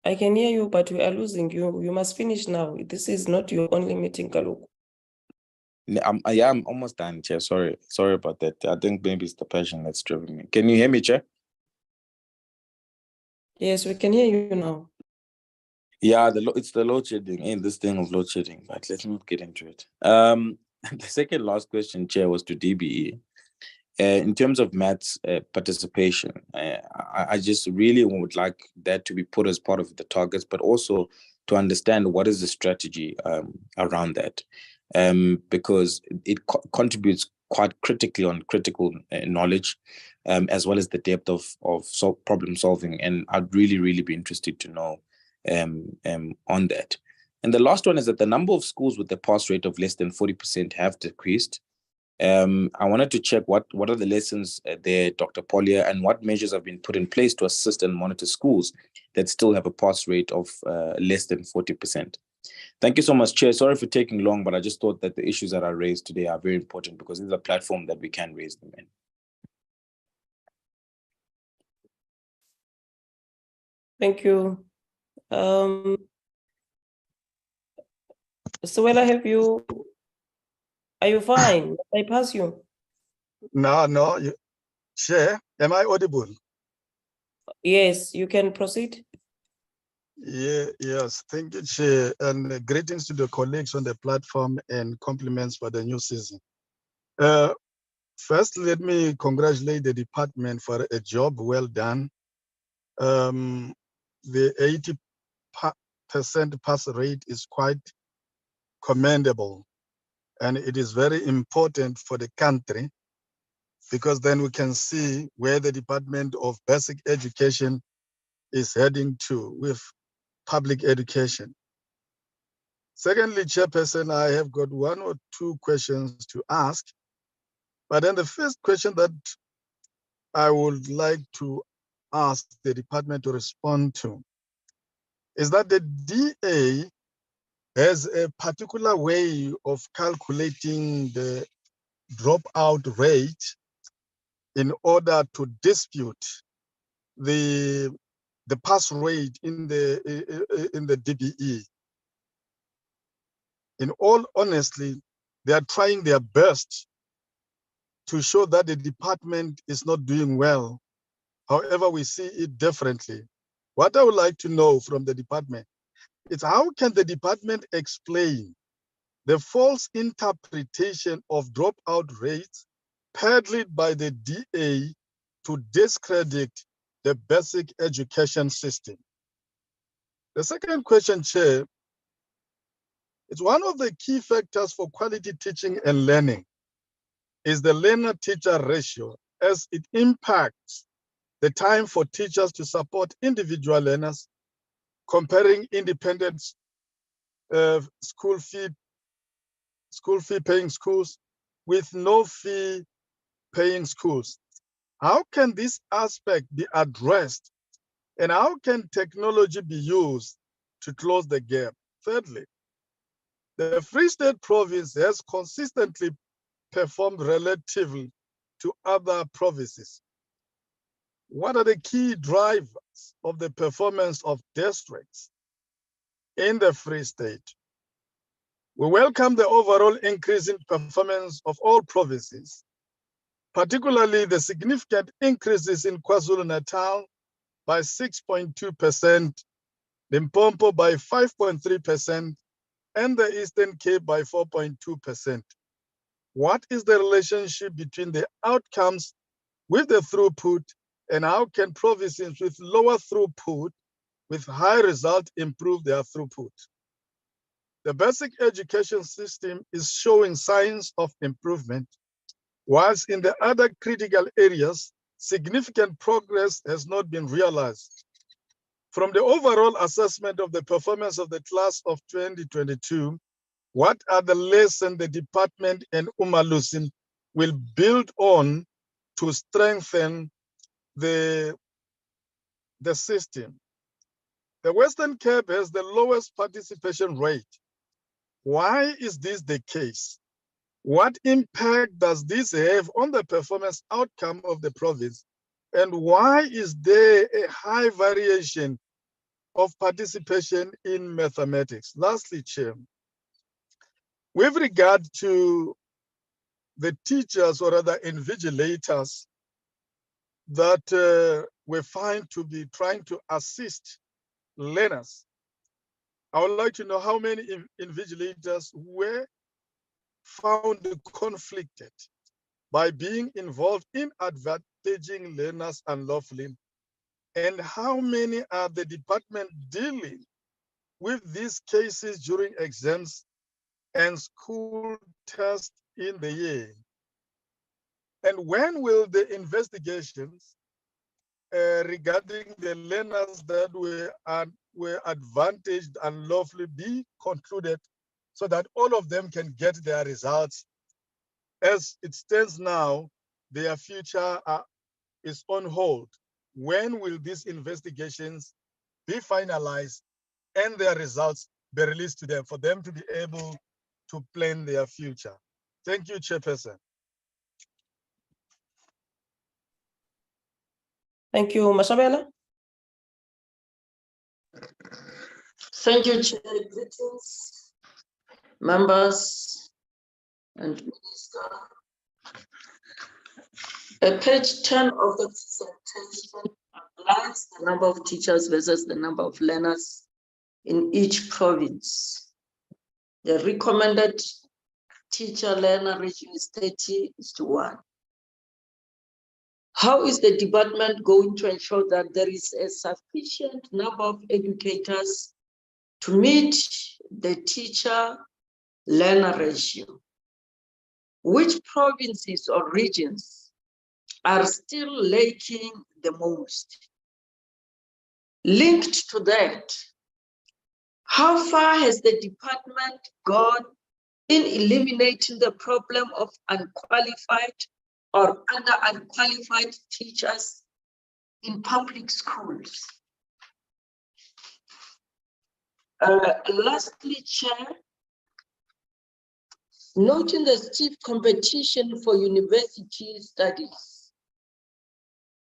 I can hear you, but we are losing you. You must finish now. This is not your only meeting, Kaluk. I'm almost done, Chair. Sorry about that. I think maybe it's the passion that's driving me. Can you hear me, Chair? Yes, we can hear you now. Yeah, it's the load shedding and this thing of load shedding, but let's not get into it. The second last question, Chair, was to DBE. In terms of maths participation, I just really would like that to be put as part of the targets, but also to understand what is the strategy around that, because it contributes quite critically on critical knowledge, as well as the depth of problem solving. And I'd really be interested to know on that. And the last one is that the number of schools with a pass rate of less than 40% have decreased. I wanted to check what are the lessons there, Dr. Paulia, and what measures have been put in place to assist and monitor schools that still have a pass rate of less than 40%. Thank you so much, Chair. Sorry for taking long, but I just thought that the issues that are raised today are very important because this is a platform that we can raise them in. Thank you. So will I have you? Are you fine? I pass you. No, Chair, am I audible? Yes, you can proceed. Yes, thank you, Chair, and greetings to the colleagues on the platform and compliments for the new season. First, let me congratulate the department for a job well done. The 80% pass rate is quite commendable, and it is very important for the country because then we can see where the Department of Basic Education is heading to with public education. Secondly, Chairperson, I have got 1 or 2 questions to ask. But then the first question that I would like to ask the department to respond to is that the DA has a particular way of calculating the dropout rate in order to dispute the pass rate in the DBE. In all honesty, they are trying their best to show that the department is not doing well. However, we see it differently. What I would like to know from the department is how can the department explain the false interpretation of dropout rates peddled by the DA to discredit the basic education system? The second question, Chair, it's one of the key factors for quality teaching and learning is the learner-teacher ratio, as it impacts the time for teachers to support individual learners, comparing independent school fee paying schools with no fee paying schools. How can this aspect be addressed, and how can technology be used to close the gap? Thirdly, the Free State Province has consistently performed relatively to other provinces. What are the key drivers of the performance of districts in the Free State? We welcome the overall increase in performance of all provinces, particularly the significant increases in KwaZulu-Natal by 6.2%, Limpopo by 5.3%, and the Eastern Cape by 4.2%. What is the relationship between the outcomes with the throughput and how can provinces with lower throughput with high result improve their throughput. The basic education system is showing signs of improvement, whilst in the other critical areas, significant progress has not been realized. From the overall assessment of the performance of the class of 2022, what are the lessons the department and Umalusi will build on to strengthen the system? The Western Cape has the lowest participation rate. Why is this the case? What impact does this have on the performance outcome of the province? And why is there a high variation of participation in mathematics? Lastly, Chair, with regard to the teachers or other invigilators that we find to be trying to assist learners, I would like to know how many invigilators were found conflicted by being involved in advantaging learners unlawfully, and how many are the department dealing with these cases during exams and school tests in the year? And when will the investigations regarding the learners that were advantaged unlawfully be concluded so that all of them can get their results? As it stands now, their future is on hold. When will these investigations be finalized and their results be released to them for them to be able to plan their future? Thank you, Chairperson. Thank you, Mashabela. Thank you, Chair. Greetings, members and Minister. Page 10 of the presentation outlines the number of teachers versus the number of learners in each province. The recommended teacher-learner ratio is 30:1. How is the department going to ensure that there is a sufficient number of educators to meet the teacher-learner ratio? Which provinces or regions are still lacking the most? Linked to that, how far has the department gone in eliminating the problem of unqualified or under-unqualified teachers in public schools? Lastly, Chair, noting the stiff competition for university studies,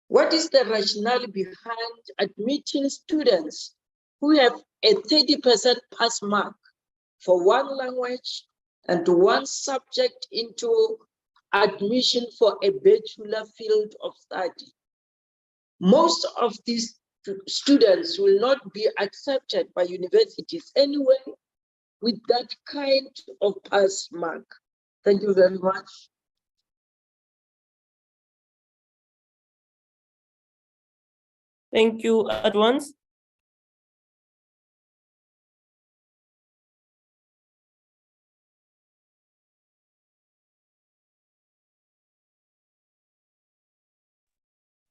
what is the rationale behind admitting students who have a 30% pass mark for one language and one subject into admission for a bachelor field of study? Most of these students will not be accepted by universities anyway with that kind of pass mark. Thank you very much. Thank you. At once.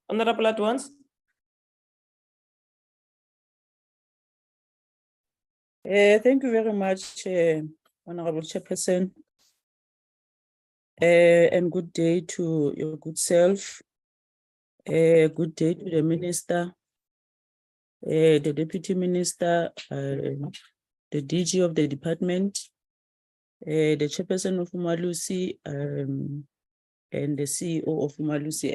Honorable at once. Thank you very much, Honorable Chairperson, and good day to your good self. Good day to the Minister, the Deputy Minister, the DG of the department, the Chairperson of Umalusi, and the CEO of Umalusi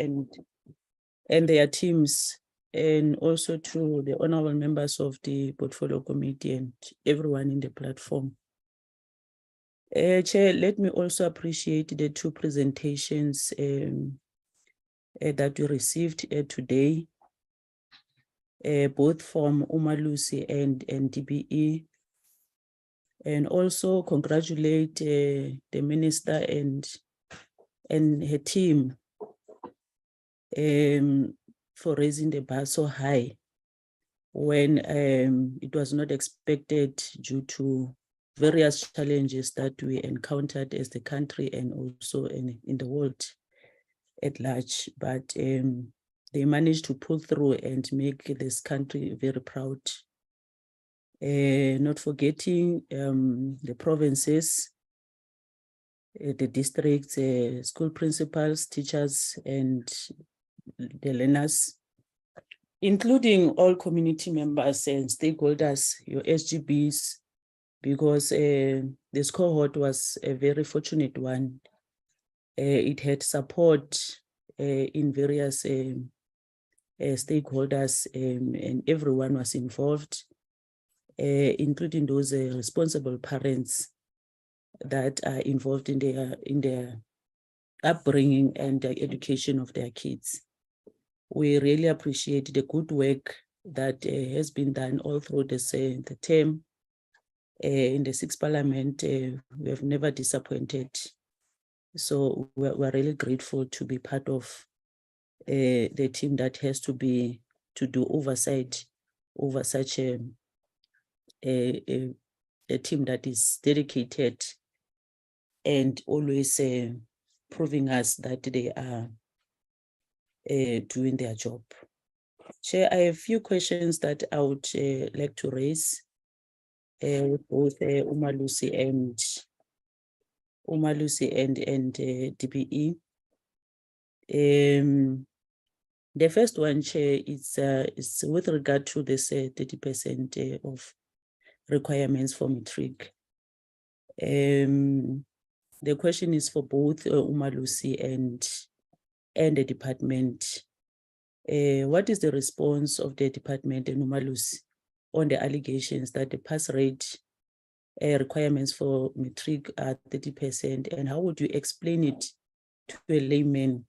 and their teams, and also to the honorable members of the Portfolio Committee and everyone in the platform. Chair, let me also appreciate the two presentations that we received today, both from Umalusi and DBE, and also congratulate the Minister and her team for raising the bar so high when it was not expected due to various challenges that we encountered as the country and also in the world at large. But they managed to pull through and make this country very proud. Not forgetting the provinces, the districts, school principals, teachers, and the learners, including all community members and stakeholders, your SGBs, because this cohort was a very fortunate one. It had support in various stakeholders, and everyone was involved, including those responsible parents that are involved in their upbringing and the education of their kids. We really appreciate the good work that has been done all through this, the term. In the 6th Parliament, we have never disappointed. So we're really grateful to be part of the team that has to do oversight over such a team that is dedicated and always proving us that they are doing their job. Chair, I have a few questions that I would like to raise with both Umalusi and DPE. The first one, Chair, is with regard to this 30% of requirements for matric. The question is for both Umalusi and the department. What is the response of the department and Umalusi on the allegations that the pass rate requirements for matric are 30%, and how would you explain it to a layman?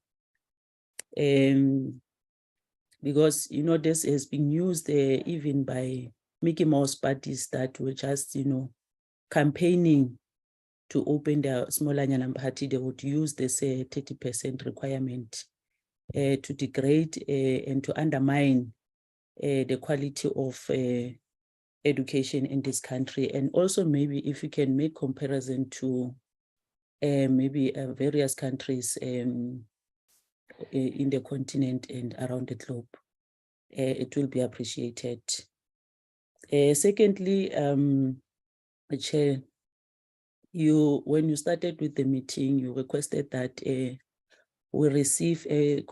Because, you know, this has been used even by Mickey Mouse parties that were just, you know, campaigning to open their smaller Nyanam party. They would use this 30% requirement to degrade and to undermine the quality of education in this country. And also maybe if you can make comparison to maybe various countries in the continent and around the globe, it will be appreciated. Secondly, Chair, when you started with the meeting, you requested that we receive a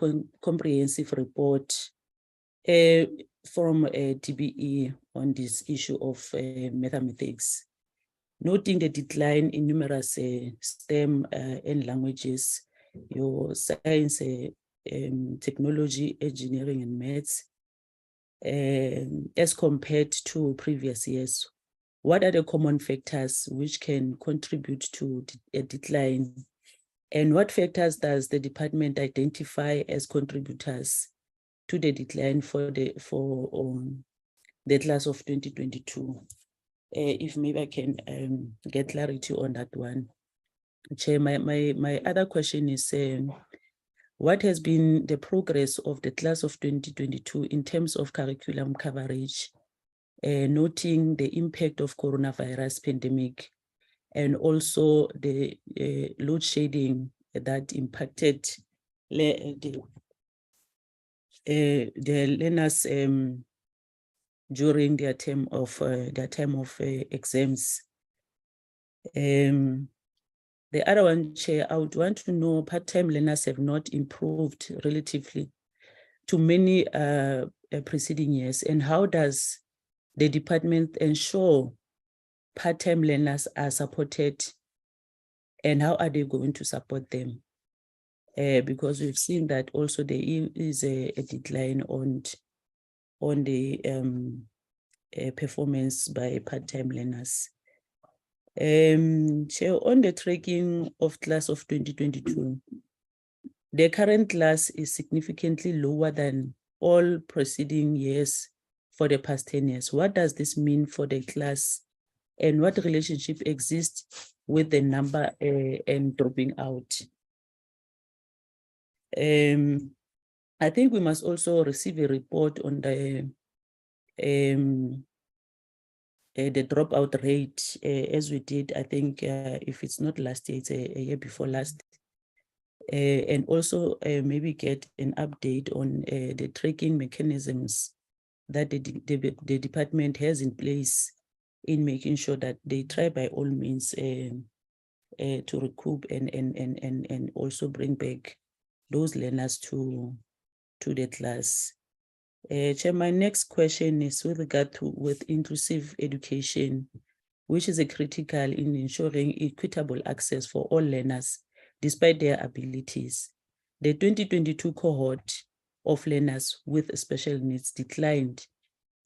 comprehensive report from TBE on this issue of mathematics, noting the decline in numerous STEM and languages, your science, technology, engineering, and maths, as compared to previous years. What are the common factors which can contribute to a decline? And what factors does the department identify as contributors to the decline for the class of 2022? If maybe I can get clarity on that one. Chair, my other question is, what has been the progress of the class of 2022 in terms of curriculum coverage, noting the impact of coronavirus pandemic and also the load shedding that impacted the learners during their time of exams. The other one, Chair, I would want to know, part-time learners have not improved relatively to many preceding years, and how does the department ensure part-time learners are supported, and how are they going to support them? Because we've seen that also there is a decline on the performance by part-time learners. Chair, on the tracking of class of 2022, the current class is significantly lower than all preceding years for the past 10 years. What does this mean for the class, and what relationship exists with the number and dropping out? I think we must also receive a report on the dropout rate, as we did, I think, if it's not last year, it's a year before last. And also maybe get an update on the tracking mechanisms that the department has in place in making sure that they try by all means to recoup and also bring back those learners to the class. Chair, my next question is with regard to inclusive education, which is critical in ensuring equitable access for all learners despite their abilities. The 2022 cohort of learners with special needs declined.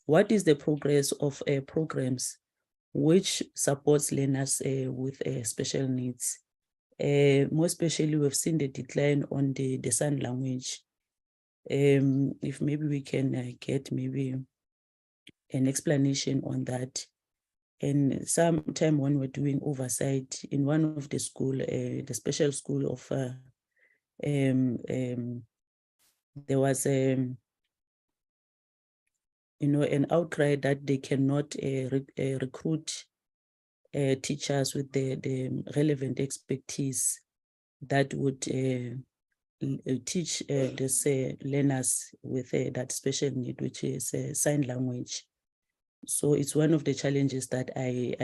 What is the progress of programs which supports learners with special needs? More especially, we've seen the decline on the sign language. If maybe we can get maybe an explanation on that. And sometime when we're doing oversight in one of the school, the special school of, there was an outcry that they cannot recruit teachers with the relevant expertise that would teach these learners with that special need, which is sign language. So it's one of the challenges that I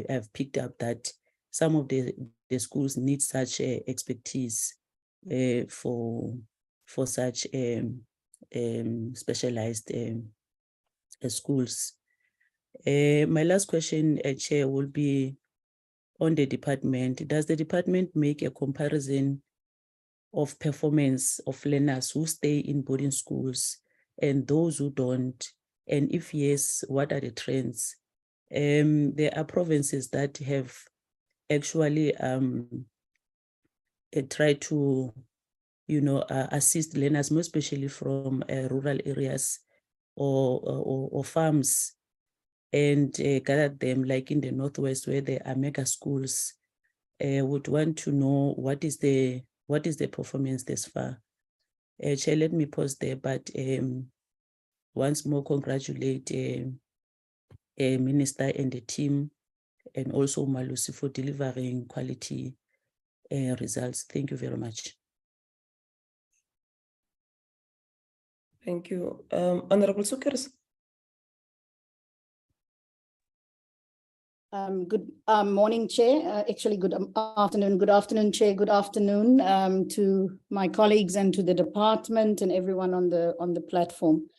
have picked up, that some of the schools need such expertise for such specialized schools. My last question, Chair, will be on the department. Does the department make a comparison of performance of learners who stay in boarding schools and those who don't? And if yes, what are the trends? There are provinces that have actually tried to, assist learners, more especially from rural areas or farms, and gathered them, like in the Northwest where there are mega schools. Would want to know what is the performance thus far. Chair, let me pause there, but once more congratulate Minister and the team, and also Umalusi for delivering quality results. Thank you very much. Thank you. Honorable Sukers. Good morning, Chair. Actually, good afternoon. Good afternoon, Chair. Good afternoon to my colleagues and to the department and everyone on the platform.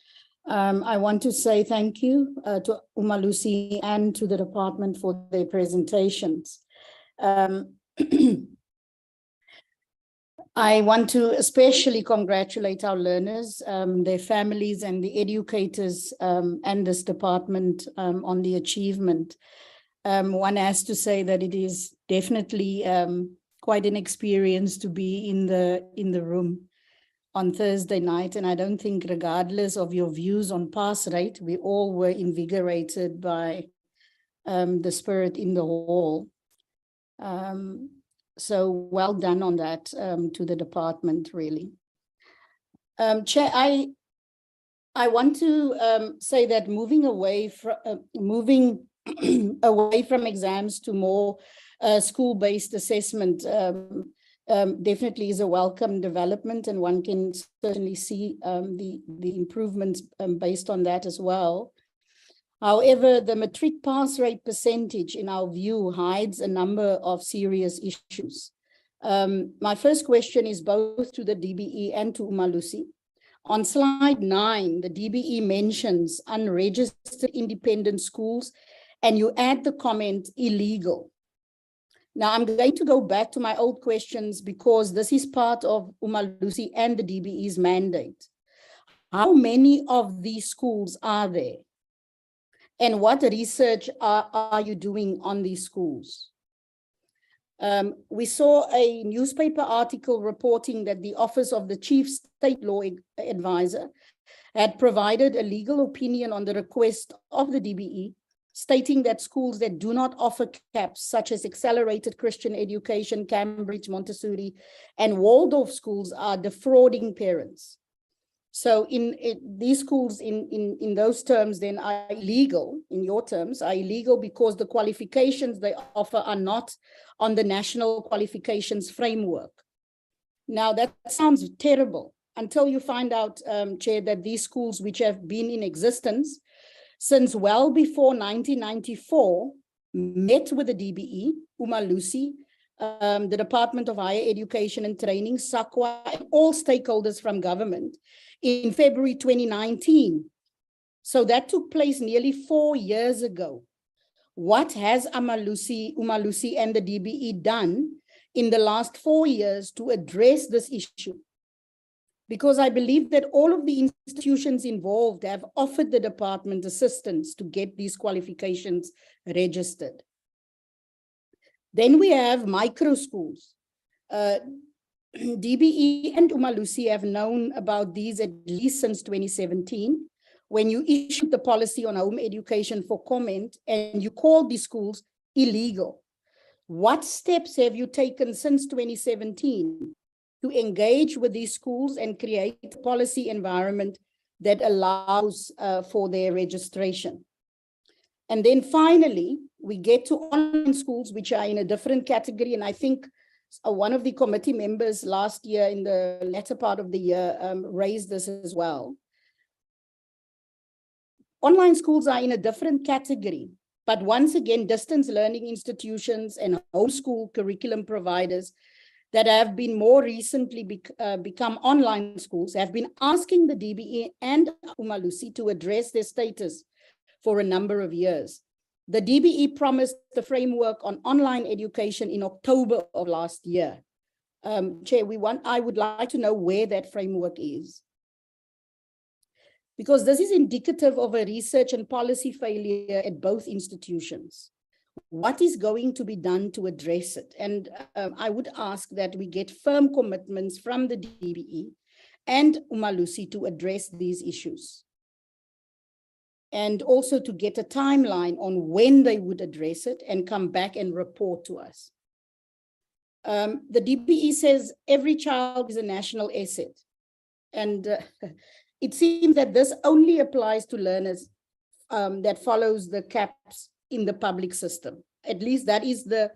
I want to say thank you to Umalusi and to the department for their presentations. I want to especially congratulate our learners, their families and the educators and this department on the achievement. One has to say that it is definitely quite an experience to be in the room on Thursday night. And I don't think, regardless of your views on pass rate, we all were invigorated by the spirit in the hall. So well done on that to the department, really. Chair, I want to say that moving away from exams to more school-based assessment definitely is a welcome development, and one can certainly see the improvements based on that as well. However, the matric pass rate percentage, in our view, hides a number of serious issues. My first question is both to the DBE and to Umalusi. On slide 9, the DBE mentions unregistered independent schools, and you add the comment illegal. Now, I'm going to go back to my old questions because this is part of Umalusi and the DBE's mandate. How many of these schools are there? And what research are you doing on these schools? We saw a newspaper article reporting that the Office of the Chief State Law Advisor had provided a legal opinion on the request of the DBE, stating that schools that do not offer CAPs, such as Accelerated Christian Education, Cambridge, Montessori, and Waldorf schools, are defrauding parents. So these schools in those terms then are illegal, in your terms, are illegal because the qualifications they offer are not on the national qualifications framework. Now that sounds terrible until you find out, Chair, that these schools which have been in existence since well before 1994 met with the DBE, Umalusi, the Department of Higher Education and Training, SAQA, and all stakeholders from government in February 2019. So that took place nearly 4 years ago. What has Umalusi and the DBE done in the last 4 years to address this issue? Because I believe that all of the institutions involved have offered the department assistance to get these qualifications registered. Then we have micro schools. DBE and Umalusi have known about these at least since 2017, when you issued the policy on home education for comment and you called these schools illegal. What steps have you taken since 2017 to engage with these schools and create a policy environment that allows for their registration? And then finally, we get to online schools, which are in a different category. And I think one of the committee members last year in the latter part of the year raised this as well. Online schools are in a different category, but once again, distance learning institutions and homeschool curriculum providers that have been more recently become online schools have been asking the DBE and Umalusi to address their status for a number of years. The DBE promised the framework on online education in October of last year. Chair, I would like to know where that framework is, because this is indicative of a research and policy failure at both institutions. What is going to be done to address it? And I would ask that we get firm commitments from the DBE and Umalusi to address these issues, and also to get a timeline on when they would address it and come back and report to us. The DBE says every child is a national asset. And it seems that this only applies to learners that follows the caps in the public system. At least that is the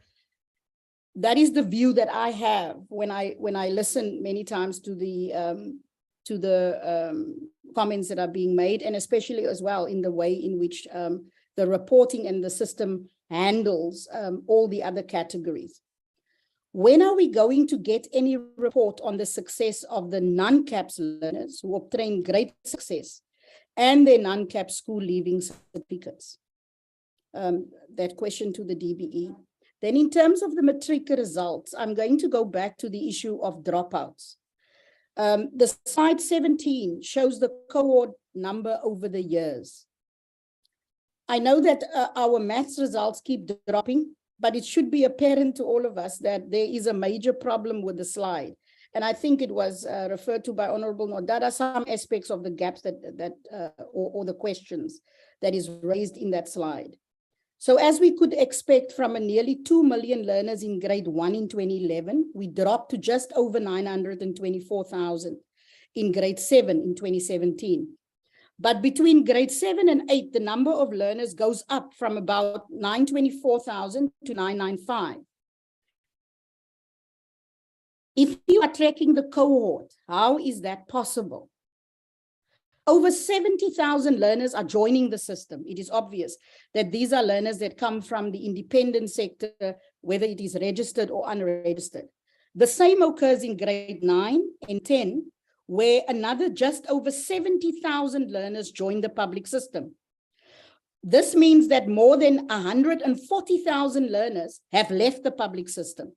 view that I have when I listen many times to the comments that are being made, and especially as well in the way in which the reporting and the system handles all the other categories. When are we going to get any report on the success of the non-CAPS learners who obtain great success and their non-CAPS school leaving certificates? That question to the DBE. Then in terms of the matric results, I'm going to go back to the issue of dropouts. The slide 17 shows the cohort number over the years. I know that our maths results keep dropping, but it should be apparent to all of us that there is a major problem with the slide. And I think it was referred to by Honorable Nodada, some aspects of the gaps or the questions that is raised in that slide. So as we could expect from a nearly 2 million learners in grade 1 in 2011, we dropped to just over 924,000 in grade 7 in 2017. But between grade 7 and 8, the number of learners goes up from about 924,000 to 995. If you are tracking the cohort, how is that possible? Over 70,000 learners are joining the system. It is obvious that these are learners that come from the independent sector, whether it is registered or unregistered. The same occurs in grade 9 and 10, where another just over 70,000 learners join the public system. This means that more than 140,000 learners have left the public system.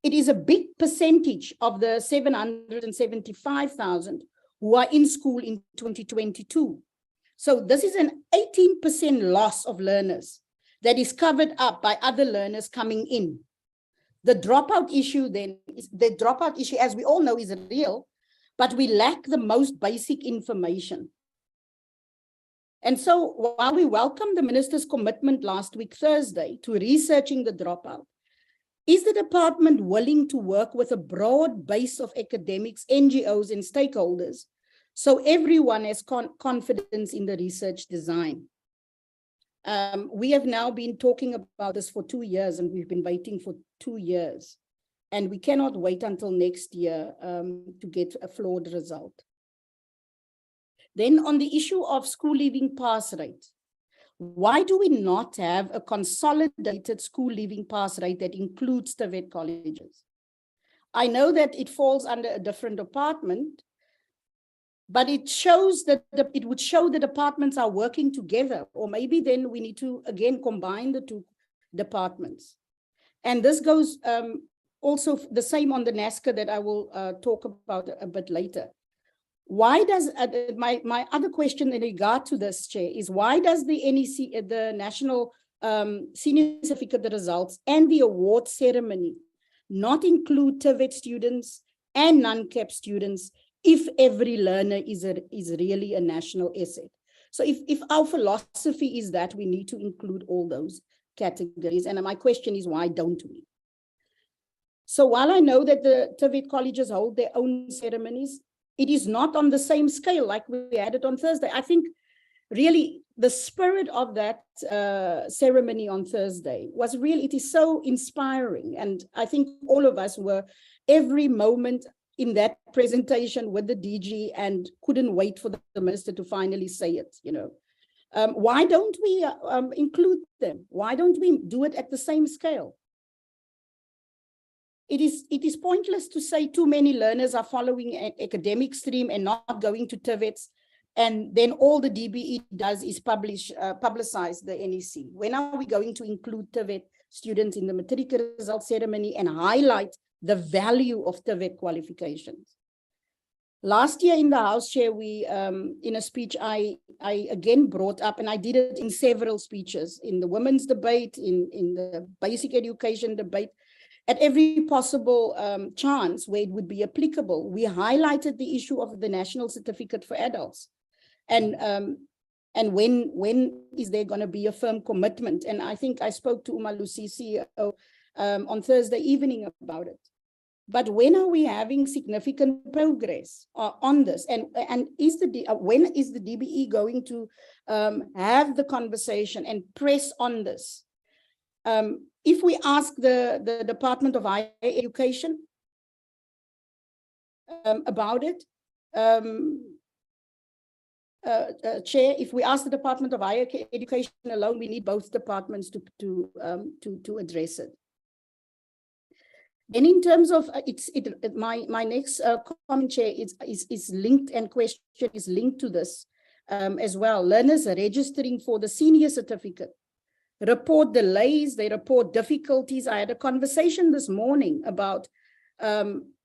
It is a big percentage of the 775,000 who are in school in 2022. So this is an 18% loss of learners that is covered up by other learners coming in. The dropout issue as we all know, is real, but we lack the most basic information. And so while we welcome the minister's commitment last week, Thursday, to researching the dropout, is the department willing to work with a broad base of academics, NGOs, and stakeholders so everyone has confidence in the research design. We have now been talking about this for 2 years, and we've been waiting for 2 years. And we cannot wait until next year to get a flawed result. Then on the issue of school leaving pass rate, why do we not have a consolidated school leaving pass rate that includes TVET colleges? I know that it falls under a different department, but it shows that it would show the departments are working together, or maybe then we need to again combine the two departments. And this goes also the same on the NASCA that I will talk about a bit later. Why does, my other question in regard to this, Chair, is why does the NEC, the National Senior Certificate results and the award ceremony not include TVET students and non-CAP students if every learner is really a national asset? So if our philosophy is that we need to include all those categories, and my question is, why don't we? So while I know that the TVET colleges hold their own ceremonies, it is not on the same scale like we had it on Thursday. I think really the spirit of that ceremony on Thursday was really, it is so inspiring. And I think all of us were every moment in that presentation with the DG and couldn't wait for the minister to finally say it, you know. Why don't we include them? Why don't we do it at the same scale? It is pointless to say too many learners are following an academic stream and not going to TVETs, and then all the DBE does is publicize the NEC. When are we going to include TVET students in the matric result ceremony and highlight the value of TVET qualifications? Last year in the House, Chair, we, in a speech I again brought up, and I did it in several speeches, in the women's debate, in the basic education debate, at every possible chance where it would be applicable, we highlighted the issue of the National Certificate for Adults. And when is there going to be a firm commitment? And I think I spoke to Umalusi, CEO, on Thursday evening about it. But when are we having significant progress on this? And is when is the DBE going to have the conversation and press on this? If we ask the Department of Higher Education about it, Chair, if we ask the Department of Higher Education alone, we need both departments to address it. And in terms of my next comment, Chair, is linked, and question is linked to this as well. Learners are registering for the senior certificate report delays, they report difficulties. I had a conversation this morning about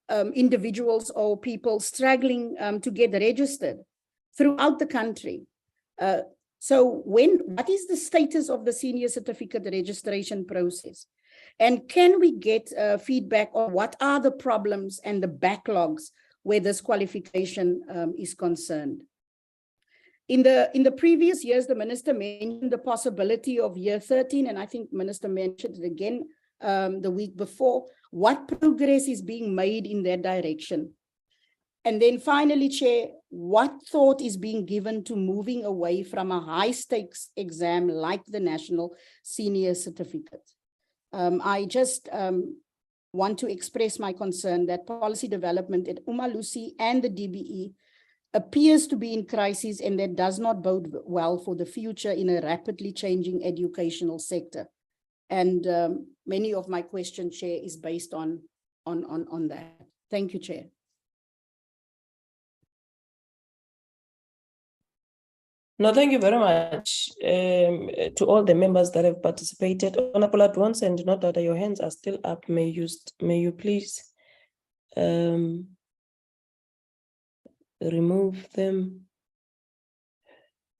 individuals or people struggling to get registered throughout the country. So what is the status of the senior certificate registration process? And can we get feedback on what are the problems and the backlogs where this qualification is concerned? In the previous years, the minister mentioned the possibility of year 13, and I think minister mentioned it again the week before. What progress is being made in that direction? And then finally, Chair, what thought is being given to moving away from a high stakes exam like the National Senior Certificate? I just want to express my concern that policy development at Umalusi and the DBE appears to be in crisis, and that does not bode well for the future in a rapidly changing educational sector. And many of my questions, Chair, is based on that. Thank you, Chair. No, thank you very much to all the members that have participated. Honorable Advance, and note that your hands are still up. May you please remove them.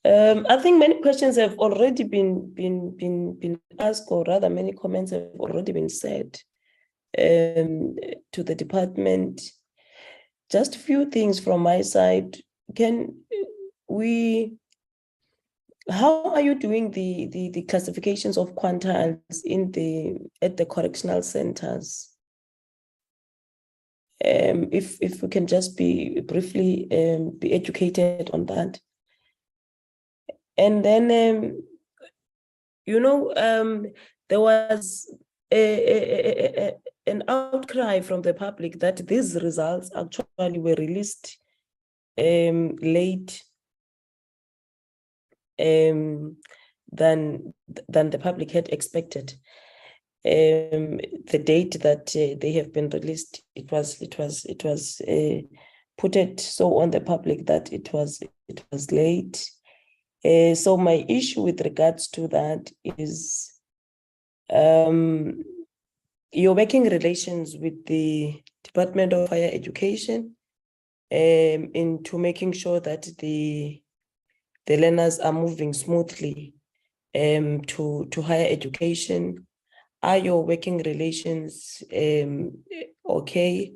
I think many questions have already been asked, or rather many comments have already been said to the department. Just a few things from my side. How are you doing the classifications of quantiles at the correctional centers? if we can just be briefly be educated on that. And then, there was an outcry from the public that these results actually were released late than the public had expected. The date that they have been released, it was put it so on the public that it was late. So my issue with regards to that is your working relations with the Department of Higher Education into making sure that the learners are moving smoothly to higher education. Are your working relations okay?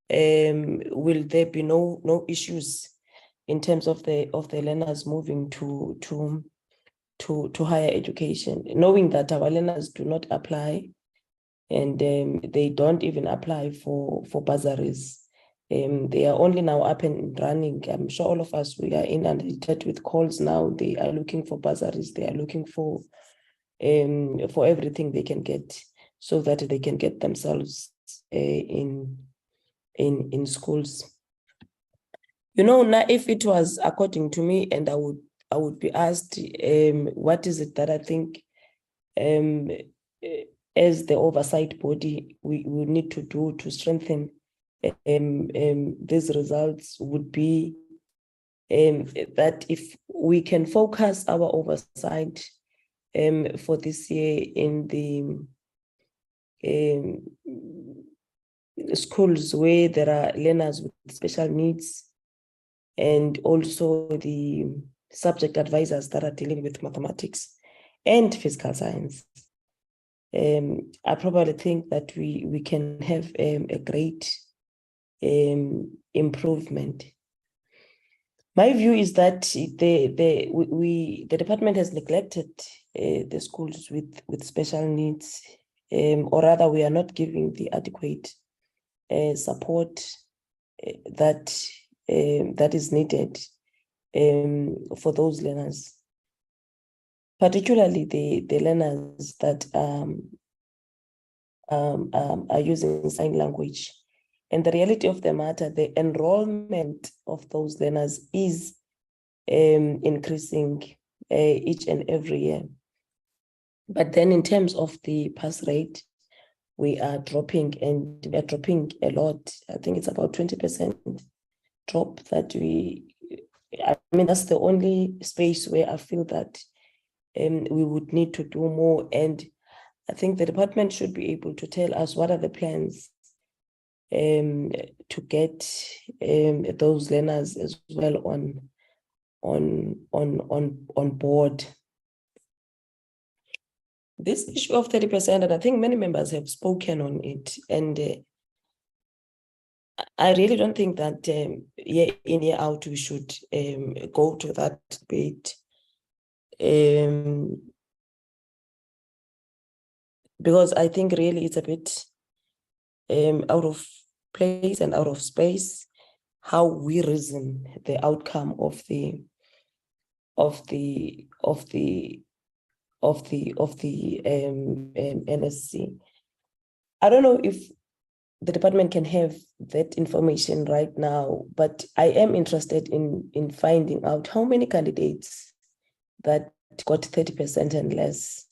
Will there be no issues in terms of the learners moving to higher education, knowing that our learners do not apply and they don't even apply for bursaries? They are only now up and running. I'm sure all of us, we are inundated with calls now. They are looking for bursaries. They are looking for everything they can get so that they can get themselves in schools. Now if it was according to me, and I would be asked, what is it that I think as the oversight body we need to do to strengthen these results, would be that if we can focus our oversight for this year in the schools where there are learners with special needs, and also the subject advisors that are dealing with mathematics and physical science. I probably think that we can have a great improvement. My view is that the department has neglected the schools with special needs, or rather we are not giving the adequate support that is needed for those learners, particularly the learners that are using sign language. And the reality of the matter, the enrollment of those learners is increasing each and every year. But then in terms of the pass rate, we are dropping, and we are dropping a lot. I think it's about 20% drop that that's the only space where I feel that we would need to do more. And I think the department should be able to tell us what are the plans to get those learners as well on board. This issue of 30%, and I think many members have spoken on it, and I really don't think that year in, year out we should go to that debate, because I think really it's a bit out of place and out of space how we reason the outcome of the NSC. I don't know if the department can have that information right now, but I am interested in finding out how many candidates that got 30% and less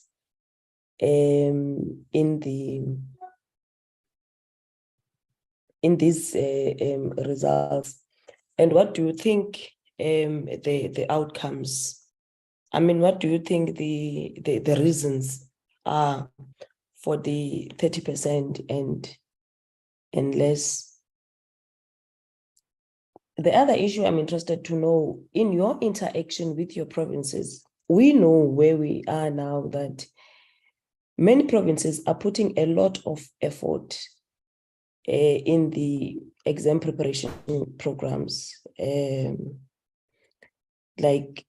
in these results, and what do you think the outcomes? I mean, what do you think the reasons are for the 30% and less? The other issue I'm interested to know, in your interaction with your provinces, we know where we are now that many provinces are putting a lot of effort in the exam preparation programs. Like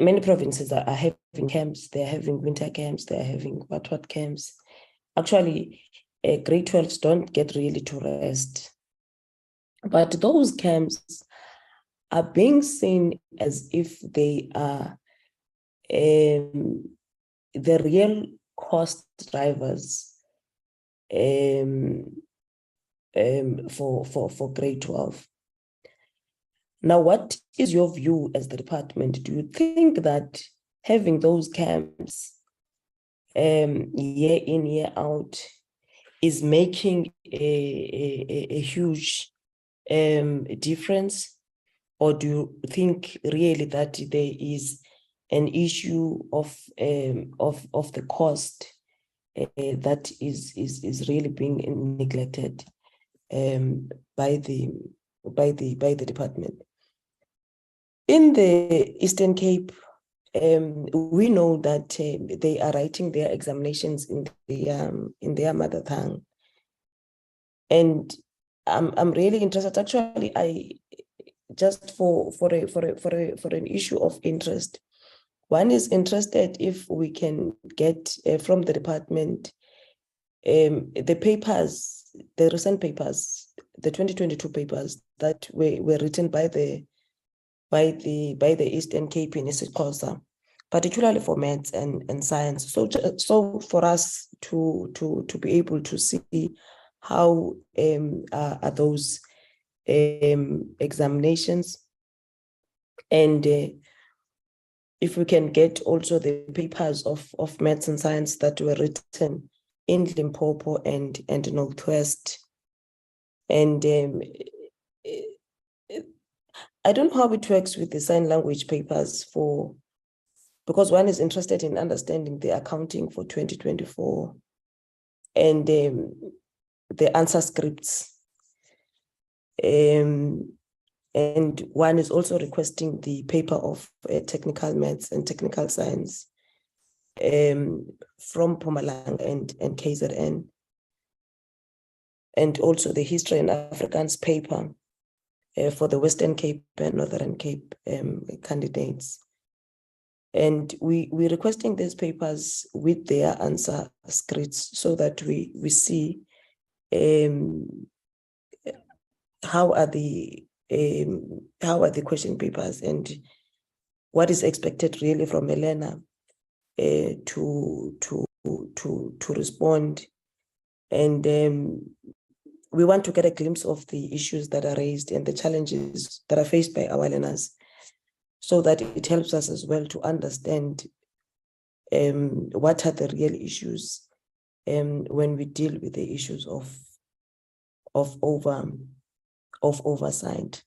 many provinces are having camps, they're having winter camps, they're having what camps. Actually, grade 12s don't get really to rest. But those camps are being seen as if they are the real cost drivers for grade 12. Now, what is your view as the department? Do you think that having those camps year in, year out is making a huge difference? Or do you think really that there is an issue of the cost that is really being neglected by the department? In the Eastern Cape, we know that they are writing their examinations in their mother tongue, and I'm really interested. Actually, I just for an issue of interest. One is interested if we can get from the department the papers, the recent papers, the 2022 papers that were written by the Eastern Cape in isiXhosa, particularly for maths and science. So for us to be able to see how are those examinations, and if we can get also the papers of maths and science that were written in Limpopo and Northwest. And I don't know how it works with the sign language papers because one is interested in understanding the accounting for 2024 and the answer scripts. And one is also requesting the paper of technical maths and technical science from Mpumalanga and KZN, and also the history and Afrikaans paper for the Western Cape and Northern Cape candidates. And we're requesting these papers with their answer scripts so that we see how are the question papers and what is expected really from a learner to respond. And we want to get a glimpse of the issues that are raised and the challenges that are faced by our learners, so that it helps us as well to understand what are the real issues when we deal with the issues of oversight.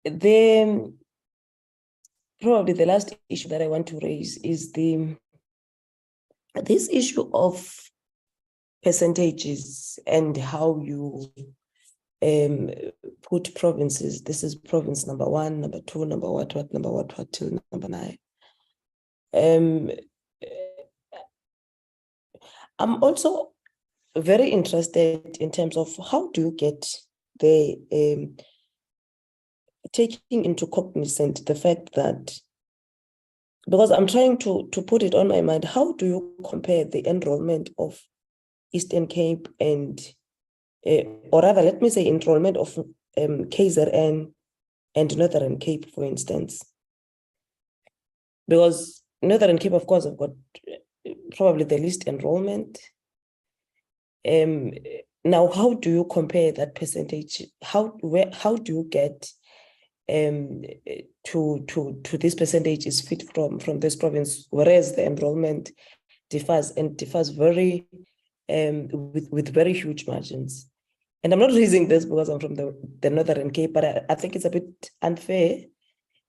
Then probably the last issue that I want to raise is this issue of percentages and how you put provinces. This is province number 1, number 2, number what, till number 9. I'm also very interested in terms of how do you get the taking into cognizance the fact that, because I'm trying to put it on my mind, how do you compare the enrollment of Eastern Cape and, or rather, let me say enrollment of KZN and Northern Cape, for instance? Because Northern Cape, of course, have got probably the least enrollment. Now, how do you compare that percentage? How do you get to this percentage is fit from this province, whereas the enrollment differs very with very huge margins? And I'm not raising this because I'm from the Northern Cape, but I think it's a bit unfair,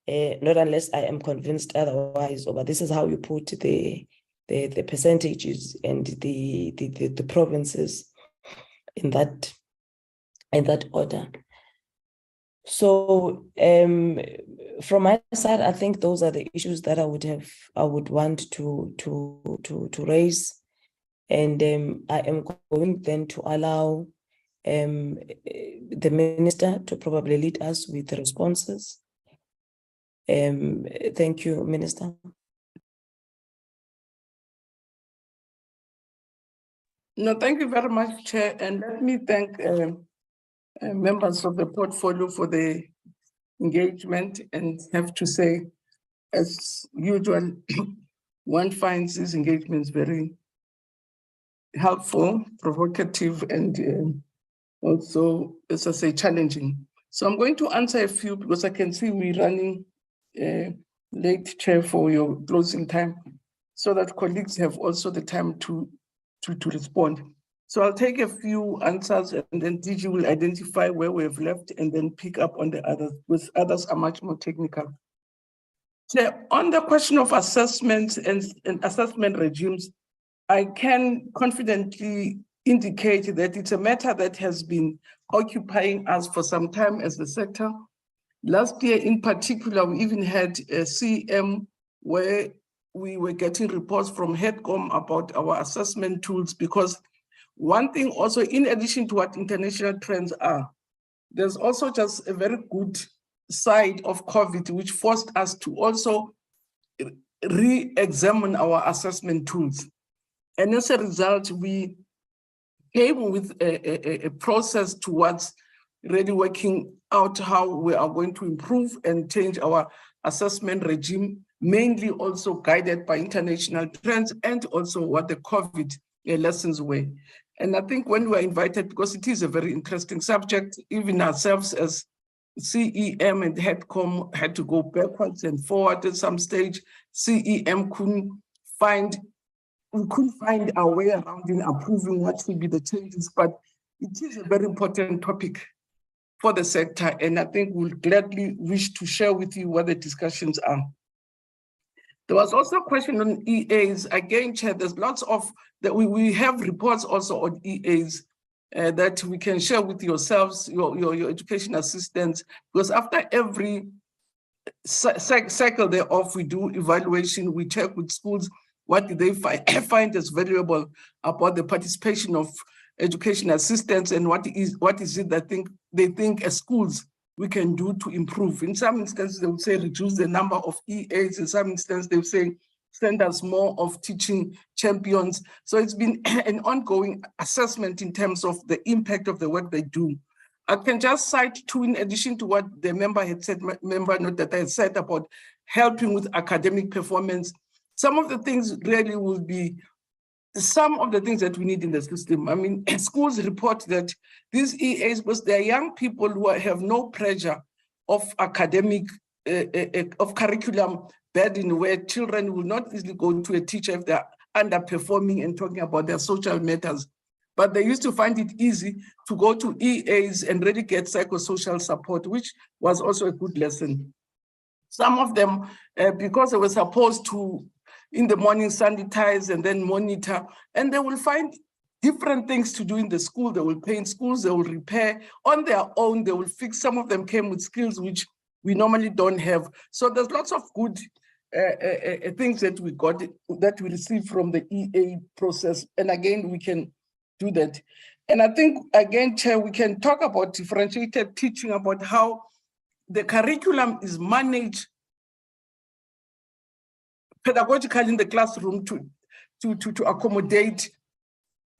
not unless I am convinced otherwise. But this is how you put the percentages and the provinces in that order. So from my side, I think those are the issues that I would want to raise, and I am going then to allow the minister to probably lead us with the responses. Thank you, Minister. No, thank you very much, Chair. And let me thank members of the portfolio for the engagement, and have to say, as usual, one finds these engagements very helpful, provocative, and also, as I say, challenging. So I'm going to answer a few because I can see we're running late, Chair, for your closing time, so that colleagues have also the time to respond. So I'll take a few answers, and then DG will identify where we have left and then pick up on the others, because others are much more technical. Chair, on the question of assessments and assessment regimes, I can confidently indicate that it's a matter that has been occupying us for some time as the sector. Last year in particular, we even had a CM where we were getting reports from HEDCOM about our assessment tools, because one thing also, in addition to what international trends are, there's also just a very good side of COVID, which forced us to also re-examine our assessment tools. And as a result, we came with a process towards really working out how we are going to improve and change our assessment regime, mainly also guided by international trends and also what the COVID lessons were. And I think when we were invited, because it is a very interesting subject, even ourselves as CEM and HEDCOM had to go backwards and forward at some stage. CEM we couldn't find our way around in approving what should be the changes, but it is a very important topic for the sector, and I think we'll gladly wish to share with you what the discussions are. There was also a question on EAs. Again, Chair, there's lots of, that we have reports also on EAs that we can share with yourselves, your education assistants, because after every cycle thereof, we do evaluation, we check with schools, what do they find as valuable about the participation of education assistants, and what is it that they think as schools we can do to improve. In some instances, they would say reduce the number of EAs. In some instances, they would say send us more of teaching champions. So it's been an ongoing assessment in terms of the impact of the work they do. I can just cite two in addition to what the member had said, member note that I had said about helping with academic performance. Some of the things really will be some of the things that we need in the system. I mean, schools report that these EAs, because they're young people who have no pressure of academic, of curriculum burden, where children will not easily go to a teacher if they're underperforming and talking about their social matters. But they used to find it easy to go to EAs and really get psychosocial support, which was also a good lesson. Some of them, because they were supposed to, in the morning, sanitize and then monitor, and they will find different things to do in the school. They will paint schools, they will repair on their own, they will fix. Some of them came with skills which we normally don't have. So there's lots of good things that we got, that we received from the EA process. And again, we can do that. And I think, again, Chair, we can talk about differentiated teaching, about how the curriculum is managed pedagogically in the classroom to accommodate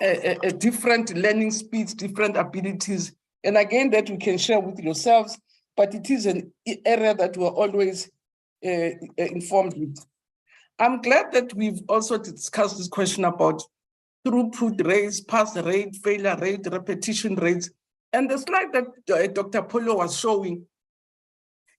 a different learning speeds, different abilities. And again, that we can share with yourselves, but it is an area that we're always informed with. I'm glad that we've also discussed this question about throughput rates, pass rate, failure rate, repetition rates. And the slide that Dr. Polo was showing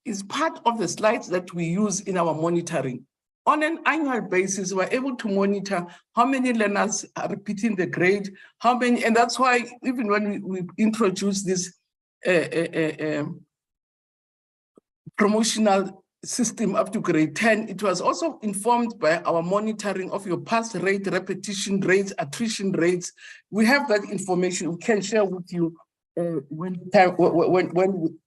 is part of the slides that we use in our monitoring. On an annual basis, we're able to monitor how many learners are repeating the grade, how many, and that's why even when we introduce this promotional system up to grade 10, it was also informed by our monitoring of your pass rate, repetition rates, attrition rates. We have that information we can share with you when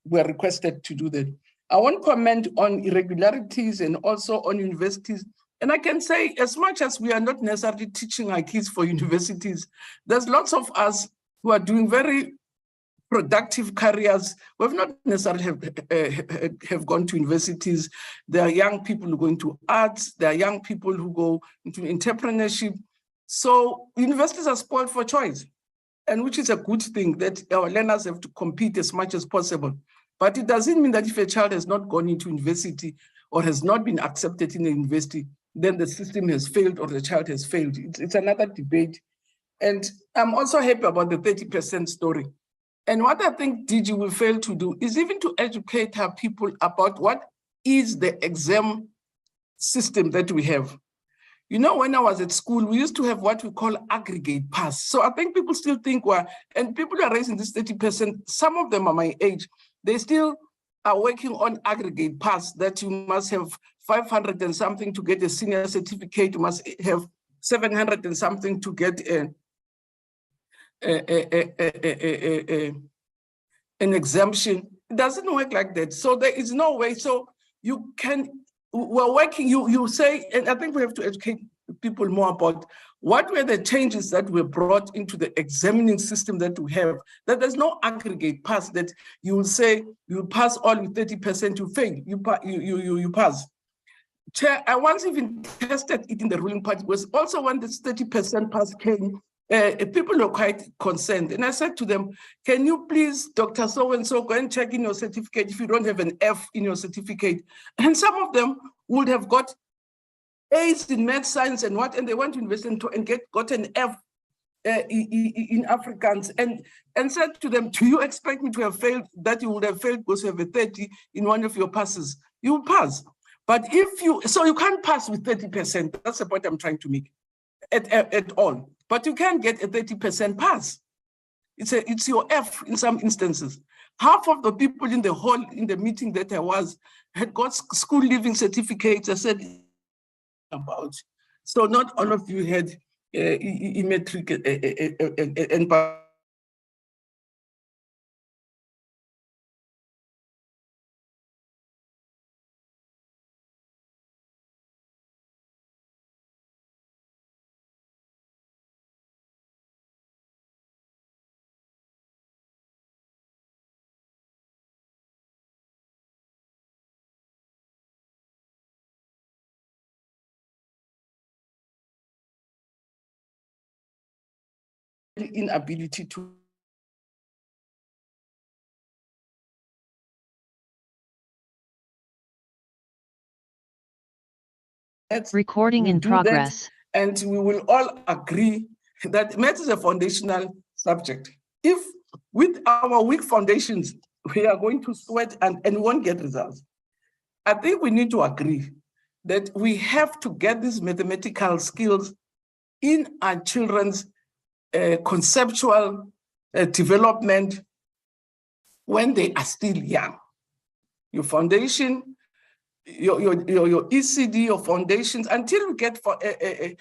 we're requested to do that. I want to comment on irregularities and also on universities. And I can say, as much as we are not necessarily teaching our kids for universities, there's lots of us who are doing very productive careers. We've not necessarily have gone to universities. There are young people who go into arts. There are young people who go into entrepreneurship. So universities are spoiled for choice, and which is a good thing that our learners have to compete as much as possible. But it doesn't mean that if a child has not gone into university or has not been accepted in a university, then the system has failed or the child has failed. It's another debate. And I'm also happy about the 30% story. And what I think DG will fail to do is even to educate our people about what is the exam system that we have. You know, when I was at school, we used to have what we call aggregate pass. So I think people still think, well, and people are raising this 30%, some of them are my age, they still are working on aggregate pass, that you must have 500 and something to get a senior certificate, you must have 700 and something to get an exemption. It doesn't work like that. So there is no way. So you can, we're working, you say, and I think we have to educate people more about what were the changes that were brought into the examining system that we have, that there's no aggregate pass that you will say, you pass all with 30%, you fail, you pass. Chair, I once even tested it in the ruling party, was also when this 30% pass came, people were quite concerned. And I said to them, can you please, Dr. So-and-so, go and check in your certificate if you don't have an F in your certificate. And some of them would have got A's in math, science, and what, and they went to university and got an F in Afrikaans, and said to them, do you expect me to have failed, that you would have failed because you have a 30 in one of your passes? You will pass. But if you, so you can't pass with 30%, that's the point I'm trying to make at all. But you can get a 30% pass. It's your F in some instances. Half of the people in the hall, in the meeting that I was, had got school leaving certificates. I said about. So not all of you had e-metric and inability to recording in progress. And we will all agree that math is a foundational subject. If with our weak foundations, we are going to sweat and won't get results, I think we need to agree that we have to get these mathematical skills in our children's conceptual development when they are still young. Your foundation, your ECD, your foundations, until we get for the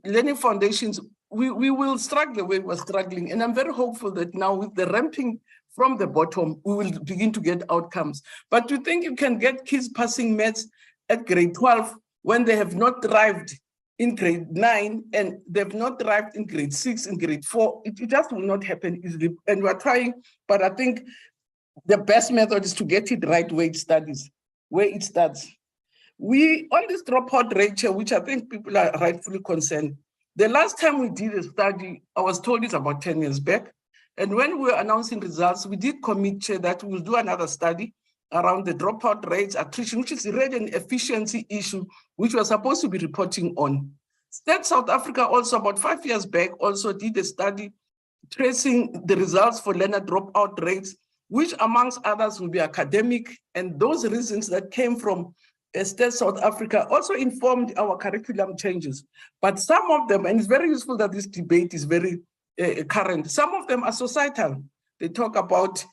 learning foundations, we will struggle the way we're struggling. And I'm very hopeful that now with the ramping from the bottom, we will begin to get outcomes. But to think you can get kids passing maths at grade 12 when they have not thrived in grade 9 and they've not thrived in grade 6 and grade 4, it just will not happen easily. And we're trying, but I think the best method is to get it right where it studies, where it starts. We, on this dropout rate, which I think people are rightfully concerned, the last time we did a study, I was told it's about 10 years back. And when we were announcing results, we did commit, Chair, that we'll do another study around the dropout rates, attrition, which is really an efficiency issue, which we're supposed to be reporting on. State South Africa also about 5 years back also did a study tracing the results for learner dropout rates, which amongst others will be academic, and those reasons that came from State South Africa also informed our curriculum changes. But some of them, and it's very useful that this debate is very current, some of them are societal. They talk about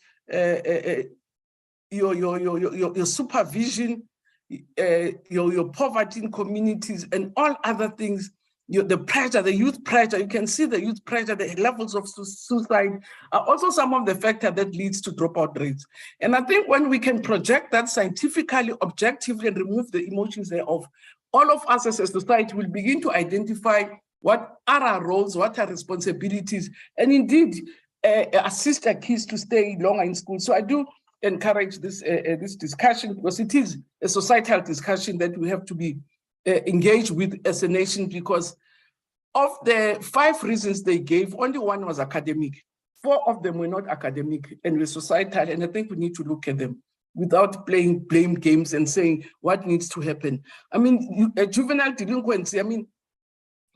your supervision, your poverty in communities, and all other things. The pressure, the youth pressure, you can see the youth pressure, the levels of suicide are also some of the factors that leads to dropout rates. And I think when we can project that scientifically, objectively, and remove the emotions thereof, all of us as a society will begin to identify what are our roles, what are responsibilities, and indeed assist our kids to stay longer in school. So I do encourage this discussion because it is a societal discussion that we have to be engage with as a nation, because of the 5 reasons they gave, only one was academic. 4 of them were not academic and were societal, and I think we need to look at them without playing blame games and saying what needs to happen. I mean, juvenile delinquency, I mean,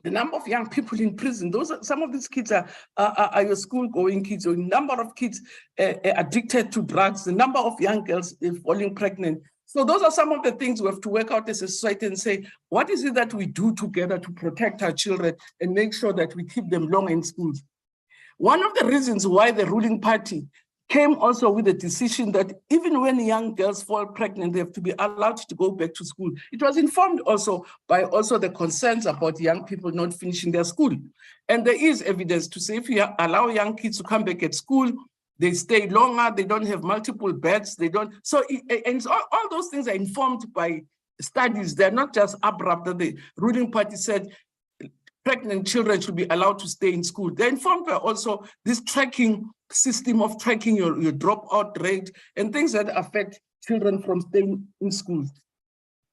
the number of young people in prison, some of these kids are your school-going kids, or the number of kids addicted to drugs, the number of young girls falling pregnant. So those are some of the things we have to work out as a society and say, what is it that we do together to protect our children and make sure that we keep them long in schools? One of the reasons why the ruling party came also with a decision that even when young girls fall pregnant, they have to be allowed to go back to school. It was informed also by the concerns about young people not finishing their school. And there is evidence to say if you allow young kids to come back at school, they stay longer, they don't have multiple beds, they don't. So all those things are informed by studies. They're not just abrupt that the ruling party said pregnant children should be allowed to stay in school. They're informed by also this tracking system of tracking your dropout rate and things that affect children from staying in schools.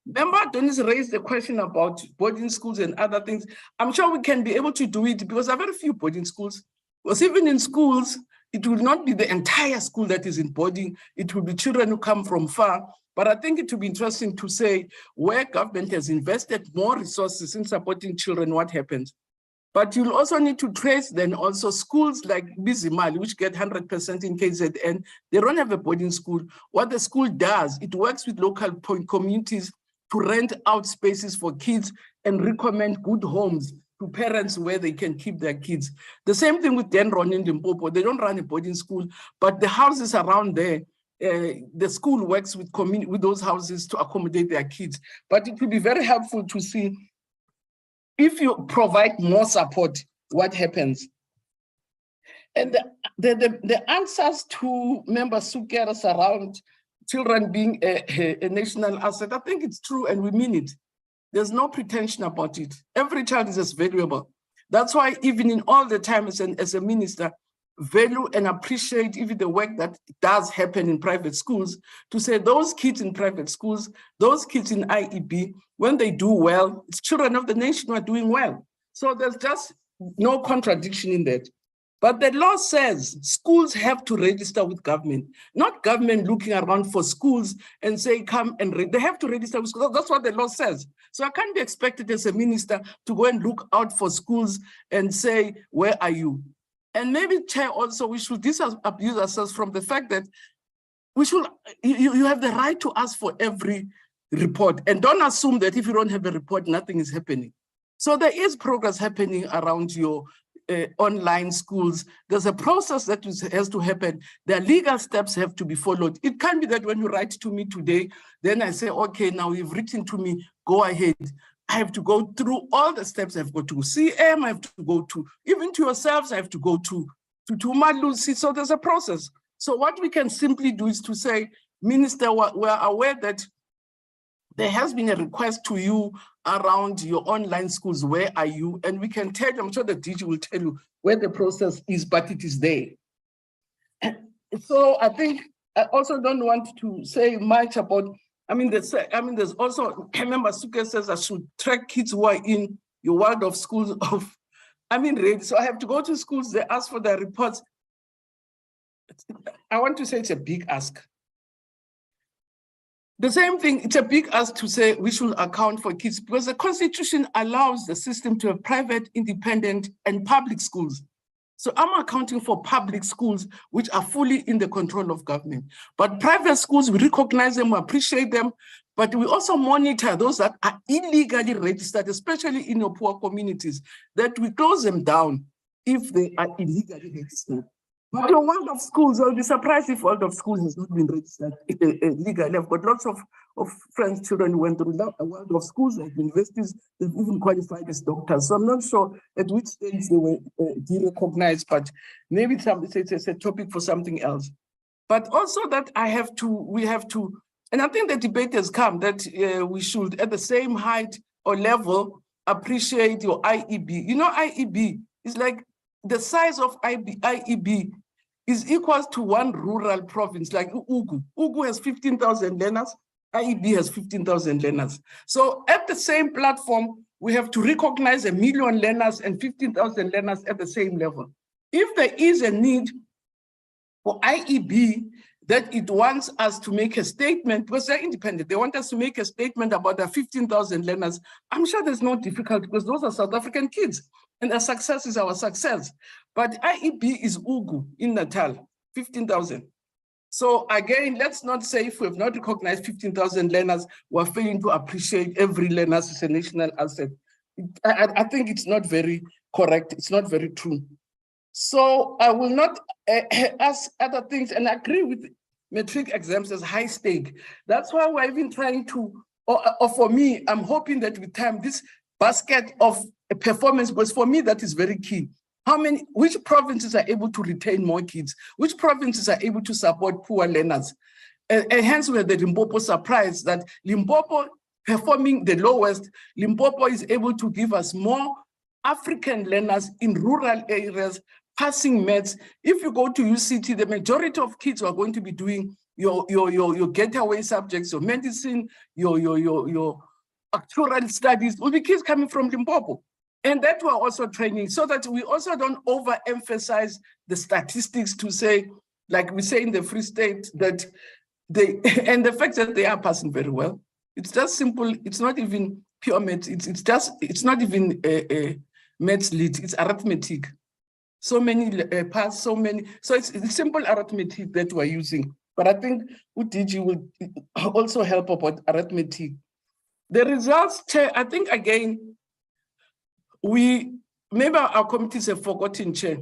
Remember, Donis raised the question about boarding schools and other things. I'm sure we can be able to do it because there are very few boarding schools. Because even in schools, it will not be the entire school that is in boarding. It will be children who come from far. But I think it will be interesting to say where government has invested more resources in supporting children, what happens. But you'll also need to trace then also schools like Bizimali, which get 100% in KZN. They don't have a boarding school. What the school does, it works with local communities to rent out spaces for kids and recommend good homes to parents where they can keep their kids. The same thing with Denron in Limpopo. They don't run a boarding school, but the houses around there, the school works with those houses to accommodate their kids. But it will be very helpful to see if you provide more support, what happens? And the answers to Member Sukeras around children being a national asset, I think it's true and we mean it. There's no pretension about it. Every child is as valuable. That's why even in all the time as a minister, value and appreciate even the work that does happen in private schools, to say those kids in private schools, those kids in IEB, when they do well, it's children of the nation who are doing well. So there's just no contradiction in that. But the law says schools have to register with government, not government looking around for schools and say, come and they have to register with schools. That's what the law says. So I can't be expected as a minister to go and look out for schools and say, where are you? And maybe, Chair, also we should disabuse ourselves from the fact that we should, you have the right to ask for every report, and don't assume that if you don't have a report, nothing is happening. So there is progress happening around your online schools. There's a process that has to happen. There are legal steps have to be followed. It can't be that when you write to me today, then I say, okay, now you've written to me, go ahead. I have to go through all the steps. I have to go to CM, I have to go to, even to yourselves, I have to go to Umalusi. So there's a process. So what we can simply do is to say, Minister, we're aware that there has been a request to you around your online schools. Where are you? And we can tell you, I'm sure the DG will tell you where the process is, but it is there. So I think I also don't want to say much about, there's also, Member Suke says I should track kids who are in your world of schools of, so I have to go to schools, they ask for their reports. I want to say it's a big ask. The same thing, it's a big ask to say we should account for kids because the Constitution allows the system to have private, independent, and public schools. So I'm accounting for public schools, which are fully in the control of government. But private schools, we recognize them, we appreciate them, but we also monitor those that are illegally registered, especially in your poor communities, that we close them down if they are illegally registered. But your world of schools, I'll be surprised if world of schools has not been registered legally. I've got lots of friends, children who went through a world of schools, like universities, they've even qualified as doctors. So I'm not sure at which stage they were de-recognized, but maybe it's a topic for something else. But also that we have to, and I think the debate has come that we should, at the same height or level, appreciate your IEB. You know, IEB is like the size of IEB is equal to one rural province like Ugu. Ugu has 15,000 learners. IEB has 15,000 learners. So at the same platform, we have to recognize 1 million learners and 15,000 learners at the same level. If there is a need for IEB that it wants us to make a statement, because they're independent, they want us to make a statement about the 15,000 learners, I'm sure there's no difficulty because those are South African kids and their success is our success. But IEB is Ugu in Natal, 15,000. So again, let's not say if we have not recognized 15,000 learners, we're failing to appreciate every learner as a national asset. I think it's not very correct. It's not very true. So I will not ask other things and agree with matric exams as high stake. That's why we're even trying to, or for me, I'm hoping that with time, this basket of performance, because for me, that is very key. Which provinces are able to retain more kids? Which provinces are able to support poor learners? And hence we had the Limpopo surprise that Limpopo performing the lowest, Limpopo is able to give us more African learners in rural areas passing maths. If you go to UCT, the majority of kids who are going to be doing your getaway subjects, your medicine, your actuarial studies will be kids coming from Limpopo. And that we're also training so that we also don't overemphasize the statistics to say, like we say in the Free State, that and the fact that they are passing very well. It's just simple. It's not even pure maths. It's not even maths lit. It's arithmetic. So many pass, so many. So it's simple arithmetic that we're using. But I think UDG will also help about arithmetic. The results, Chair, I think again, maybe our committees have forgotten, Chair.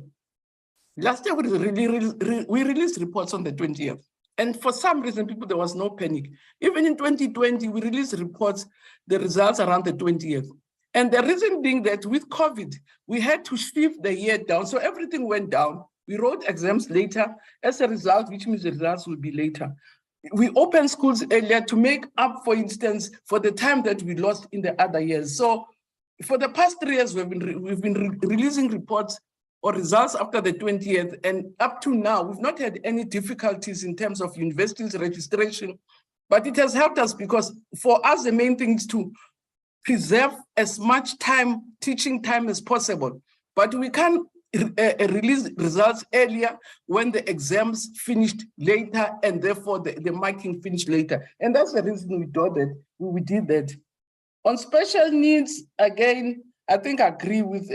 Last year, we released reports on the 20th. And for some reason, there was no panic. Even in 2020, we released reports, the results around the 20th. And the reason being that with COVID, we had to shift the year down. So everything went down. We wrote exams later as a result, which means the results will be later. We opened schools earlier to make up, for instance, for the time that we lost in the other years. So for the past 3 years, we've been releasing reports or results after the 20th, and up to now, we've not had any difficulties in terms of universities registration, but it has helped us because for us, the main thing is to preserve as much time, teaching time as possible, but we can release results earlier when the exams finished later and therefore the marking finished later. And that's the reason we did that. On special needs, again, I think I agree with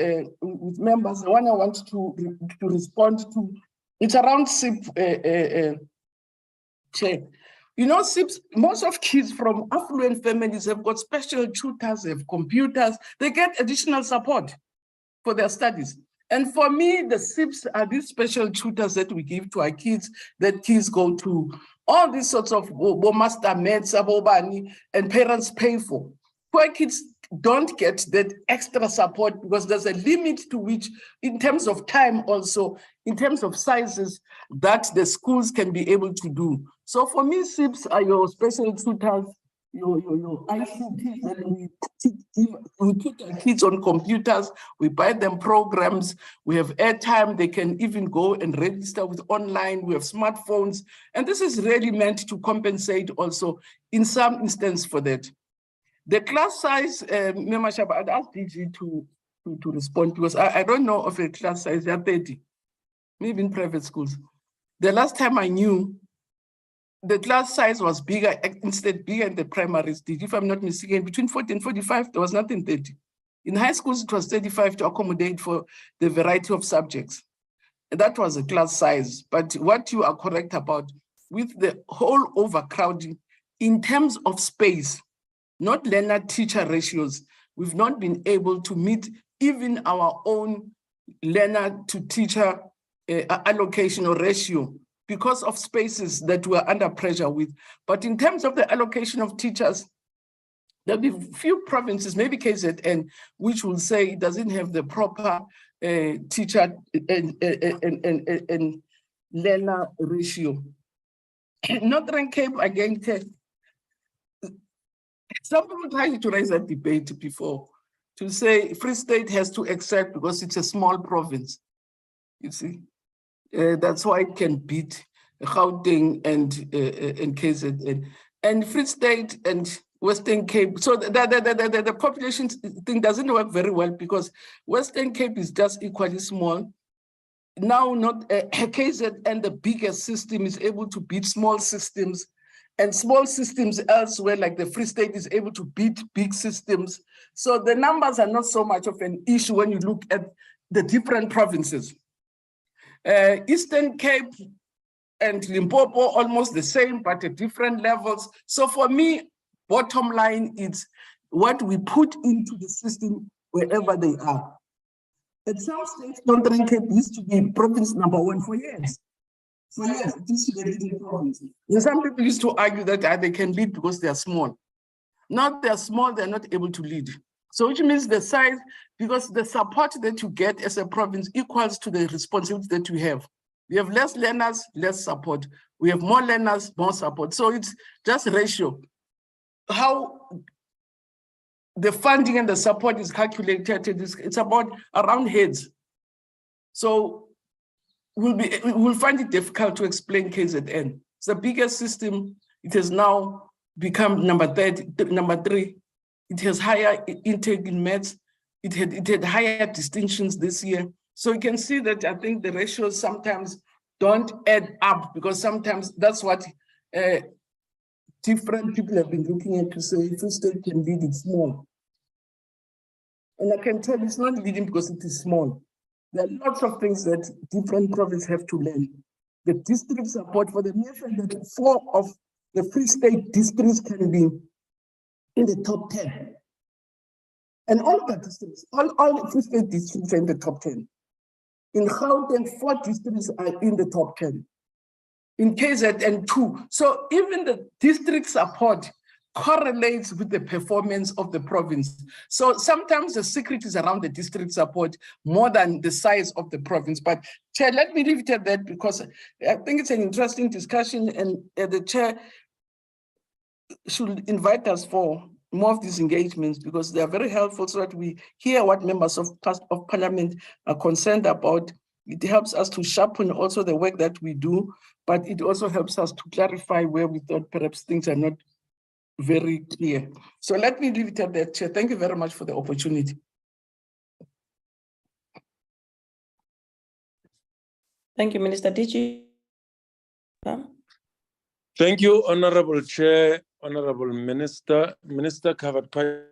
members. The one I want to respond to, it's around SIP, Chair. You know, SIPs, most of kids from affluent families have got special tutors, they have computers, they get additional support for their studies. And for me, the SIPs are these special tutors that we give to our kids, that kids go to, all these sorts of master maths, and parents pay for. Poor kids don't get that extra support because there's a limit to which, in terms of time also, in terms of sizes, that the schools can be able to do. So for me, SIPs are your special tutors, your ICT, and we put our kids on computers, we buy them programs, we have airtime, they can even go and register with online, we have smartphones, and this is really meant to compensate also in some instance for that. The class size, membership, I'd ask DG to respond because I don't know of a class size, they're 30, maybe in private schools. The last time I knew, the class size was bigger, instead bigger in the primaries, if I'm not mistaken, between 40 and 45, there was nothing 30. In high schools, it was 35 to accommodate for the variety of subjects. And that was a class size. But what you are correct about, with the whole overcrowding, in terms of space, not learner-teacher ratios, we've not been able to meet even our own learner-to-teacher allocation or ratio because of spaces that we're under pressure with. But in terms of the allocation of teachers, there'll be few provinces, maybe KZN, which will say it doesn't have the proper teacher and learner ratio. Northern Cape, again, some people tried to raise that debate before to say Free State has to accept because it's a small province. You see, that's why it can beat Gauteng and KZN. and Free State and Western Cape. So the population thing doesn't work very well because Western Cape is just equally small. Now, not KZN, the biggest system, is able to beat small systems, and small systems elsewhere, like the Free State, is able to beat big systems. So the numbers are not so much of an issue when you look at the different provinces. Eastern Cape and Limpopo almost the same, but at different levels. So for me, bottom line is what we put into the system wherever they are. At some stage, Northern Cape used to be province #1 for years. For years, it used to be a leading province. And some people used to argue that they can lead because they are small. Now they are small, they're not able to lead. So which means the size, because the support that you get as a province equals to the responsibility that you have. We have less learners, less support. We have more learners, more support. So it's just a ratio. How the funding and the support is calculated, it's about around heads. So we'll find it difficult to explain KZN. It's the biggest system. It has now become number 3. It has higher intake in maths. It had higher distinctions this year. So you can see that I think the ratios sometimes don't add up, because sometimes that's what different people have been looking at to say Free State can lead it small. And I can tell it's not leading because it is small. There are lots of things that different provinces have to learn. The district support, for the mere fact that 4 of the Free State districts can be in the top 10. And all of the districts, all the Free State districts are in the top 10. In Gauteng, 4 districts are in the top 10. In KZN, 2. So even the district support correlates with the performance of the province. So sometimes the secret is around the district support more than the size of the province. But Chair, let me leave it at that, because I think it's an interesting discussion, and the Chair should invite us for more of these engagements, because they are very helpful, so that we hear what members of Parliament are concerned about. It helps us to sharpen also the work that we do, but it also helps us to clarify where we thought perhaps things are not very clear. So let me leave it at that, Chair. Thank you very much for the opportunity. Thank you, Minister. DG. Thank you, Honorable Chair, Honorable Minister. Minister covered quite.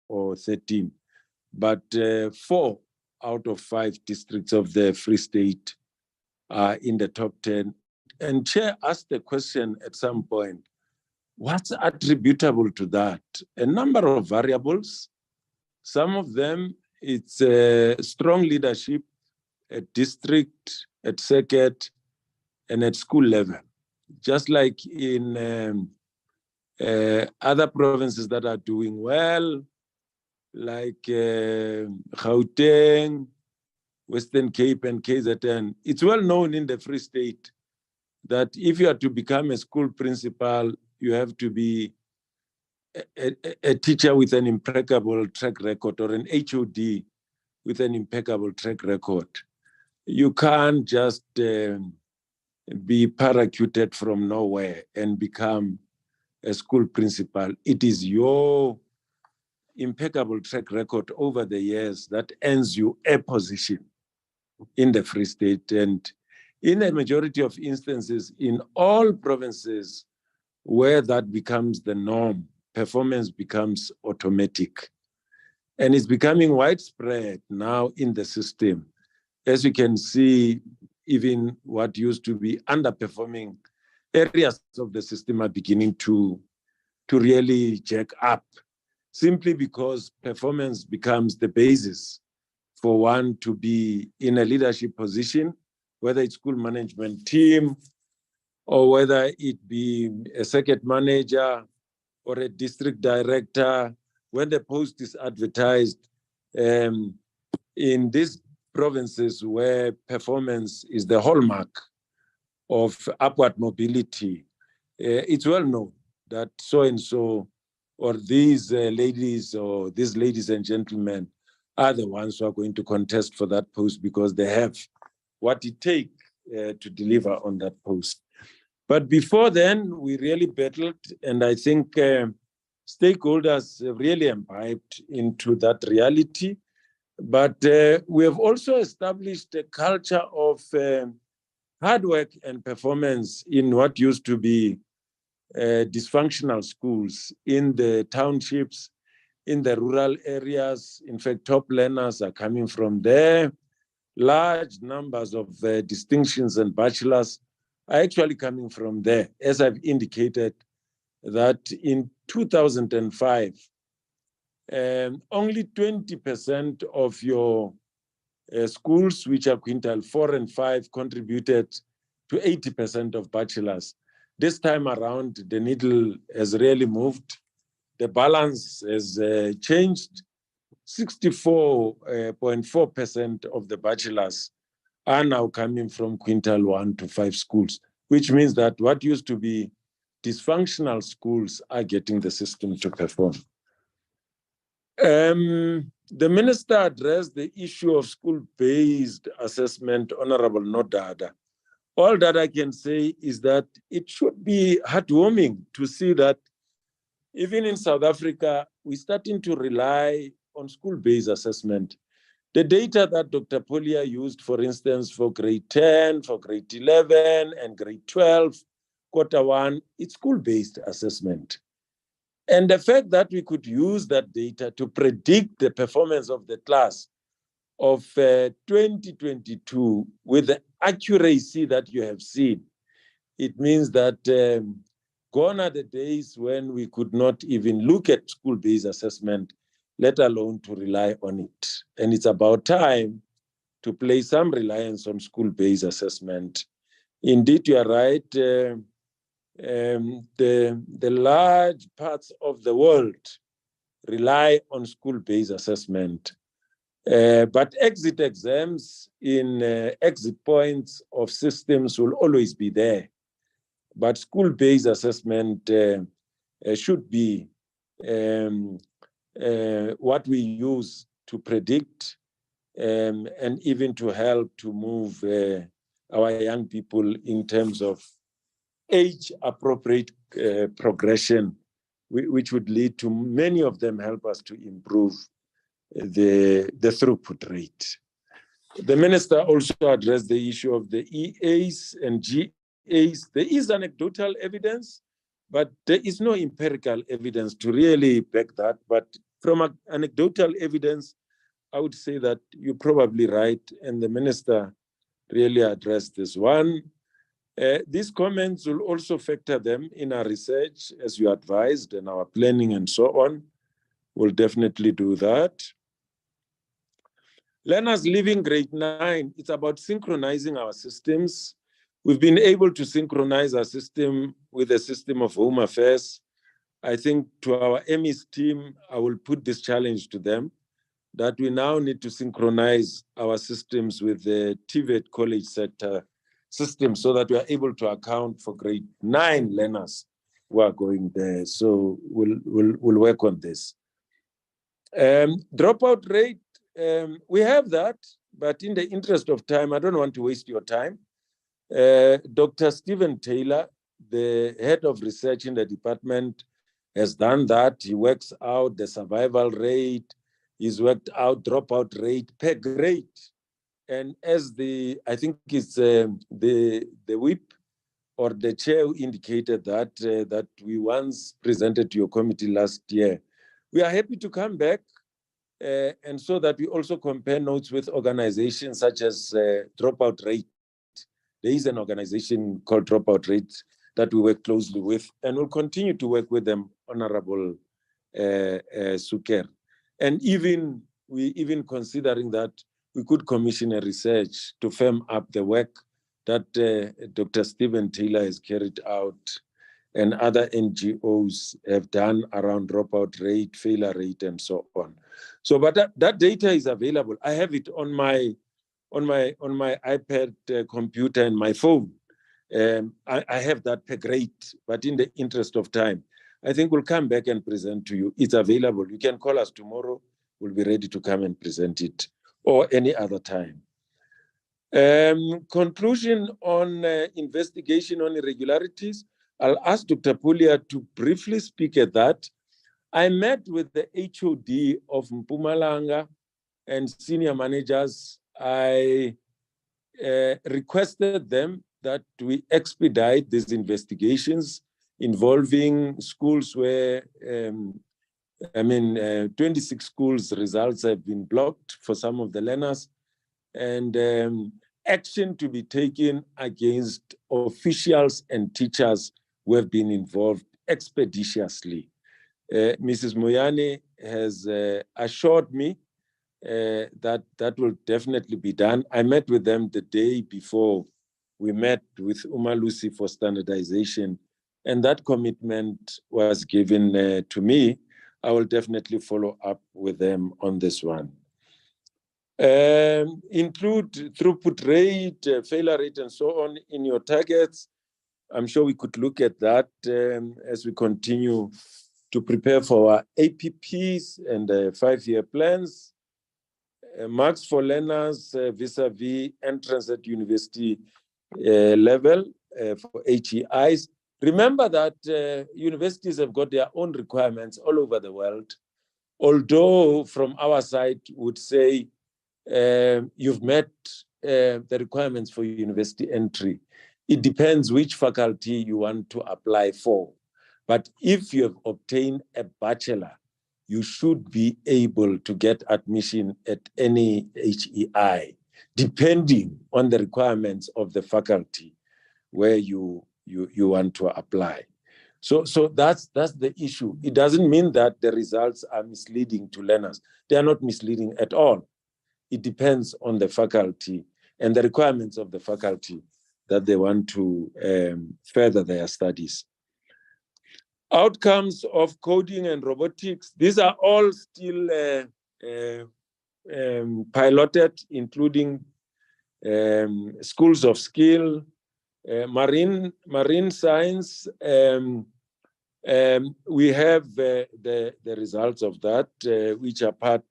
Or 13, but 4 out of 5 districts of the Free State are in the top 10. And Chair asked the question at some point, what's attributable to that? A number of variables. Some of them, it's strong leadership at district, at circuit, and at school level. Just like in other provinces that are doing well, like Gauteng, Western Cape, and KZN. It's well known in the Free State that if you are to become a school principal, you have to be a teacher with an impeccable track record, or an HOD with an impeccable track record. You can't just be parachuted from nowhere and become a school principal. It is your impeccable track record over the years that earns you a position in the Free State. And in a majority of instances, in all provinces where that becomes the norm, performance becomes automatic. And it's becoming widespread now in the system. As you can see, even what used to be underperforming areas of the system are beginning to really jack up, simply because performance becomes the basis for one to be in a leadership position, whether it's school management team, or whether it be a circuit manager, or a district director, when the post is advertised in these provinces where performance is the hallmark of upward mobility, it's well known that so-and-so or these ladies or these ladies and gentlemen are the ones who are going to contest for that post because they have what it takes to deliver on that post. But before then, we really battled, and I think stakeholders really imbibed into that reality. But we have also established a culture of hard work and performance in what used to be dysfunctional schools in the townships, in the rural areas. In fact, top learners are coming from there. Large numbers of distinctions and bachelors are actually coming from there. As I've indicated, that in 2005, only 20% of your schools, which are quintile 4 and 5, contributed to 80% of bachelors. This time around, the needle has really moved. The balance has changed. 64.4% of the bachelors are now coming from quintile 1 to 5 schools, which means that what used to be dysfunctional schools are getting the system to perform. The minister addressed the issue of school-based assessment, Honorable Nodada. All that I can say is that it should be heartwarming to see that even in South Africa, we're starting to rely on school-based assessment. The data that Dr. Polia used, for instance, for grade 10, for grade 11, and grade 12, quarter 1, it's school-based assessment. And the fact that we could use that data to predict the performance of the class of 2022 with the accuracy that you have seen, it means that gone are the days when we could not even look at school-based assessment, let alone to rely on it. And it's about time to place some reliance on school-based assessment. Indeed, you are right. The large parts of the world rely on school-based assessment. But exit exams in exit points of systems will always be there. But school-based assessment should be what we use to predict and even to help to move our young people in terms of age-appropriate progression, which would lead to many of them help us to improve the throughput rate. The minister also addressed the issue of the EAs and GAs. There is anecdotal evidence, but there is no empirical evidence to really back that. But from anecdotal evidence, I would say that you're probably right, and the minister really addressed this one. These comments will also factor them in our research, as you advised, and our planning and so on. We'll definitely do that. Learners leaving grade 9, it's about synchronizing our systems. We've been able to synchronize our system with the system of Home Affairs. I think to our MES team, I will put this challenge to them, that we now need to synchronize our systems with the TVET college sector system so that we are able to account for grade 9 learners who are going there. So we'll work on this. Dropout rate, we have that, but in the interest of time, I don't want to waste your time. Dr. Stephen Taylor, the head of research in the department, has done that. He works out the survival rate. He's worked out dropout rate per grade. And as I think it's the whip or the chair indicated that we once presented to your committee last year. We are happy to come back and so that we also compare notes with organizations such as Dropout Rate. There is an organization called Dropout Rate that we work closely with, and we'll continue to work with them, Honorable Suker. And we even considering that we could commission a research to firm up the work that Dr. Stephen Taylor has carried out and other NGOs have done around dropout rate, failure rate, and so on. So, but that data is available. I have it on my iPad computer and my phone. I have that per grade, but in the interest of time, I think we'll come back and present to you. It's available. You can call us tomorrow. We'll be ready to come and present it, or any other time. Conclusion on investigation on irregularities. I'll ask Dr. Pulia to briefly speak at that. I met with the HOD of Mpumalanga and senior managers. I requested them that we expedite these investigations involving schools where, 26 schools' results have been blocked for some of the learners, and action to be taken against officials and teachers who have been involved expeditiously. Mrs. Moyane has assured me that will definitely be done. I met with them the day before we met with Umalusi for standardization, and that commitment was given to me. I will definitely follow up with them on this one. Include throughput rate, failure rate, and so on in your targets. I'm sure we could look at that as we continue to prepare for our APPs and 5-year plans. Marks for learners vis-a-vis entrance at university level for HEIs. Remember that universities have got their own requirements all over the world. Although from our side would say you've met the requirements for university entry. It depends which faculty you want to apply for. But if you have obtained a bachelor, you should be able to get admission at any HEI, depending on the requirements of the faculty where you want to apply. So that's the issue. It doesn't mean that the results are misleading to learners. They are not misleading at all. It depends on the faculty and the requirements of the faculty that they want to further their studies. Outcomes of coding and robotics. These are all still piloted, including schools of skill, marine science. We have the results of that, which are part,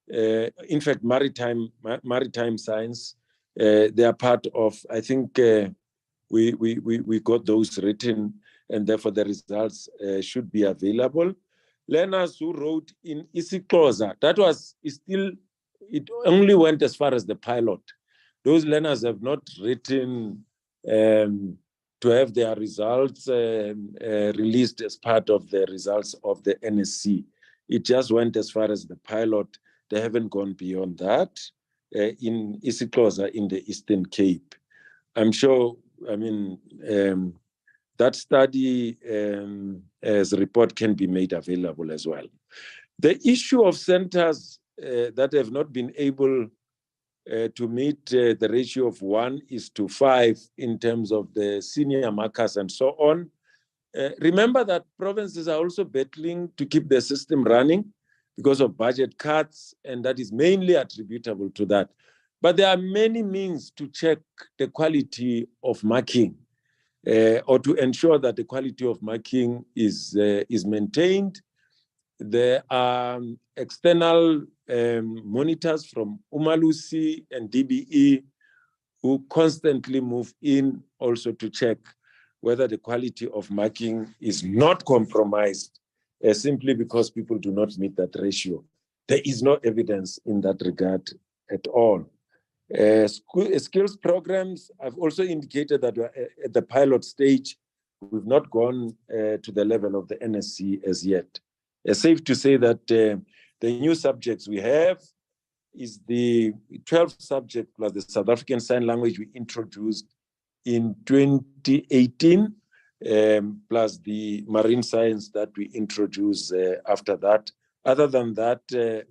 in fact, maritime science. They are part of, I think we got those written, and therefore the results should be available. Learners who wrote in isiXhosa, that was still, it only went as far as the pilot. Those learners have not written to have their results released as part of the results of the NSC. It just went as far as the pilot. They haven't gone beyond that in isiXhosa in the Eastern Cape. I'm sure, that study as a report can be made available as well. The issue of centers that have not been able to meet the ratio of 1:5 in terms of the senior markers and so on. Remember that provinces are also battling to keep the system running because of budget cuts, and that is mainly attributable to that. But there are many means to check the quality of marking or to ensure that the quality of marking is maintained. There are external monitors from Umalusi and DBE who constantly move in also to check whether the quality of marking is not compromised simply because people do not meet that ratio. There is no evidence in that regard at all. Skills programs, I've also indicated that we're at the pilot stage. We've not gone to the level of the NSC as yet. It's safe to say that the new subjects we have is the 12 subject plus the South African Sign Language we introduced in 2018, plus the marine science that we introduced after that. Other than that,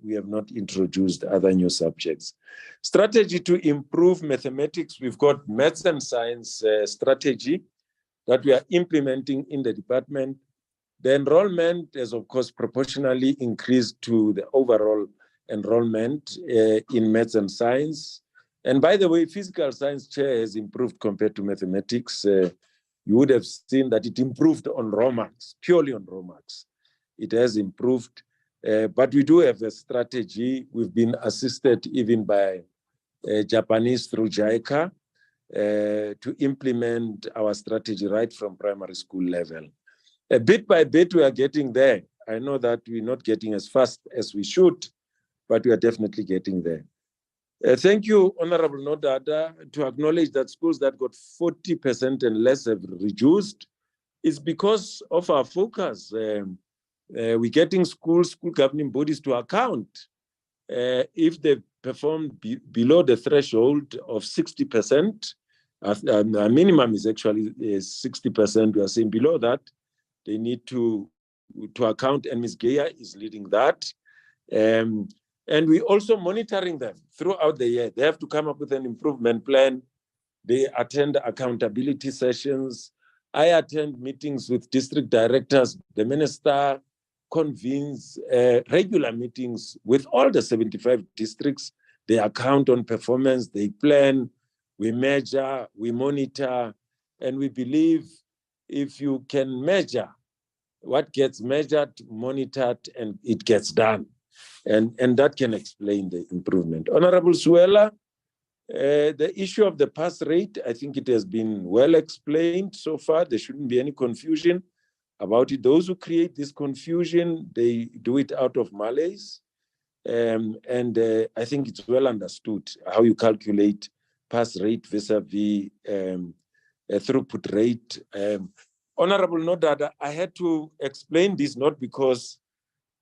we have not introduced other new subjects. Strategy to improve mathematics, we've got maths and science strategy, that we are implementing in the department. The enrollment has, of course, proportionally increased to the overall enrollment in maths and science. And by the way, physical science chair has improved compared to mathematics. You would have seen that it improved on raw marks, purely on raw marks. It has improved, but we do have a strategy. We've been assisted even by Japanese through JICA to implement our strategy right from primary school level. Bit by bit, we are getting there. I know that we're not getting as fast as we should, but we are definitely getting there. Thank you, Honorable Nodada, to acknowledge that schools that got 40% and less have reduced. It's because of our focus. We're getting school governing bodies to account. If they perform below the threshold of 60%, our minimum is actually 60%. We are saying below that, they need to account, and Ms. Geya is leading that. And we're also monitoring them throughout the year. They have to come up with an improvement plan. They attend accountability sessions. I attend meetings with district directors. The minister convenes regular meetings with all the 75 districts. They account on performance, they plan, we measure, we monitor, and we believe if you can measure what gets measured, monitored, and it gets done. And that can explain the improvement. Honorable Suela, the issue of the pass rate, I think it has been well explained so far. There shouldn't be any confusion about it. Those who create this confusion, they do it out of malaise. I think it's well understood how you calculate pass rate vis-a-vis throughput rate. Honorable Nodada, I had to explain this not because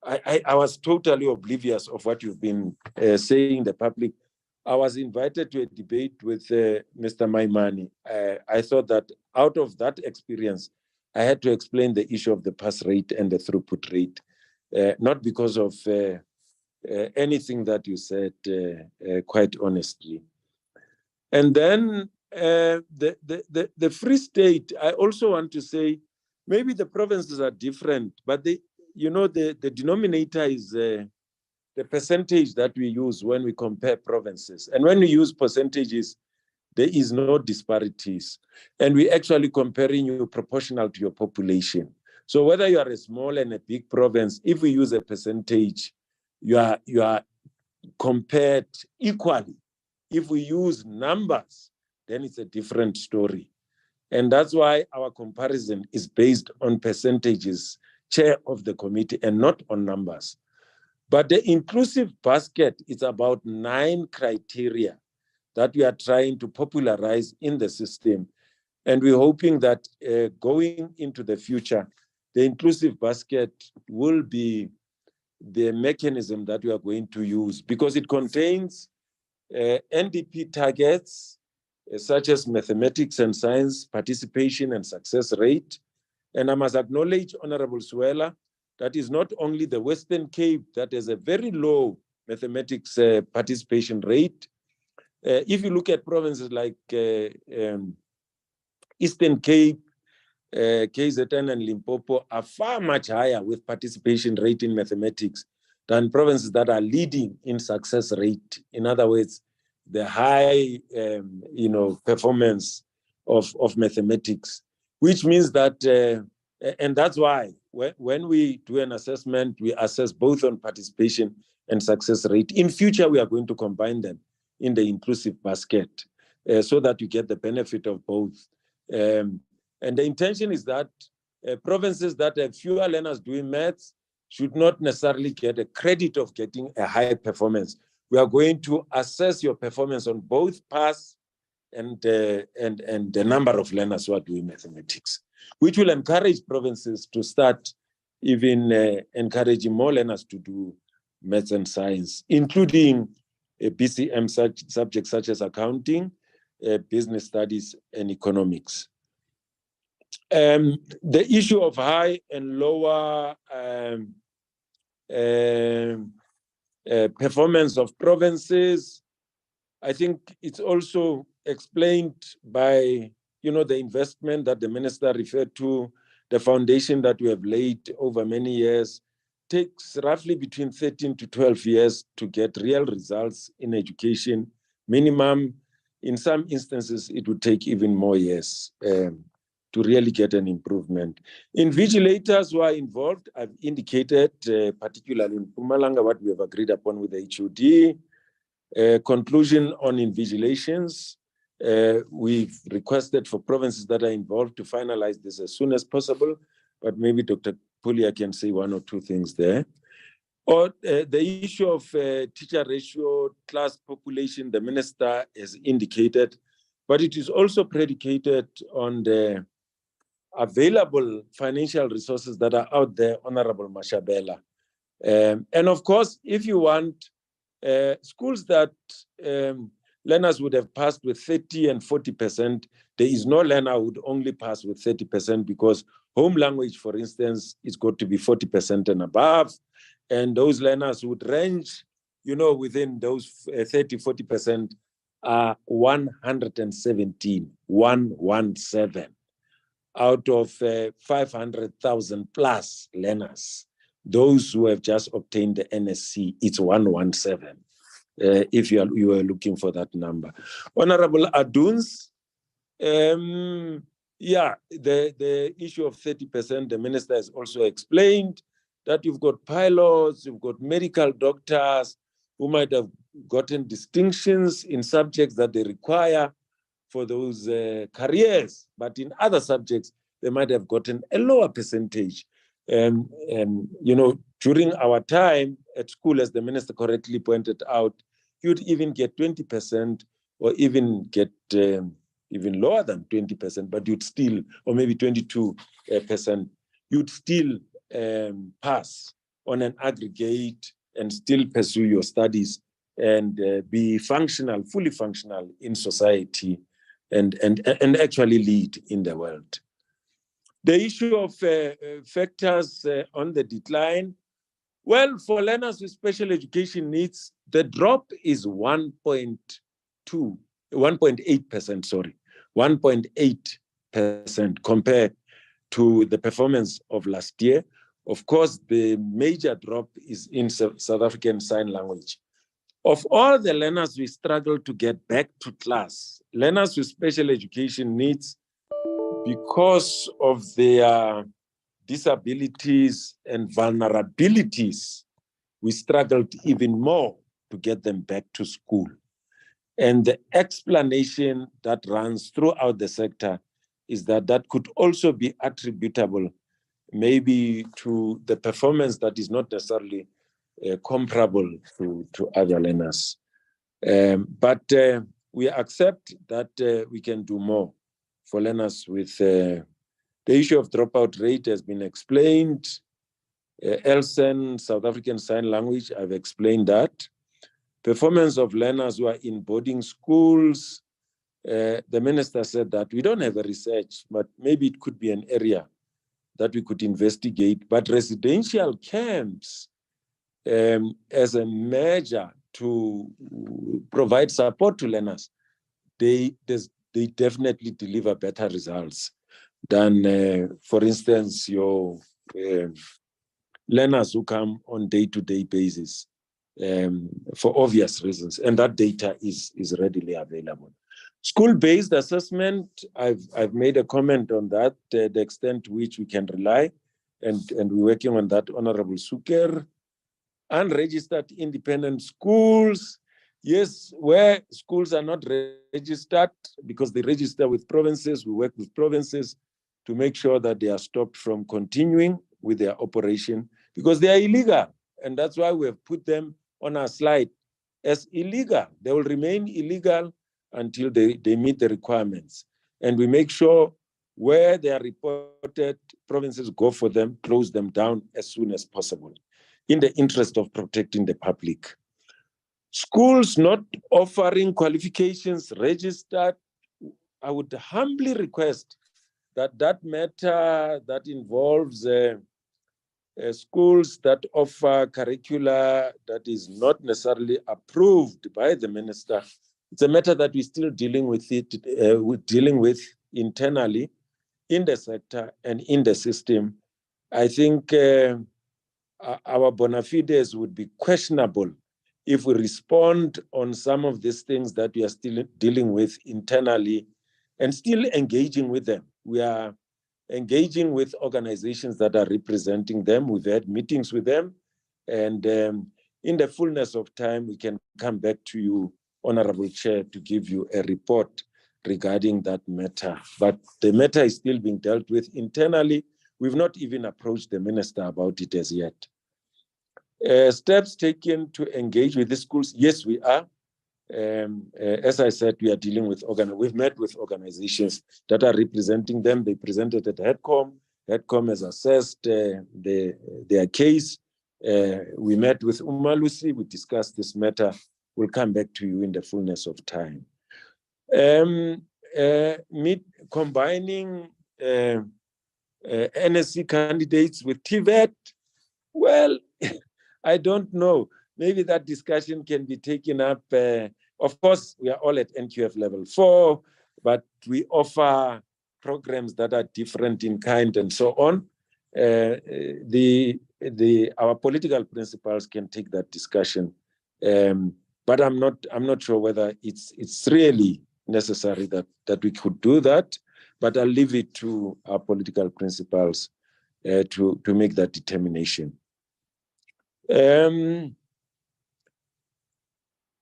I was totally oblivious of what you've been saying in the public. I was invited to a debate with Mr. Maimani. I thought that out of that experience, I had to explain the issue of the pass rate and the throughput rate, not because of anything that you said, quite honestly. And then the Free State, I also want to say, maybe the provinces are different, but the denominator is the percentage that we use when we compare provinces. And when we use percentages, there is no disparities. And we're actually comparing you proportional to your population. So whether you are a small and a big province, if we use a percentage, you are compared equally. If we use numbers, then it's a different story. And that's why our comparison is based on percentages, chair of the committee, and not on numbers. But the inclusive basket is about 9 criteria that we are trying to popularize in the system. And we're hoping that going into the future, the inclusive basket will be the mechanism that we are going to use because it contains NDP targets such as mathematics and science participation and success rate. And I must acknowledge, Honorable Suela, that is not only the Western Cape that has a very low mathematics participation rate. If you look at provinces like Eastern Cape, KZN and Limpopo are far much higher with participation rate in mathematics than provinces that are leading in success rate. In other words, the high performance of mathematics, which means that, and that's why when we do an assessment, we assess both on participation and success rate. In future, we are going to combine them in the inclusive basket so that you get the benefit of both. And the intention is that provinces that have fewer learners doing maths should not necessarily get a credit of getting a high performance. We are going to assess your performance on both pass and the number of learners who are doing mathematics, which will encourage provinces to start even encouraging more learners to do maths and science, including BCM subjects such as accounting, business studies, and economics. The issue of high and lower performance of provinces, I think it's also explained by the investment that the minister referred to, the foundation that we have laid over many years, takes roughly between 13 to 12 years to get real results in education. Minimum, in some instances, it would take even more years to really get an improvement. Invigilators who are involved, I've indicated, particularly in Mpumalanga, what we have agreed upon with the HOD. Conclusion on invigilations. We've requested for provinces that are involved to finalize this as soon as possible, but maybe Dr. Pulia can say one or two things there. Or the issue of teacher ratio, class population, the minister has indicated, but it is also predicated on the available financial resources that are out there, Honorable Mashabela. And of course, if you want schools that learners would have passed with 30 and 40%, there is no learner who would only pass with 30% because home language, for instance, is got to be 40% and above. And those learners would range, within those 30, 40% are 117 out of 500,000 plus learners. Those who have just obtained the NSC, it's 117. If you are looking for that number. Honorable Aduns, the issue of 30%, the minister has also explained that you've got pilots, you've got medical doctors who might have gotten distinctions in subjects that they require for those careers, but in other subjects, they might have gotten a lower percentage. And during our time at school, as the minister correctly pointed out, you'd even get 20% or even get even lower than 20%, but you'd still, or maybe 22%, you'd still pass on an aggregate and still pursue your studies and be functional, fully functional in society and actually lead in the world. The issue of factors on the decline, well, for learners with special education needs, the drop is 1.8% compared to the performance of last year. Of course, the major drop is in South African Sign Language. Of all the learners we struggle to get back to class, learners with special education needs, because of their disabilities and vulnerabilities, we struggled even more to get them back to school. And the explanation that runs throughout the sector is that that could also be attributable maybe to the performance that is not necessarily comparable to other learners. But we accept that we can do more for learners with the issue of dropout rate has been explained. ELSEN, South African Sign Language, I've explained that. Performance of learners who are in boarding schools, the minister said that we don't have a research, but maybe it could be an area that we could investigate. But residential camps, as a measure to provide support to learners, they definitely deliver better results than, for instance, your learners who come on day-to-day basis for obvious reasons, and that data is readily available. School-based assessment, I've made a comment on that, the extent to which we can rely, and we're working on that, Honorable Suker. Unregistered independent schools, yes, where schools are not registered because they register with provinces, we work with provinces to make sure that they are stopped from continuing with their operation because they are illegal. And that's why we have put them on our slide as illegal. They will remain illegal until they meet the requirements. And we make sure where they are reported, provinces go for them, close them down as soon as possible in the interest of protecting the public. Schools not offering qualifications registered, I would humbly request that that matter that involves schools that offer curricula that is not necessarily approved by the minister, it's a matter that we're still dealing with internally in the sector and in the system, I think our bona fides would be questionable if we respond on some of these things that we are still dealing with internally and still engaging with them. We are engaging with organizations that are representing them. We've had meetings with them, and in the fullness of time, we can come back to you, Honorable Chair, to give you a report regarding that matter. But the matter is still being dealt with internally. We've not even approached the minister about it as yet. Steps taken to engage with the schools, yes, we are. As I said, we are dealing with, we've met with organizations that are representing them. They presented at HEDCOM. HEDCOM has assessed their case. We met with Umalusi. We discussed this matter. We'll come back to you in the fullness of time. Combining NSC candidates with TVET, well, I don't know. Maybe that discussion can be taken up. Of course, we are all at NQF level 4, but we offer programs that are different in kind and so on. Our political principals can take that discussion, but I'm not sure whether it's really necessary that we could do that. But I'll leave it to our political principals to make that determination.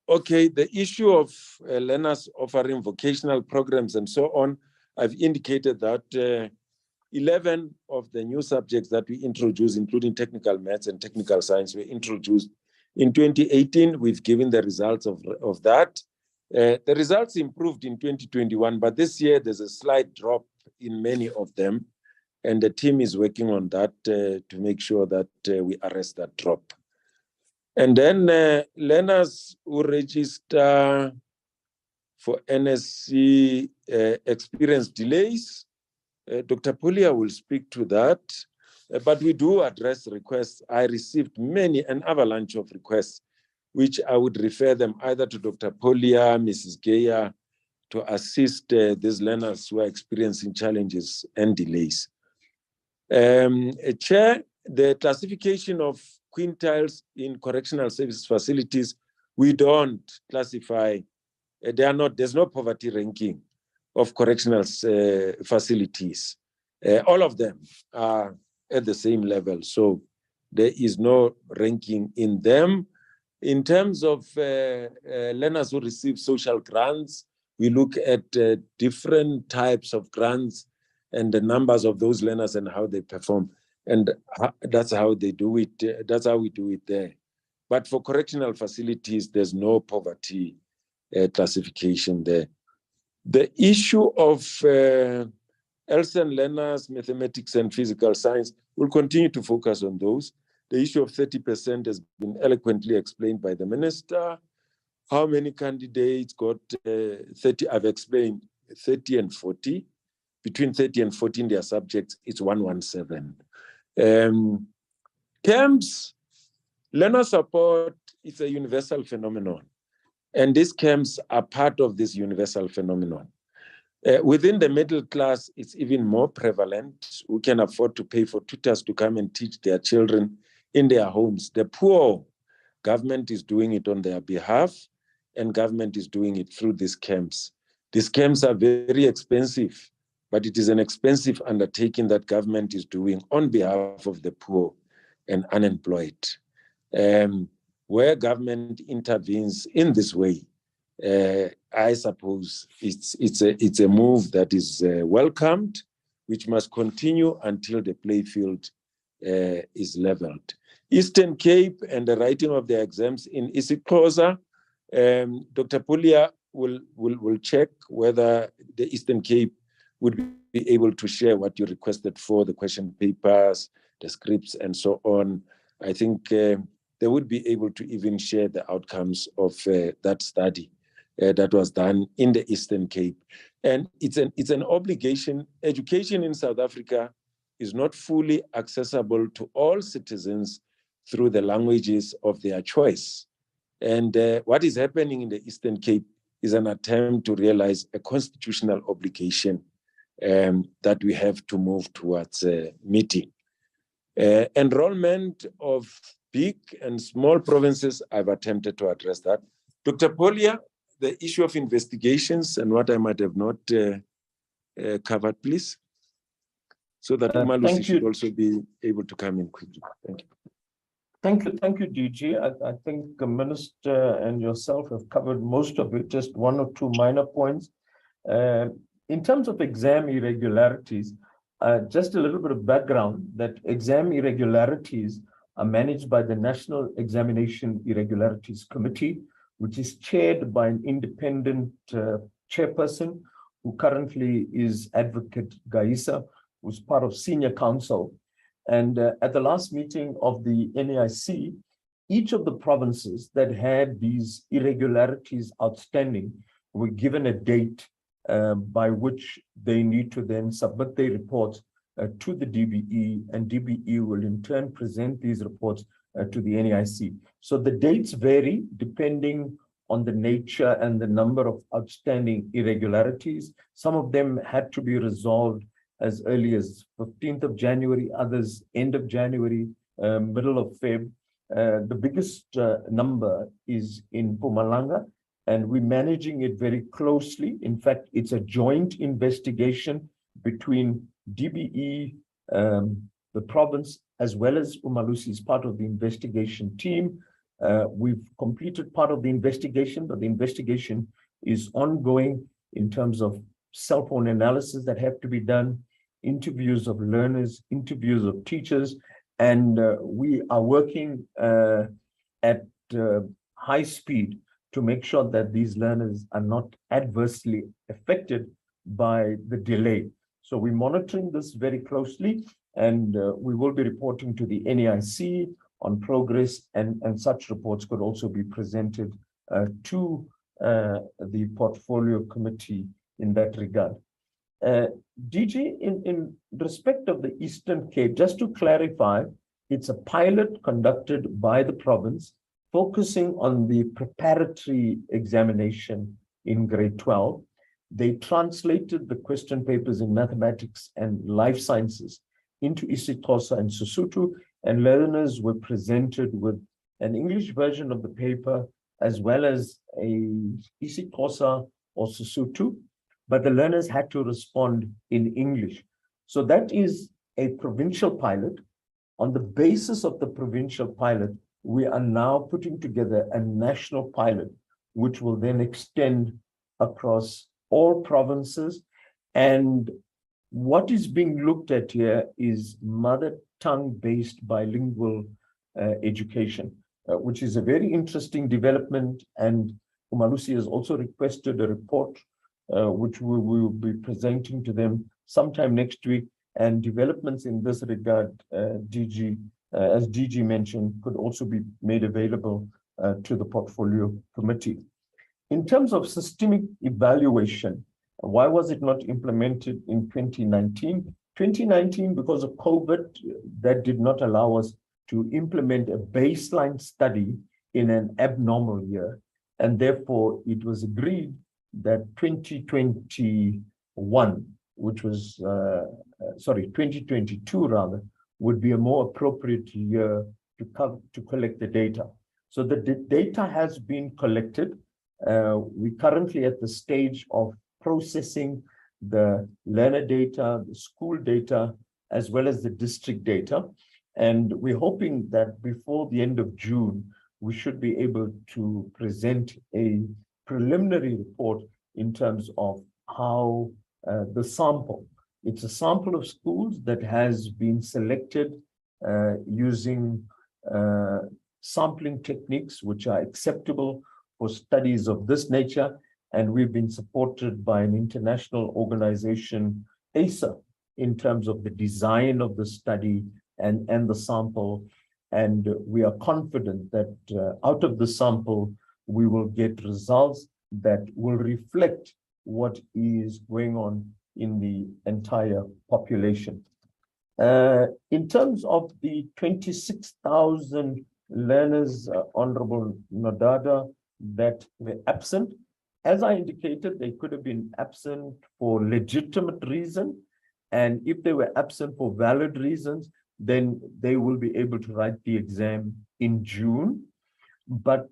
Okay, the issue of learners offering vocational programs and so on, I've indicated that 11 of the new subjects that we introduced, including technical maths and technical science, were introduced in 2018. We've given the results of that. The results improved in 2021, but this year there's a slight drop in many of them, and the team is working on that to make sure that we arrest that drop. And then learners who register for NSC experience delays. Dr. Pulia will speak to that, but we do address requests. I received an avalanche of requests, which I would refer them either to Dr. Pulia, Mrs. Geyer, to assist these learners who are experiencing challenges and delays. Chair, the classification of quintiles in correctional service facilities, we don't classify. There's no poverty ranking of correctional facilities. All of them are at the same level, so there is no ranking in them. In terms of learners who receive social grants, we look at different types of grants and the numbers of those learners and how they perform. And that's how they do it. That's how we do it there. But for correctional facilities, there's no poverty classification there. The issue of LSEN learners, mathematics and physical science, we'll continue to focus on those. The issue of 30% has been eloquently explained by the minister. How many candidates got 30? I've explained 30 and 40. Between 30 and 40 in their subjects, it's 117. Camps, learner support is a universal phenomenon. And these camps are part of this universal phenomenon. Within the middle class, it's even more prevalent. Who can afford to pay for tutors to come and teach their children in their homes. The poor, government is doing it on their behalf, and government is doing it through these camps. These camps are very expensive, but it is an expensive undertaking that government is doing on behalf of the poor and unemployed. Where government intervenes in this way, I suppose it's a move that is welcomed, which must continue until the playfield is leveled. Eastern Cape and the writing of the exams in isiXhosa, Dr. Pulia will check whether the Eastern Cape would be able to share what you requested for, the question papers, the scripts, and so on. I think they would be able to even share the outcomes of that study that was done in the Eastern Cape. And it's an obligation. Education in South Africa is not fully accessible to all citizens through the languages of their choice. And what is happening in the Eastern Cape is an attempt to realize a constitutional obligation that we have to move towards meeting. Enrollment of big and small provinces, I've attempted to address that. Dr. Polia, the issue of investigations and what I might have not covered, please, so that Umalusi should also be able to come in quickly. Thank you. Thank you, DG. I think the Minister and yourself have covered most of it, just one or two minor points. In terms of exam irregularities, just a little bit of background that exam irregularities are managed by the National Examination Irregularities Committee, which is chaired by an independent chairperson who currently is Advocate Gaisa, who's part of Senior Council. And at the last meeting of the NAIC, each of the provinces that had these irregularities outstanding were given a date by which they need to then submit their reports to the DBE, and DBE will in turn present these reports to the NAIC. So the dates vary depending on the nature and the number of outstanding irregularities. Some of them had to be resolved as early as 15th of January, others end of January, middle of Feb. The biggest number is in Mpumalanga, and we're managing it very closely. In fact, it's a joint investigation between DBE, the province, as well as Umalusi is part of the investigation team. We've completed part of the investigation, but the investigation is ongoing in terms of cell phone analysis that have to be done, interviews of learners, interviews of teachers, and we are working at high speed to make sure that these learners are not adversely affected by the delay. So we're monitoring this very closely, and we will be reporting to the NAIC on progress, and such reports could also be presented to the portfolio committee in that regard. DG, in respect of the Eastern Cape, just to clarify, it's a pilot conducted by the province focusing on the preparatory examination in grade 12. They translated the question papers in mathematics and life sciences into isiXhosa and Sesotho, and learners were presented with an English version of the paper as well as a isiXhosa or Sesotho, but the learners had to respond in English. So that is a provincial pilot. On the basis of the provincial pilot, we are now putting together a national pilot, which will then extend across all provinces. And what is being looked at here is mother tongue-based bilingual education, which is a very interesting development. And Umalusi has also requested a report, which we will be presenting to them sometime next week. And developments in this regard, DG, as DG mentioned, could also be made available to the portfolio committee. In terms of systemic evaluation, why was it not implemented in 2019? 2019, because of COVID, that did not allow us to implement a baseline study in an abnormal year. And therefore, it was agreed that 2021, which was, 2022 rather, would be a more appropriate year to collect the data. So the data has been collected. We're currently at the stage of processing the learner data, the school data, as well as the district data. And we're hoping that before the end of June, we should be able to present a preliminary report in terms of how the sample, it's a sample of schools that has been selected using sampling techniques which are acceptable for studies of this nature. And we've been supported by an international organization, ASA, in terms of the design of the study and the sample. And we are confident that out of the sample, we will get results that will reflect what is going on in the entire population. In terms of the 26,000 learners, Honorable Nodada, that were absent, As I indicated, they could have been absent for legitimate reason. And if they were absent for valid reasons, then they will be able to write the exam in June. But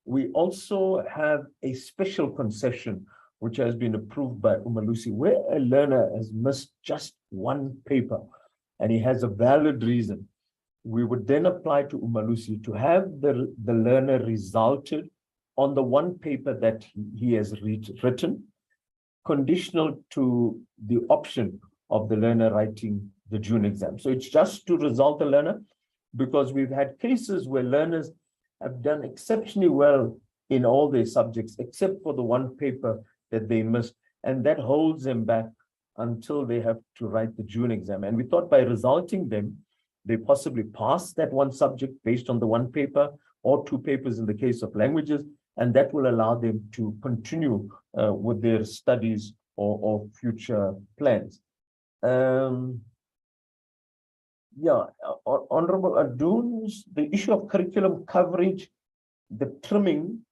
we also have a special concession which has been approved by Umalusi, where a learner has missed just one paper and he has a valid reason. We would then apply to Umalusi to have the learner resulted on the one paper that he has written, conditional to the option of the learner writing the June exam. So it's just to result the learner, because we've had cases where learners have done exceptionally well in all their subjects, except for the one paper that they missed, and that holds them back until they have to write the June exam. And we thought by resulting them, they possibly pass that one subject based on the one paper or two papers in the case of languages, and that will allow them to continue with their studies or future plans. Yeah, Honorable Aduns, the issue of curriculum coverage, the trimming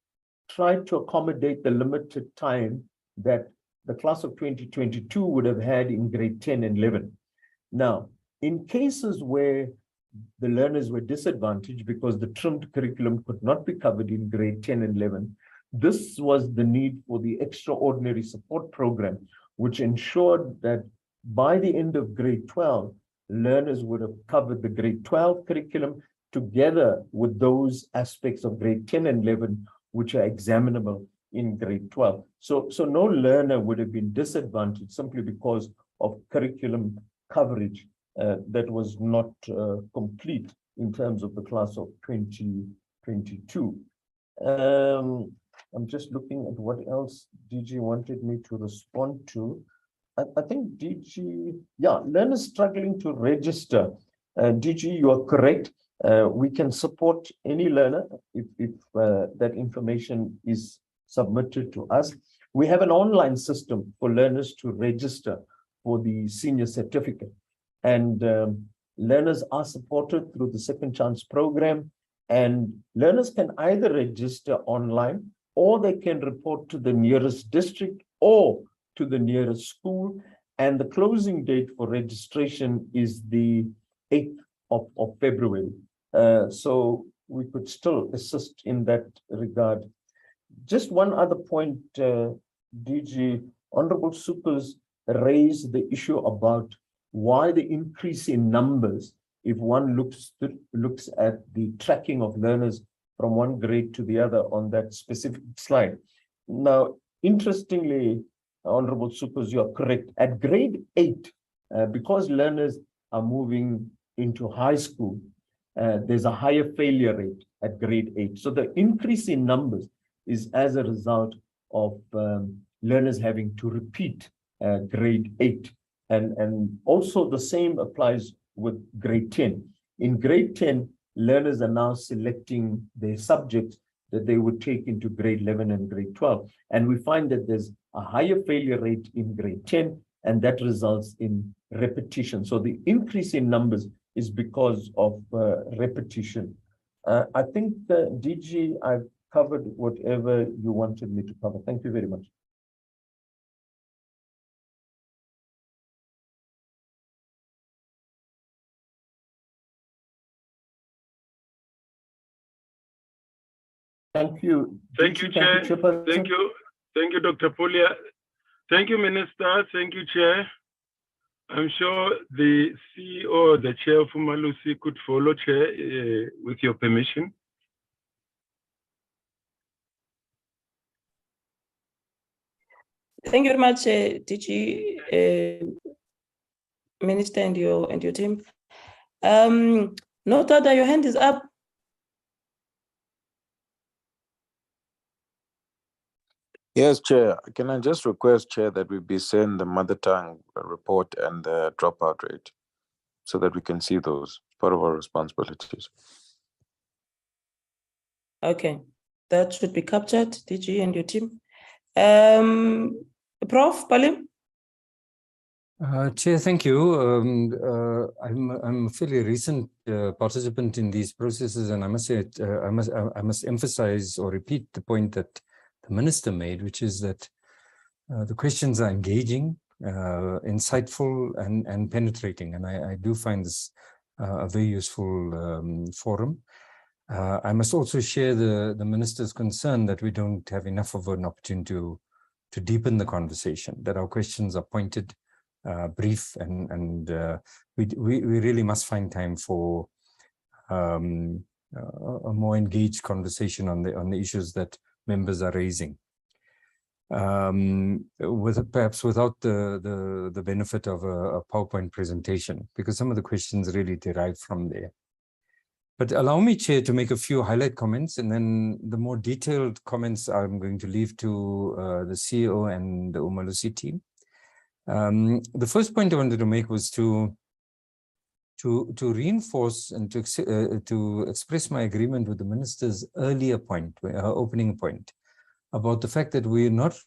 tried to accommodate the limited time that the class of 2022 would have had in grade 10 and 11. Now, in cases where the learners were disadvantaged because the trimmed curriculum could not be covered in grade 10 and 11, this was the need for the extraordinary support program, which ensured that by the end of grade 12, learners would have covered the grade 12 curriculum together with those aspects of grade 10 and 11, which are examinable in grade 12. So no learner would have been disadvantaged simply because of curriculum coverage that was not complete in terms of the class of 2022. I'm just looking at what else DG wanted me to respond to. I think DG, yeah, learners struggling to register. DG, you are correct. We can support any learner if that information is submitted to us. We have an online system for learners to register for the senior certificate. And learners are supported through the Second Chance program. And learners can either register online, or they can report to the nearest district or to the nearest school. And the closing date for registration is the 8th of February. So we could still assist in that regard. Just one other point, DG, Honorable Supers raised the issue about why the increase in numbers, if one looks at the tracking of learners from one grade to the other on that specific slide. Now, interestingly, Honorable Supers, you are correct. At grade 8, because learners are moving into high school, there's a higher failure rate at grade 8. So the increase in numbers is as a result of learners having to repeat grade 8. And also the same applies with grade 10. In grade 10, learners are now selecting their subjects that they would take into grade 11 and grade 12. And we find that there's a higher failure rate in grade 10, and that results in repetition. So the increase in numbers is because of repetition. I think, DG, I've covered whatever you wanted me to cover. Thank you very much. Thank you. Thank you, Chair. Thank you. Thank you, Dr. Pulia. Thank you, Minister. Thank you, Chair. I'm sure the CEO, the Chair of Umalusi, could follow, Chair, with your permission. Thank you very much, DG, Minister, and your team. Notada, your hand is up. Yes, Chair. Can I just request, Chair, that we be sent the mother tongue report and the dropout rate so that we can see those, part of our responsibilities. Okay, that should be captured, DG and your team. Prof. Palim? Chair, thank you. I'm a fairly recent participant in these processes, and I must say, I must emphasize or repeat the point that Minister made, which is that the questions are engaging, insightful, and penetrating. And I do find this a very useful forum. I must also share the Minister's concern that we don't have enough of an opportunity to deepen the conversation, that our questions are pointed, brief, and we really must find time for a more engaged conversation on the issues that members are raising. Perhaps without the benefit of a PowerPoint presentation, because some of the questions really derive from there. But allow me, Chair, to make a few highlight comments, and then the more detailed comments I'm going to leave to the CEO and the Umalusi team. The first point I wanted to make was to reinforce and to express my agreement with the Minister's earlier point, her opening point, about the fact that we're not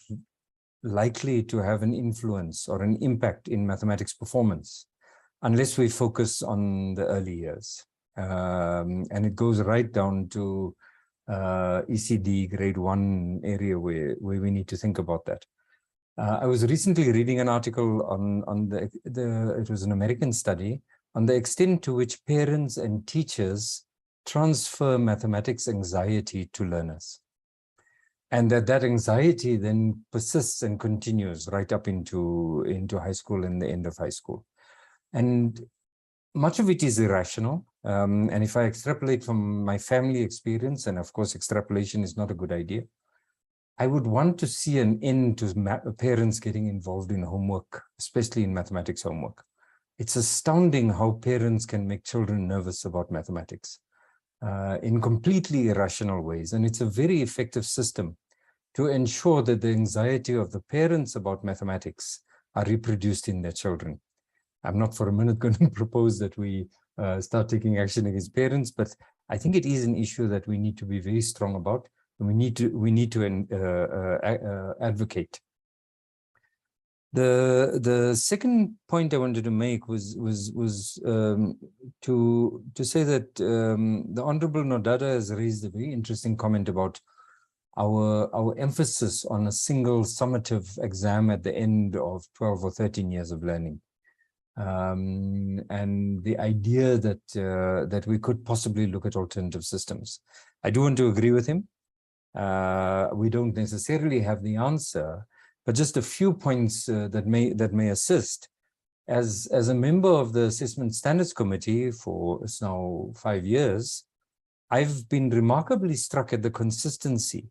likely to have an influence or an impact in mathematics performance unless we focus on the early years. And it goes right down to ECD grade 1 area where we need to think about that. I was recently reading an article on it was an American study on the extent to which parents and teachers transfer mathematics anxiety to learners. And that anxiety then persists and continues right up into high school and the end of high school. And much of it is irrational. And if I extrapolate from my family experience, and of course, extrapolation is not a good idea, I would want to see an end to parents getting involved in homework, especially in mathematics homework. It's astounding how parents can make children nervous about mathematics in completely irrational ways. And it's a very effective system to ensure that the anxiety of the parents about mathematics are reproduced in their children. I'm not for a minute going to propose that we start taking action against parents, but I think it is an issue that we need to be very strong about, and we need to advocate. The second point I wanted to make was to say that the Honorable Nodada has raised a very interesting comment about our emphasis on a single summative exam at the end of 12 or 13 years of learning. And the idea that we could possibly look at alternative systems. I do want to agree with him. We don't necessarily have the answer, but just a few points that may assist. As a member of the Assessment Standards Committee for it's now 5 years, I've been remarkably struck at the consistency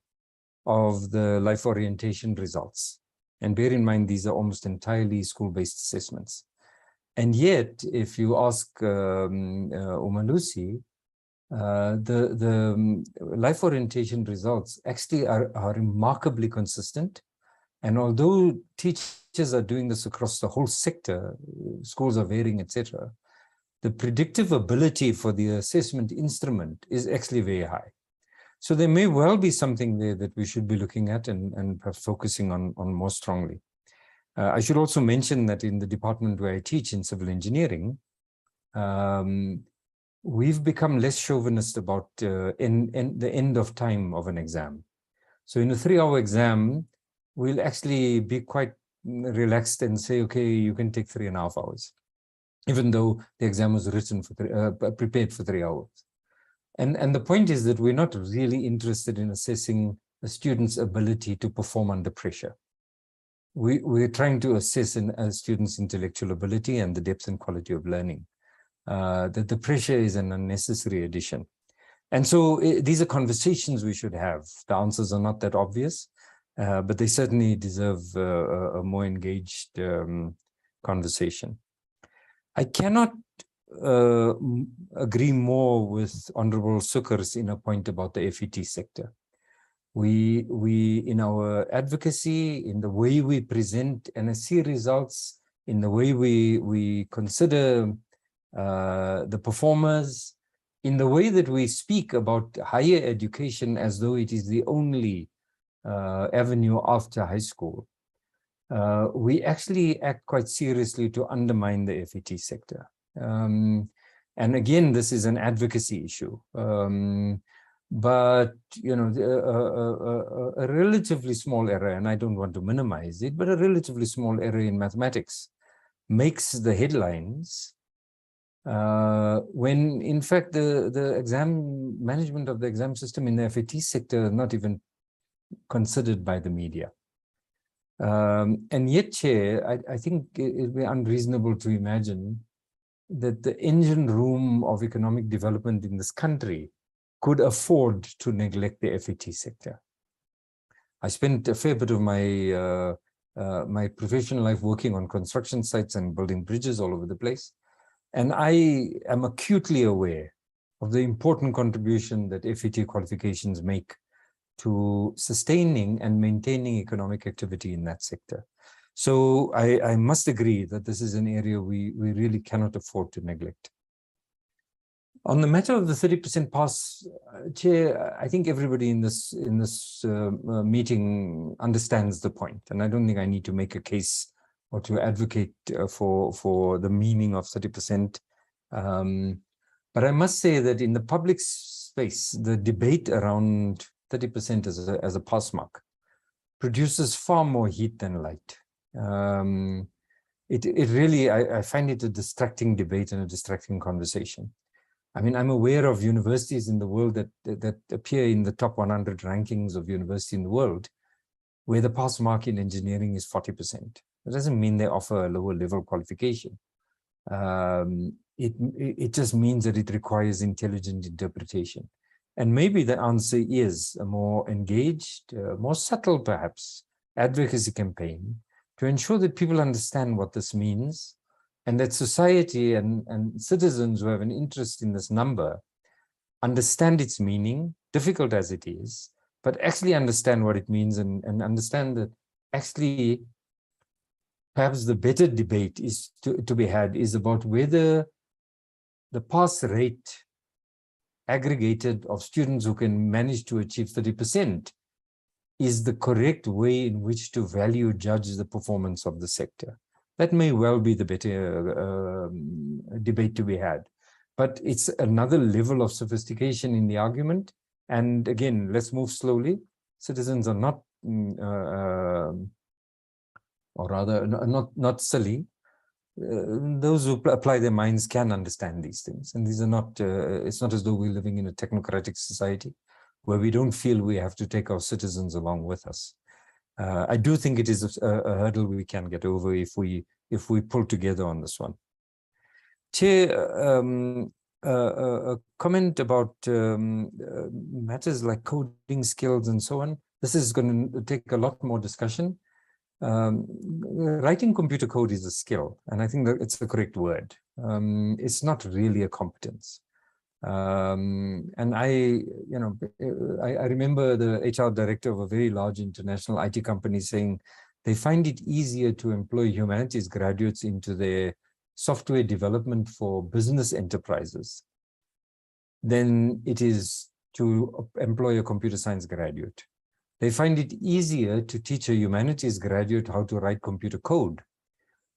of the life orientation results. And bear in mind, these are almost entirely school-based assessments. And yet, if you ask Umalusi, the life orientation results actually are remarkably consistent. And although teachers are doing this across the whole sector, schools are varying, etc., the predictive ability for the assessment instrument is actually very high. So there may well be something there that we should be looking at and perhaps focusing on more strongly. I should also mention that in the department where I teach in civil engineering, we've become less chauvinist about the end of time of an exam. So in a 3-hour exam, we'll actually be quite relaxed and say, okay, you can take 3.5 hours, even though the exam was written for prepared for 3 hours. And the point is that we're not really interested in assessing a student's ability to perform under pressure. We're trying to assess a student's intellectual ability and the depth and quality of learning. That the pressure is an unnecessary addition. And so these are conversations we should have. The answers are not that obvious, but they certainly deserve a more engaged conversation. I cannot agree more with Honorable Sukers in a point about the FET sector. We in our advocacy, in the way we present NSC results, in the way we consider the performers, in the way that we speak about higher education as though it is the only avenue after high school, we actually act quite seriously to undermine the FET sector. And again, this is an advocacy issue. But, you know, a relatively small error, and I don't want to minimize it, but a relatively small error in mathematics makes the headlines when in fact the exam management of the exam system in the FAT sector is not even considered by the media. And yet, Chair, I think it would be unreasonable to imagine that the engine room of economic development in this country could afford to neglect the FAT sector. I spent a fair bit of my my professional life working on construction sites and building bridges all over the place. And I am acutely aware of the important contribution that FAT qualifications make to sustaining and maintaining economic activity in that sector. So I must agree that this is an area we really cannot afford to neglect. On the matter of the 30% pass, Chair, I think everybody in this meeting understands the point, and I don't think I need to make a case or to advocate for the meaning of 30%. But I must say that in the public space, the debate around 30% as a pass mark produces far more heat than light. It really, I find it a distracting debate and a distracting conversation. I mean, I'm aware of universities in the world that appear in the top 100 rankings of university in the world, where the pass mark in engineering is 40%. That doesn't mean they offer a lower level qualification. It just means that it requires intelligent interpretation. And maybe the answer is a more engaged, more subtle perhaps, advocacy campaign to ensure that people understand what this means, and that society and citizens who have an interest in this number understand its meaning, difficult as it is, but actually understand what it means and understand that actually perhaps the better debate is to be had is about whether the pass rate aggregated of students who can manage to achieve 30% is the correct way in which to value, judge the performance of the sector. That may well be the better debate to be had. But it's another level of sophistication in the argument. And again, let's move slowly. Citizens are not, or rather, not silly. Those who apply their minds can understand these things. And these are not, it's not as though we're living in a technocratic society where we don't feel we have to take our citizens along with us. I do think it is a hurdle we can get over if we pull together on this one. Chair, a comment about matters like coding skills and so on. This is going to take a lot more discussion. Writing computer code is a skill, and I think that it's the correct word. It's not really a competence. And I remember the HR director of a very large international IT company saying they find it easier to employ humanities graduates into their software development for business enterprises than it is to employ a computer science graduate. They find it easier to teach a humanities graduate how to write computer code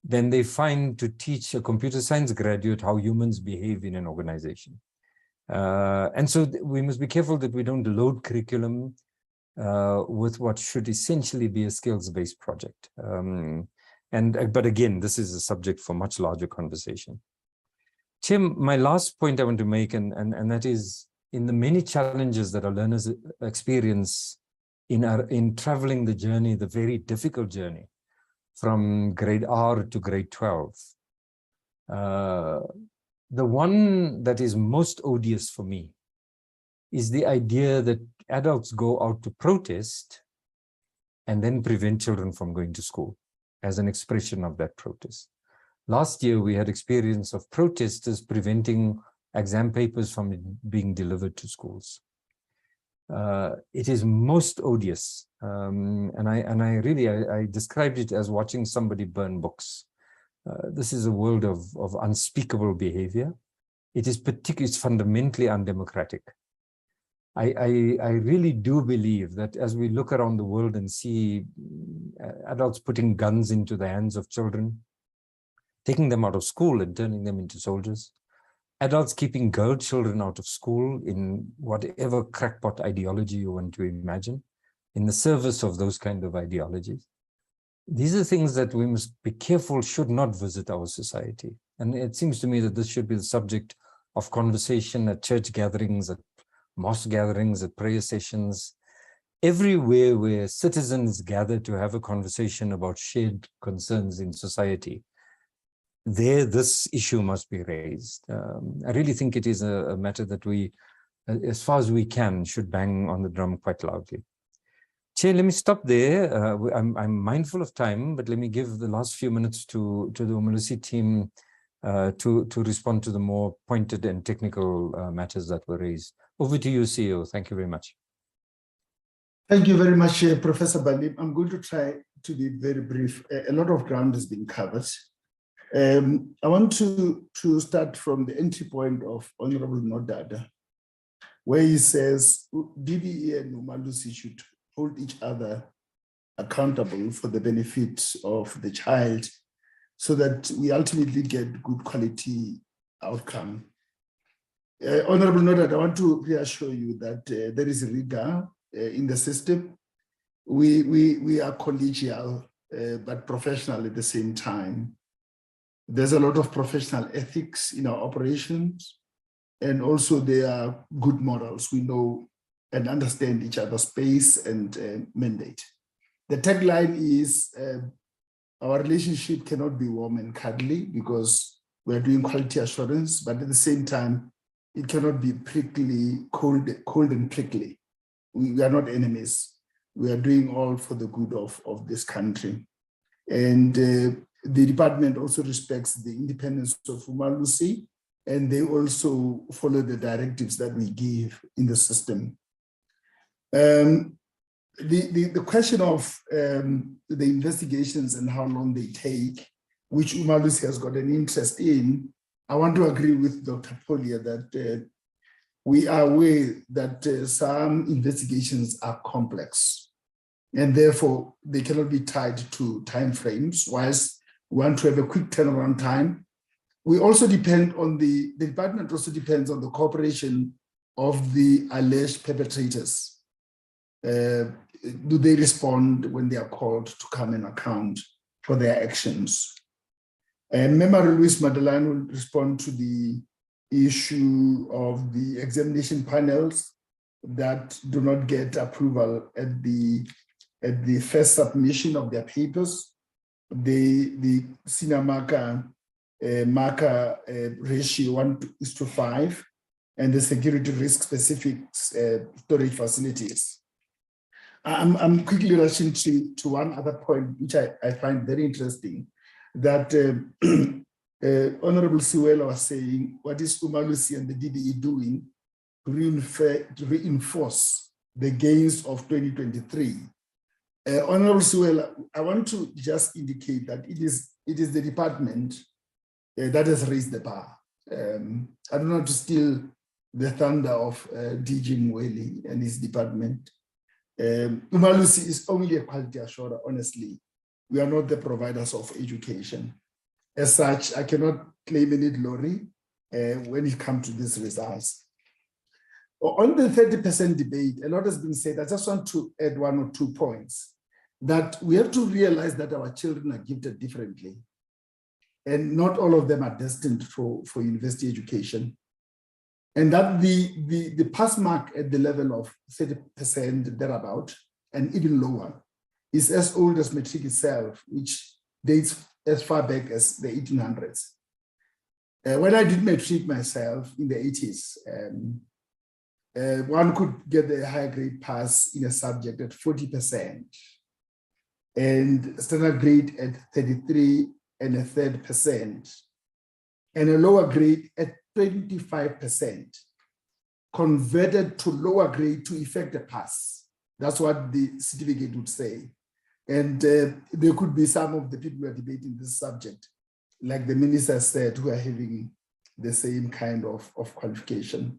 than they find to teach a computer science graduate how humans behave in an organization. And so we must be careful that we don't load curriculum with what should essentially be a skills-based project. But again, this is a subject for much larger conversation. Tim, my last point I want to make, and that is in the many challenges that our learners experience in traveling the journey, the very difficult journey from grade R to grade 12. The one that is most odious for me is the idea that adults go out to protest and then prevent children from going to school as an expression of that protest. Last year, we had experience of protesters preventing exam papers from being delivered to schools. It is most odious. And I described it as watching somebody burn books. This is a world of unspeakable behavior. It's fundamentally undemocratic. I really do believe that as we look around the world and see adults putting guns into the hands of children, taking them out of school and turning them into soldiers, adults keeping girl children out of school in whatever crackpot ideology you want to imagine, in the service of those kind of ideologies. These are things that we must be careful should not visit our society. And it seems to me that this should be the subject of conversation at church gatherings, at mosque gatherings, at prayer sessions, everywhere where citizens gather to have a conversation about shared concerns in society. There, this issue must be raised. I really think it is a matter that we, as far as we can, should bang on the drum quite loudly. Chair, let me stop there. I'm mindful of time, but let me give the last few minutes to the Umalusi team to respond to the more pointed and technical matters that were raised. Over to you, CEO. Thank you very much. Thank you very much, Professor Balim. I'm going to try to be very brief. A lot of ground has been covered. I want to start from the entry point of Honorable Nodada, where he says DBE and Umalusi should hold each other accountable for the benefit of the child so that we ultimately get good quality outcome. Honorable Nodada, I want to reassure you that there is rigor in the system. We are collegial, but professional at the same time. There's a lot of professional ethics in our operations, and also there are good morals. We know and understand each other's space and mandate. The tagline is our relationship cannot be warm and cuddly because we're doing quality assurance, but at the same time, it cannot be prickly, cold and prickly. We are not enemies. We are doing all for the good of this country. And the department also respects the independence of Umalusi, and they also follow the directives that we give in the system. The question of the investigations and how long they take, which Umalusi has got an interest in, I want to agree with Dr. Polia that we are aware that some investigations are complex, and therefore they cannot be tied to timeframes. Whilst we want to have a quick turnaround time, we also depend on the department also depends on the cooperation of the alleged perpetrators. Do they respond when they are called to come and account for their actions? And Member Luis Madeline will respond to the issue of the examination panels that do not get approval at the first submission of their papers. The senior marker ratio 1:5, and the security risk specific storage facilities. I'm quickly rushing to one other point, which I find very interesting, that Honorable Siwela was saying, what is Umalusi and the DBE doing to reinforce the gains of 2023? Honorable Siwela, I want to just indicate that it is the department that has raised the bar. I don't want to steal the thunder of DG Mweli and his department. Umalusi is only a quality assurer, honestly. We are not the providers of education. As such, I cannot claim any glory when it comes to these results. On the 30% debate, a lot has been said. I just want to add 1 or 2 points. That we have to realize that our children are gifted differently, and not all of them are destined for university education. And that the pass mark at the level of 30% thereabout, and even lower, is as old as matric itself, which dates as far back as the 1800s. When I did matric myself in the 80s, one could get the higher grade pass in a subject at 40%, and standard grade at 33.33%, and a lower grade at 25%, converted to lower grade to effect a pass. That's what the certificate would say. And there could be some of the people who are debating this subject, like the minister said, who are having the same kind of qualification.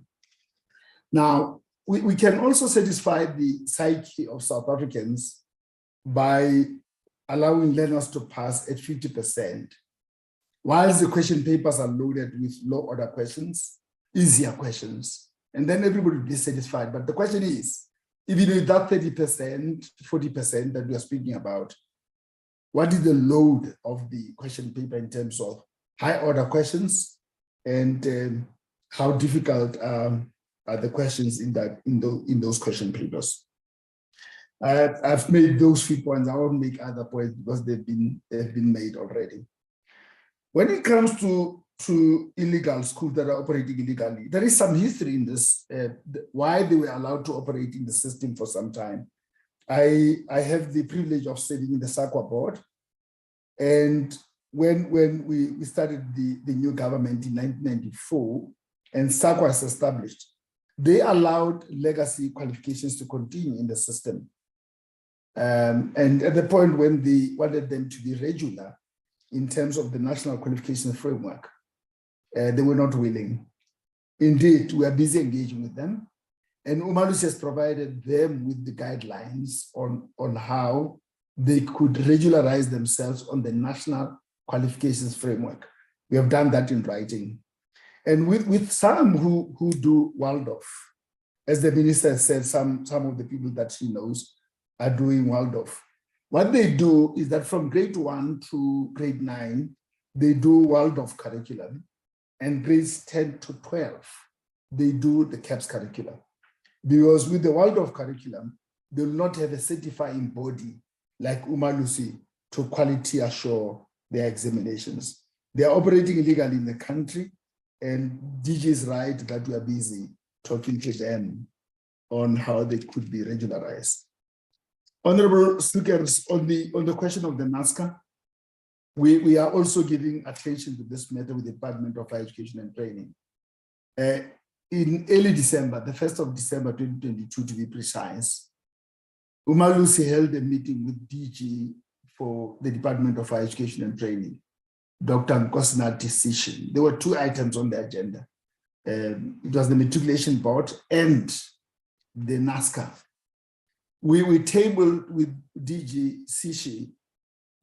Now, we can also satisfy the psyche of South Africans by allowing learners to pass at 50%. whilst the question papers are loaded with low order questions, easier questions, and then everybody will be satisfied. But the question is, even with that 30%, 40% that we are speaking about, what is the load of the question paper in terms of high order questions, and how difficult are the questions in those question papers? I've made those few points. I won't make other points because they've been made already. When it comes to illegal schools that are operating illegally, there is some history in this, why they were allowed to operate in the system for some time. I have the privilege of serving in the SAQA board. And when we started the new government in 1994 and SAQA was established, they allowed legacy qualifications to continue in the system. And at the point when they wanted them to be regular in terms of the national qualification framework, they were not willing. Indeed, we are busy engaging with them. And Umalusi has provided them with the guidelines on how they could regularize themselves on the national qualifications framework. We have done that in writing. And with some who do Waldorf, as the minister said, some of the people that she knows are doing Waldorf. What they do is that from grade 1 to grade 9, they do Waldorf curriculum, and grades 10 to 12, they do the CAPS curriculum. Because with the Waldorf curriculum, they will not have a certifying body like Umalusi to quality assure their examinations. They are operating illegally in the country, and DG is right that we are busy talking to them on how they could be regularized. Honorable speakers, on the question of the NASCA, we are also giving attention to this matter with the Department of Higher Education and Training. In early December, the 1st of December 2022 to be precise, Umalusi held a meeting with DG for the Department of Higher Education and Training, Dr. Nkosinathi Sishin. There were 2 items on the agenda. It was the matriculation board and the NASCA. We tabled with DG Sishi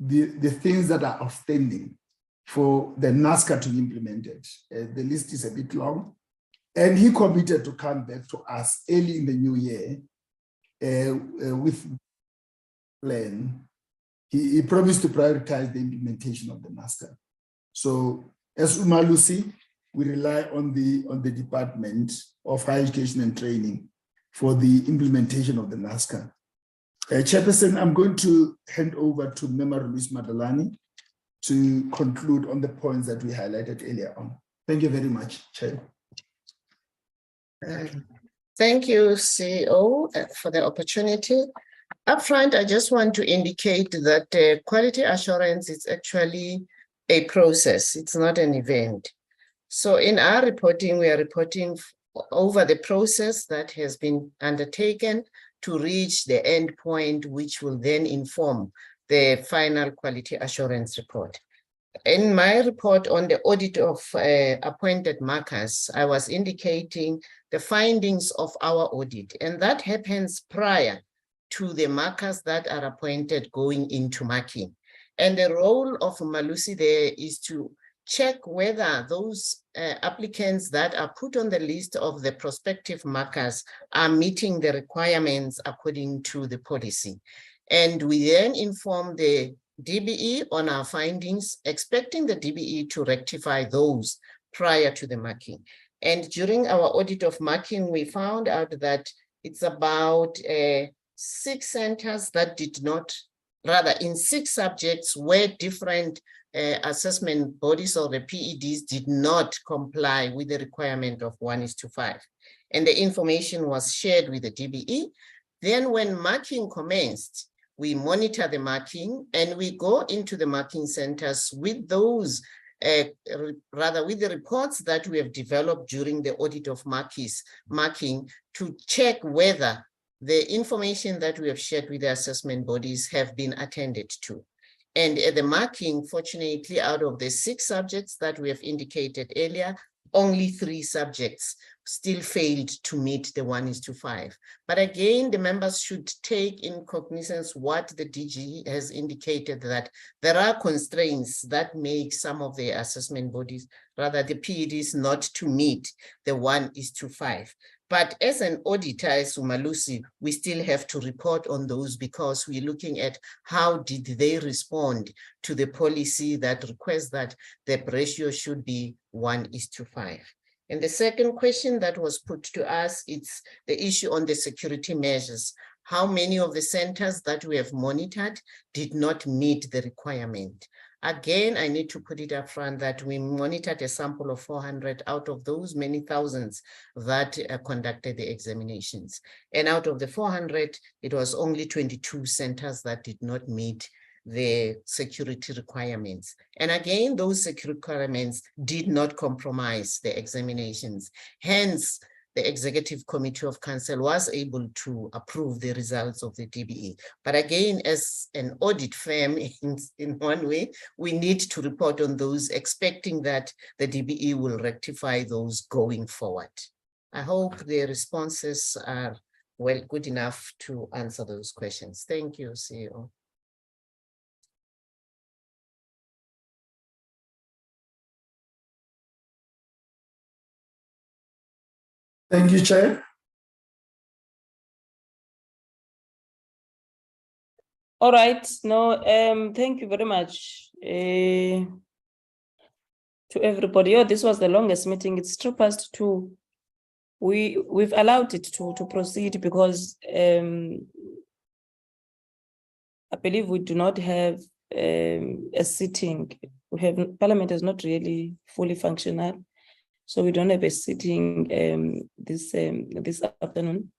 the things that are outstanding for the NASCA to be implemented. The list is a bit long, and he committed to come back to us early in the new year with a plan. He promised to prioritize the implementation of the NASCA. So as Umalusi, we rely on the Department of Higher Education and Training for the implementation of the NASCA. Chairperson, I'm going to hand over to Member Luis Madalani to conclude on the points that we highlighted earlier on. Thank you very much, Chair. Thank you, CEO, for the opportunity. Up front, I just want to indicate that quality assurance is actually a process. It's not an event. So in our reporting, we are reporting over the process that has been undertaken to reach the end point, which will then inform the final quality assurance report. In my report on the audit of appointed markers, I was indicating the findings of our audit, and that happens prior to the markers that are appointed going into marking. And the role of Umalusi there is to check whether those applicants that are put on the list of the prospective markers are meeting the requirements according to the policy. And we then inform the DBE on our findings, expecting the DBE to rectify those prior to the marking. And during our audit of marking, we found out that it's about 6 centers that did not, rather in 6 subjects where different assessment bodies or the PEDs did not comply with the requirement of 1:5. And the information was shared with the DBE. Then when marking commenced, we monitor the marking and we go into the marking centers with those, with the reports that we have developed during the audit of marking to check whether the information that we have shared with the assessment bodies have been attended to. And at the marking, fortunately, out of the 6 subjects that we have indicated earlier, only 3 subjects still failed to meet the 1:5. But again, the members should take in cognizance what the DG has indicated, that there are constraints that make some of the assessment bodies, rather the PEDs, not to meet the 1:5. But as an auditor, as Umalusi, we still have to report on those, because we're looking at how did they respond to the policy that requests that the ratio should be 1:5. And the second question that was put to us, it's the issue on the security measures. How many of the centers that we have monitored did not meet the requirement? Again, I need to put it up front that we monitored a sample of 400 out of those many thousands that conducted the examinations. And out of the 400, it was only 22 centers that did not meet the security requirements. And again, those security requirements did not compromise the examinations. Hence, the Executive Committee of Council was able to approve the results of the DBE. But again, as an audit firm, in one way, we need to report on those, expecting that the DBE will rectify those going forward. I hope the responses are good enough to answer those questions. Thank you, CEO. Thank you, Chair. All right, no, thank you very much to everybody. Oh, this was the longest meeting. It's 2:02. We've allowed it to proceed because I believe we do not have a sitting. Parliament is not really fully functional, so we don't have a sitting this afternoon.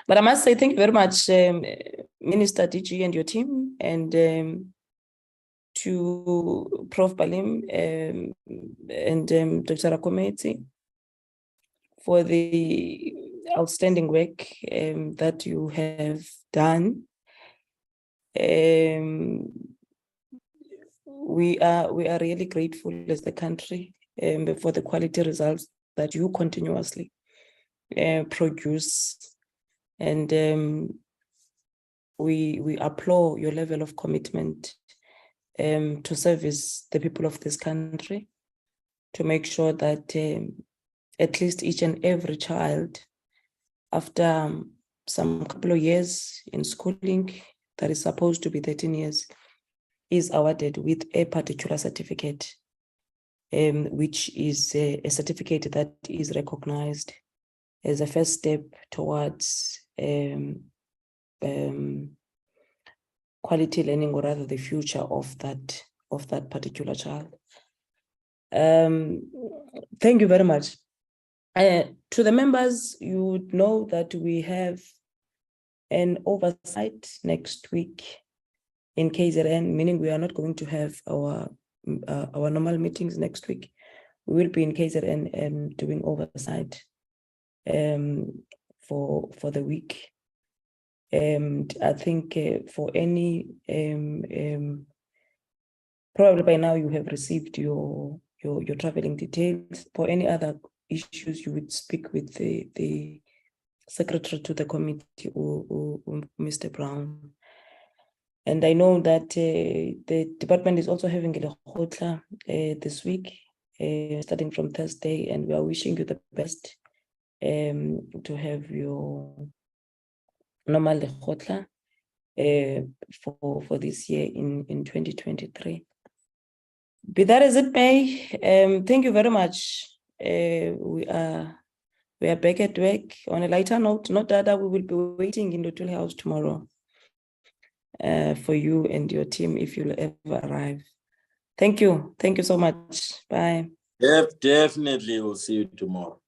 But I must say thank you very much, Minister DG and your team, and to Prof. Palim and Dr. Rakometi for the outstanding work that you have done. We are really grateful as the country for the quality results that you continuously produce, and we applaud your level of commitment to service the people of this country, to make sure that at least each and every child, after some couple of years in schooling, that is supposed to be 13 years, is awarded with a particular certificate, which is a certificate that is recognized as a first step towards quality learning, or rather the future of that particular child. Thank you very much. To the members, you would know that we have an oversight next week in KZN, meaning we are not going to have our normal meetings next week. We will be in KZN doing oversight for the week. And I think for any, probably by now you have received your traveling details. For any other issues, you would speak with the secretary to the committee, or Mr. Brown. And I know that the department is also having a lekgotla this week, starting from Thursday, and we are wishing you the best to have your normal lekgotla for this year in 2023. Be that as it may, thank you very much. We are back at work. On a lighter note, not that we will be waiting in the Tool House tomorrow for you and your team if you'll ever arrive. Thank you so much. Bye. Definitely, we'll see you tomorrow.